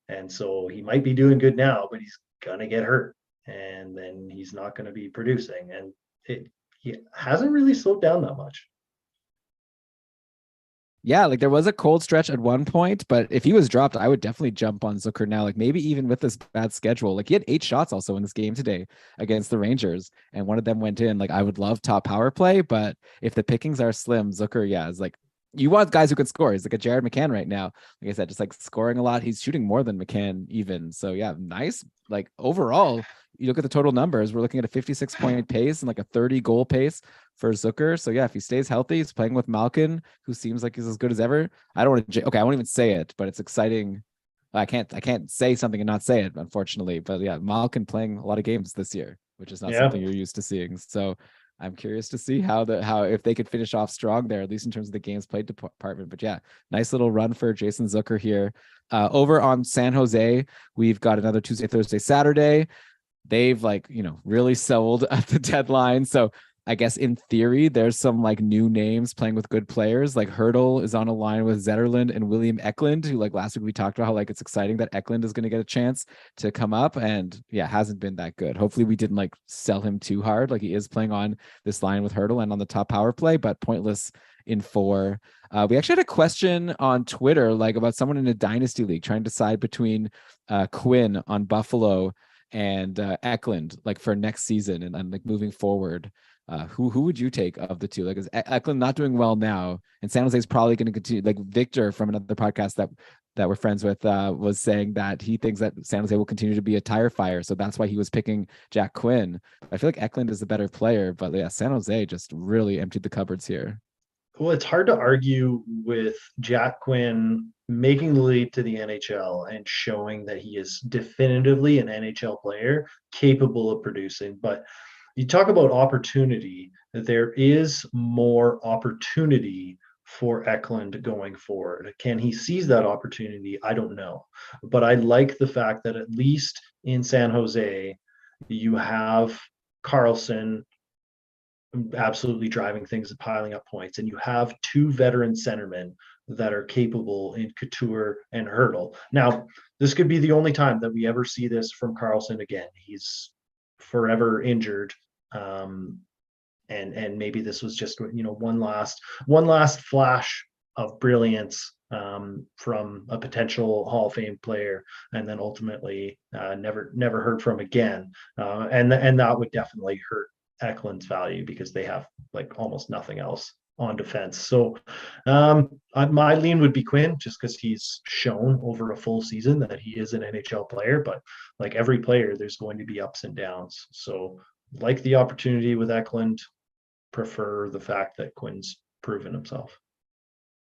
And so he might be doing good now, but he's gonna get hurt. And then he's not gonna be producing. And he hasn't really slowed down that much. Yeah, like there was a cold stretch at one point, but if he was dropped, I would definitely jump on Zucker now. Like maybe even with this bad schedule, like he had 8 shots also in this game today against the Rangers, and one of them went in. Like I would love top power play, but if the pickings are slim, Zucker, yeah, is like you want guys who can score. He's like a Jared McCann right now. Like I said, just like scoring a lot. He's shooting more than McCann even. So yeah, nice. Like overall, you look at the total numbers, we're looking at a 56-point pace and like a 30 goal pace for Zucker. So yeah, if he stays healthy, he's playing with Malkin, who seems like he's as good as ever. I don't want to, okay, I won't even say it, but it's exciting. I can't say something and not say it, unfortunately. But yeah, Malkin playing a lot of games this year, which is not something you're used to seeing. So I'm curious to see how if they could finish off strong there, at least in terms of the games played department. But yeah, nice little run for Jason Zucker here. Over on San Jose, we've got another Tuesday, Thursday, Saturday. They've really sold at the deadline. So I guess in theory, there's some like new names playing with good players. Like Hurdle is on a line with Zetterlund and William Eklund, who like last week we talked about how like it's exciting that Eklund is going to get a chance to come up, and yeah, hasn't been that good. Hopefully we didn't like sell him too hard. Like he is playing on this line with Hurdle and on the top power play, but pointless in 4. We actually had a question on Twitter, like about someone in a dynasty league trying to decide between Quinn on Buffalo and Eklund, like for next season and like moving forward. Who would you take of the two? Like, is Eklund not doing well now, and San Jose is probably going to continue? Like Victor from another podcast that we're friends with was saying that he thinks that San Jose will continue to be a tire fire, so that's why he was picking Jack Quinn. I feel like Eklund is the better player, but yeah, San Jose just really emptied the cupboards here. Well, it's hard to argue with Jack Quinn making the leap to the NHL and showing that he is definitively an NHL player capable of producing. But you talk about opportunity, there is more opportunity for Eklund going forward. Can he seize that opportunity? I don't know. But I like the fact that at least in San Jose, you have Karlsson absolutely driving things and piling up points. And you have two veteran centermen that are capable in Couture and Hurdle. Now, this could be the only time that we ever see this from Karlsson again. He's forever injured. And maybe this was just, one last flash of brilliance from a potential Hall of Fame player, and then ultimately never heard from again. And that would definitely hurt Eklund's value because they have like almost nothing else on defense. So my lean would be Quinn, just because he's shown over a full season that he is an NHL player. But like every player, there's going to be ups and downs. So like the opportunity with Eklund, prefer the fact that Quinn's proven himself.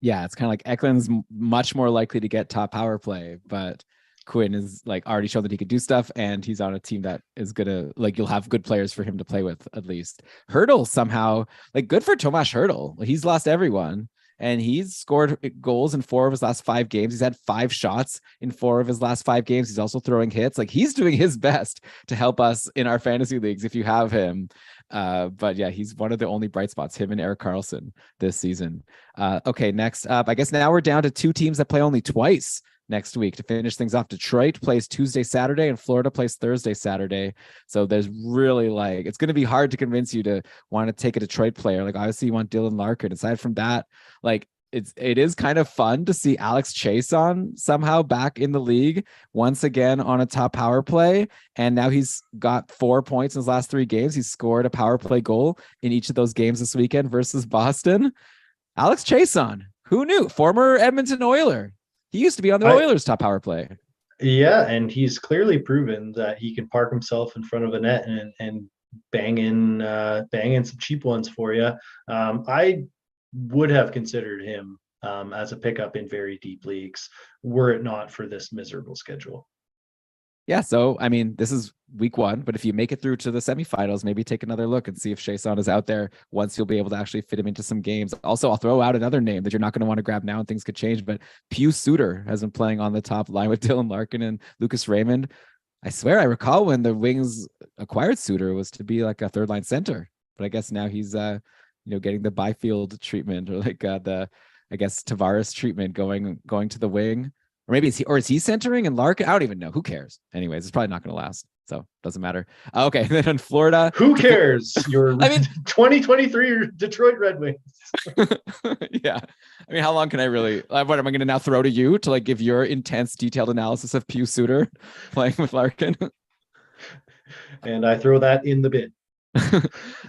Yeah, it's kind of like Eklund's much more likely to get top power play, but Quinn is like already shown that he could do stuff, and he's on a team that is gonna, like, you'll have good players for him to play with at least. Hurdle somehow, like, good for Tomas Hurdle. He's lost everyone, and he's scored goals in 4 of his last 5 games. He's had 5 shots in 4 of his last 5 games. He's also throwing hits. Like, he's doing his best to help us in our fantasy leagues if you have him. But yeah, he's one of the only bright spots, him and Erik Karlsson this season. Okay, next up, I guess now we're down to 2 teams that play only twice next week to finish things off. Detroit plays Tuesday, Saturday, and Florida plays Thursday, Saturday. So there's really, like, it's going to be hard to convince you to want to take a Detroit player. Like, obviously you want Dylan Larkin. Aside from that, like, it is kind of fun to see Alex Chason somehow back in the league once again on a top power play. And now he's got 4 points in his last 3 games. He's scored a power play goal in each of those games this weekend versus Boston. Alex Chason, who knew? Former Edmonton Oiler. He used to be on the Oilers' top power play. Yeah, and he's clearly proven that he can park himself in front of a net and bang in some cheap ones for you. I would have considered him as a pickup in very deep leagues were it not for this miserable schedule. Yeah, so I mean, this is week 1, but if you make it through to the semifinals, maybe take another look and see if Chason is out there once you'll be able to actually fit him into some games. Also, I'll throw out another name that you're not going to want to grab now and things could change, but Pius Suter has been playing on the top line with Dylan Larkin and Lucas Raymond. I swear I recall when the Wings acquired Suter was to be like a third line center, but I guess now he's getting the Byfield treatment, or like I guess Tavares treatment, going to the wing. Or maybe is he centering and Larkin? I don't even know. Who cares? Anyways, it's probably not going to last. So doesn't matter. Okay. Then in Florida. Who cares? Your 2023 Detroit Red Wings. Yeah. I mean, how long can I really, what am I going to now throw to you to like give your intense detailed analysis of Pius Suter playing with Larkin? And I throw that in the bin.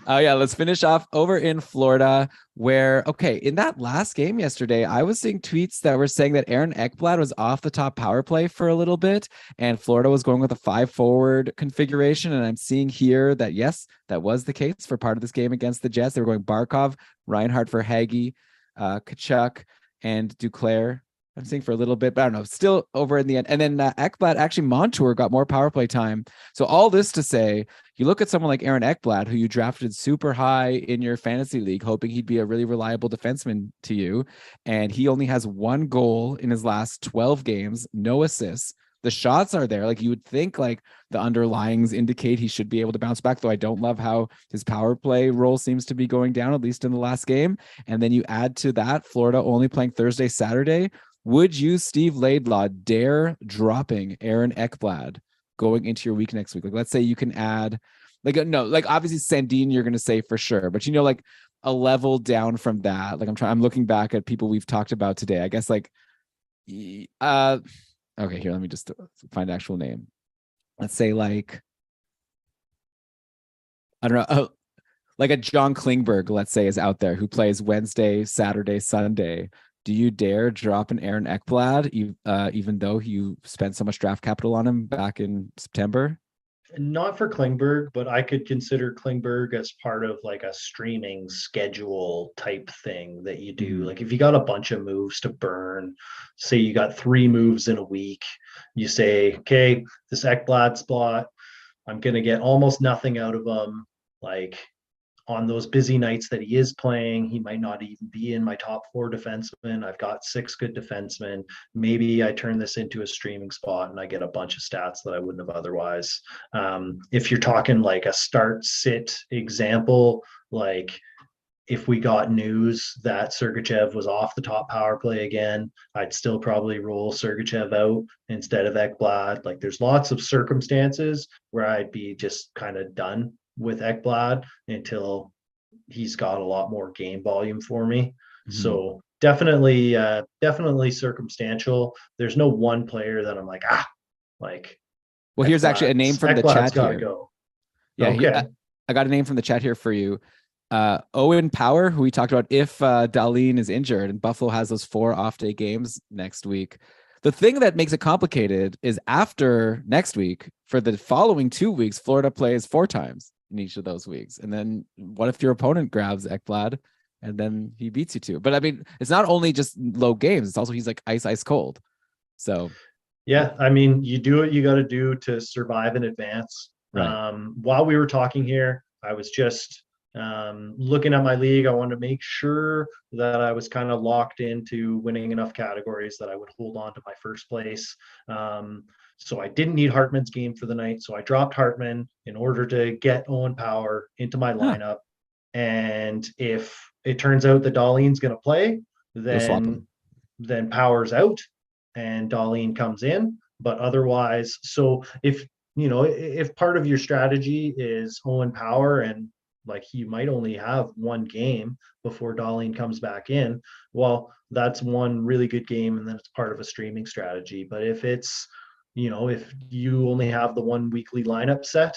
Yeah, let's finish off over in Florida where, okay, in that last game yesterday, I was seeing tweets that were saying that Aaron Ekblad was off the top power play for a little bit and Florida was going with a 5 forward configuration. And I'm seeing here that, yes, that was the case for part of this game against the Jets. They were going Barkov, Reinhart for Hagee, Kachuk, and Duclair. I'm seeing for a little bit, but I don't know, still over in the end. And then Ekblad, actually Montour got more power play time. So all this to say, you look at someone like Aaron Ekblad, who you drafted super high in your fantasy league, hoping he'd be a really reliable defenseman to you. And he only has 1 goal in his last 12 games, no assists. The shots are there. Like, you would think like the underlyings indicate he should be able to bounce back, though I don't love how his power play role seems to be going down, at least in the last game. And then you add to that Florida only playing Thursday, Saturday. Would you, Steve Laidlaw, dare dropping Aaron Ekblad going into your week next week? Like, let's say you can add, like, no, like obviously Sandin, you're going to say for sure, but like a level down from that. Like I'm looking back at people we've talked about today. I guess like, okay, here, let me just find the actual name. Let's say like, I don't know, like a John Klingberg, let's say, is out there who plays Wednesday, Saturday, Sunday. Do you dare drop an Aaron Ekblad, even though you spent so much draft capital on him back in September? Not for Klingberg, but I could consider Klingberg as part of like a streaming schedule type thing that you do. Mm-hmm. Like if you got a bunch of moves to burn, say you got 3 moves in a week, you say, okay, this Ekblad spot, I'm going to get almost nothing out of him. Like on those busy nights that he is playing, he might not even be in my top 4 defensemen. I've got 6 good defensemen. Maybe I turn this into a streaming spot and I get a bunch of stats that I wouldn't have otherwise. If you're talking like a start sit example, like if we got news that Sergachev was off the top power play again, I'd still probably roll Sergachev out instead of Ekblad. Like there's lots of circumstances where I'd be just kind of done with Ekblad until he's got a lot more game volume for me. Mm-hmm. So definitely circumstantial. There's no one player that I'm like Well, here's actually a name from the Ekblad's chat got to here. go. Yeah, Okay. I got a name from the chat here for you. Owen Power, who we talked about if Darlene is injured, and Buffalo has those 4 off-day games next week. The thing that makes it complicated is after next week, for the following 2 weeks, Florida plays 4 times in each of those weeks. And then what if your opponent grabs Ekblad and then he beats you too? But I mean, it's not only just low games, it's also he's like ice cold. So yeah, I mean, you do what you got to do to survive in advance. right. While we were talking here, I was just looking at my league. I wanted to make sure that I was kind of locked into winning enough categories that I would hold on to my first place. So I didn't need Hartman's game for the night. So I dropped Hartman in order to get Owen Power into my lineup. And if it turns out that Dahlin's going to play, You'll swap them. then Power's out and Dahlin comes in. But otherwise, so if part of your strategy is Owen Power and like you might only have one game before Dahlin comes back in, well, that's one really good game and then it's part of a streaming strategy. But if it's if you only have the one weekly lineup set,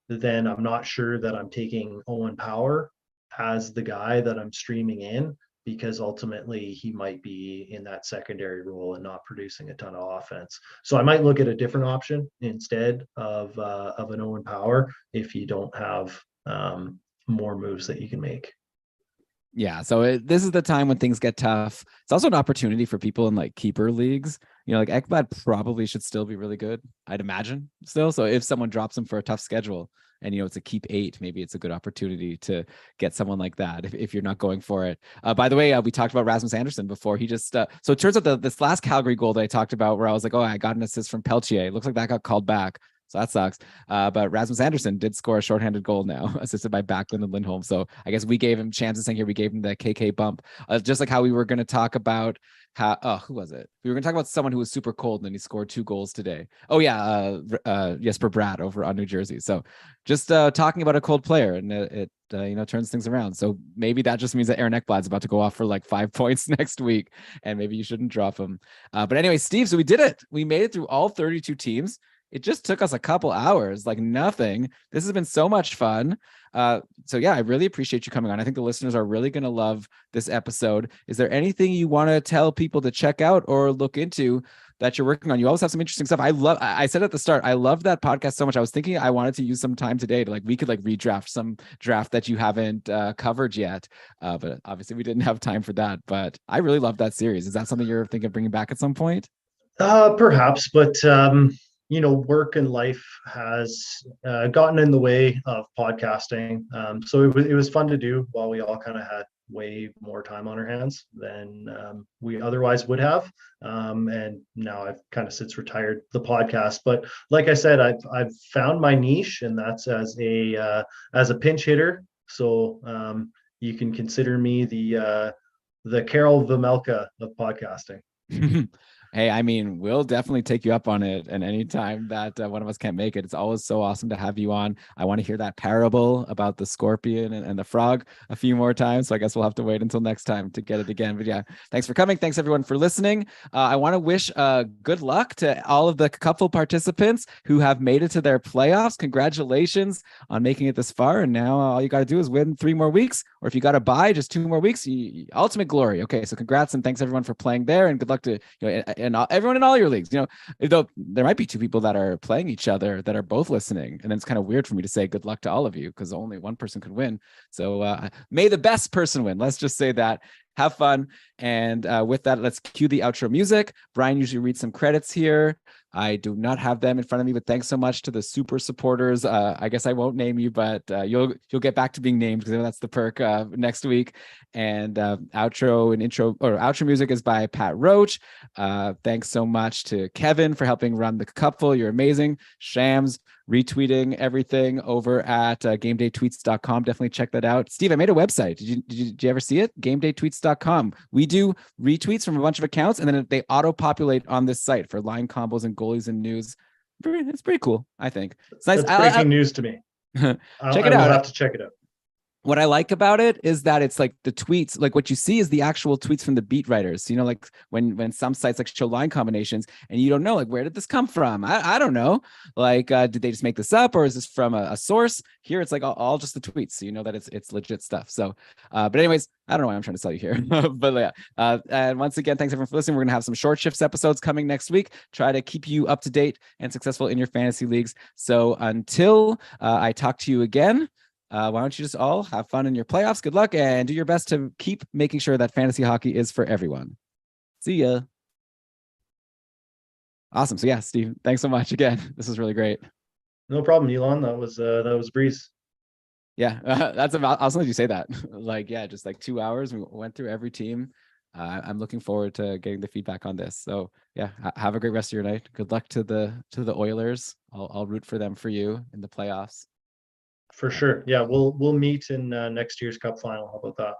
then I'm not sure that I'm taking Owen Power as the guy that I'm streaming in, because ultimately he might be in that secondary role and not producing a ton of offense. So I might look at a different option instead of an Owen Power if you don't have more moves that you can make. Yeah, so this is the time when things get tough. It's also an opportunity for people in like keeper leagues. Like Ekblad probably should still be really good, I'd imagine still. So if someone drops him for a tough schedule and it's a keep 8, maybe it's a good opportunity to get someone like that if you're not going for it. By the way, we talked about Rasmus Andersson before. He just so it turns out this last Calgary goal that I talked about where I was like, oh, I got an assist from Peltier. It looks like that got called back. So that sucks. But Rasmus Andersson did score a shorthanded goal now, assisted by Backlund and Lindholm. So I guess we gave him chances saying here, we gave him the KK bump. Just like how we were going to talk about who was it? We were going to talk about someone who was super cold and then he scored 2 goals today. Oh yeah. Jesper Bratt over on New Jersey. So just talking about a cold player and it turns things around. So maybe that just means that Aaron Ekblad's about to go off for like 5 points next week and maybe you shouldn't drop him. But anyway, Steve, so we did it. We made it through all 32 teams. It just took us a couple hours, like nothing. This has been so much fun. So yeah, I really appreciate you coming on. I think the listeners are really going to love this episode. Is there anything you want to tell people to check out or look into that you're working on? You always have some interesting stuff. I said at the start, I love that podcast so much. I was thinking I wanted to use some time today to we could redraft some draft that you haven't covered yet. But obviously we didn't have time for that, but I really love that series. Is that something you're thinking of bringing back at some point? Perhaps, but work and life has gotten in the way of podcasting. So it was fun to do while we all kind of had way more time on our hands than we otherwise would have. And now I've kind of since retired the podcast. But like I said, I've found my niche, and that's as a pinch hitter. So you can consider me the Carol Vamelka of podcasting. Hey, I mean, we'll definitely take you up on it. And anytime that one of us can't make it, it's always so awesome to have you on. I want to hear that parable about the scorpion and the frog a few more times. So I guess we'll have to wait until next time to get it again. But yeah, thanks for coming. Thanks everyone for listening. I want to wish good luck to all of the couple participants who have made it to their playoffs. Congratulations on making it this far. And now all you got to do is win 3 more weeks. Or if you got to buy just 2 more weeks, ultimate glory. Okay, so congrats and thanks everyone for playing there. And good luck to and everyone in all your leagues. Though there might be 2 people that are playing each other that are both listening, and then it's kind of weird for me to say good luck to all of you because only one person could win. So may the best person win. Let's just say that. Have fun. And with that, let's cue the outro music. Brian usually reads some credits here. I do not have them in front of me, but thanks so much to the super supporters. I guess I won't name you, but you'll get back to being named because that's the perk next week. And outro and intro or outro music is by Pat Roach. Thanks so much to Kevin for helping run the cupful. You're amazing. Shams retweeting everything over at gamedaytweets.com. Definitely check that out. Steve, I made a website. Did you ever see it? Gamedaytweets.com. We do retweets from a bunch of accounts, and then they auto-populate on this site for line combos and goalies and news. It's pretty cool, I think. It's nice. That's breaking news to me. Check it out. I'll have to check it out. What I like about it is that it's like the tweets, like what you see is the actual tweets from the beat writers. Like when some sites like show line combinations and you don't know, like, where did this come from? I don't know. Like, did they just make this up or is this from a source? Here, it's like all just the tweets. So you know that it's legit stuff. So, but anyways, I don't know why I'm trying to sell you here, but yeah. And once again, thanks everyone for listening. We're going to have some short shifts episodes coming next week. Try to keep you up to date and successful in your fantasy leagues. So until I talk to you again, why don't you just all have fun in your playoffs? Good luck and do your best to keep making sure that fantasy hockey is for everyone. See ya. Awesome. So yeah, Steve, thanks so much again. This was really great. No problem, Elon. That was a breeze. Yeah, that's about. I'll let you say that. Like, yeah, just like 2 hours. We went through every team. I'm looking forward to getting the feedback on this. So yeah, have a great rest of your night. Good luck to the Oilers. I'll root for them for you in the playoffs. For sure. Yeah, we'll meet in next year's Cup final. How about that?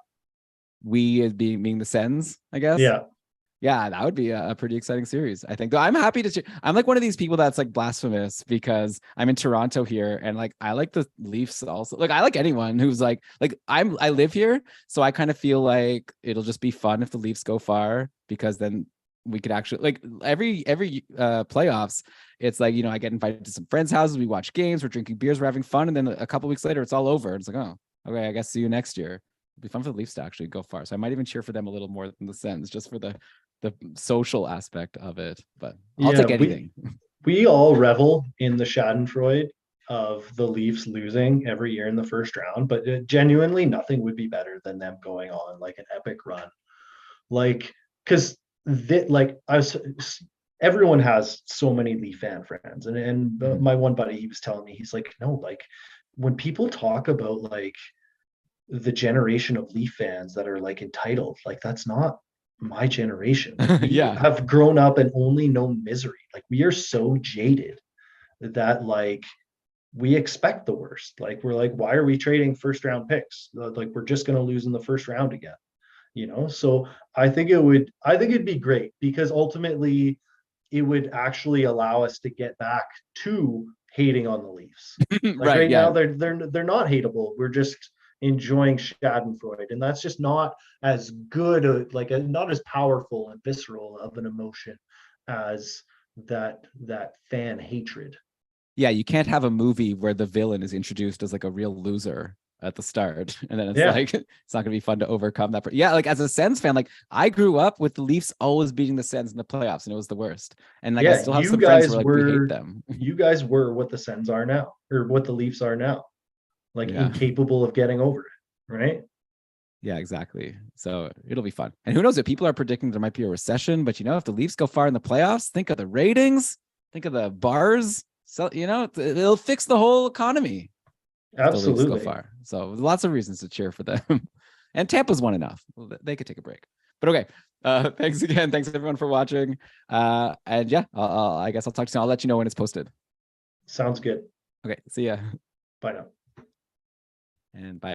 We as being the Sens, I guess. Yeah, that would be a pretty exciting series, I think. Though I'm happy to. I'm like one of these people that's like blasphemous because I'm in Toronto here, and like I like the Leafs also. Like I like anyone who's like I live here, so I kind of feel like it'll just be fun if the Leafs go far because then we could actually like every playoffs. It's like I get invited to some friends' houses, we watch games, we're drinking beers, we're having fun, and then a couple weeks later, it's all over. It's like, oh, okay, I guess see you next year. It'd be fun for the Leafs to actually go far. So I might even cheer for them a little more than the Sens, just for the social aspect of it. But I'll take anything. We all revel in the Schadenfreude of the Leafs losing every year in the first round, but genuinely nothing would be better than them going on like an epic run. Like, because everyone has so many Leaf fan friends, and my one buddy, he was telling me, he's like, no, like when people talk about like the generation of Leaf fans that are like entitled, like that's not my generation. Like, we have grown up and only known misery. Like we are so jaded that like we expect the worst. Like we're like, why are we trading first round picks? Like we're just going to lose in the first round again. So I think it'd be great because ultimately it would actually allow us to get back to hating on the Leafs. Like right now they're not hateable. We're just enjoying Schadenfreude, and that's just not as good, not as powerful and visceral of an emotion as that fan hatred. Yeah, you can't have a movie where the villain is introduced as like a real loser at the start, and then it's like it's not gonna be fun to overcome that. Yeah, like as a Sens fan, like I grew up with the Leafs always beating the Sens in the playoffs, and it was the worst. And like I still have some friends who we hate them. You guys were what the Sens are now, or what the Leafs are now. Like incapable of getting over it, right? Yeah, exactly. So it'll be fun. And who knows if people are predicting there might be a recession, but if the Leafs go far in the playoffs, think of the ratings, think of the bars. So, it'll fix the whole economy. Absolutely. The Leafs go far. So lots of reasons to cheer for them. And Tampa's won enough. They could take a break. But okay. Thanks again. Thanks everyone for watching. And yeah, I guess I'll talk to you. I'll let you know when it's posted. Sounds good. Okay. See ya. Bye now. And bye.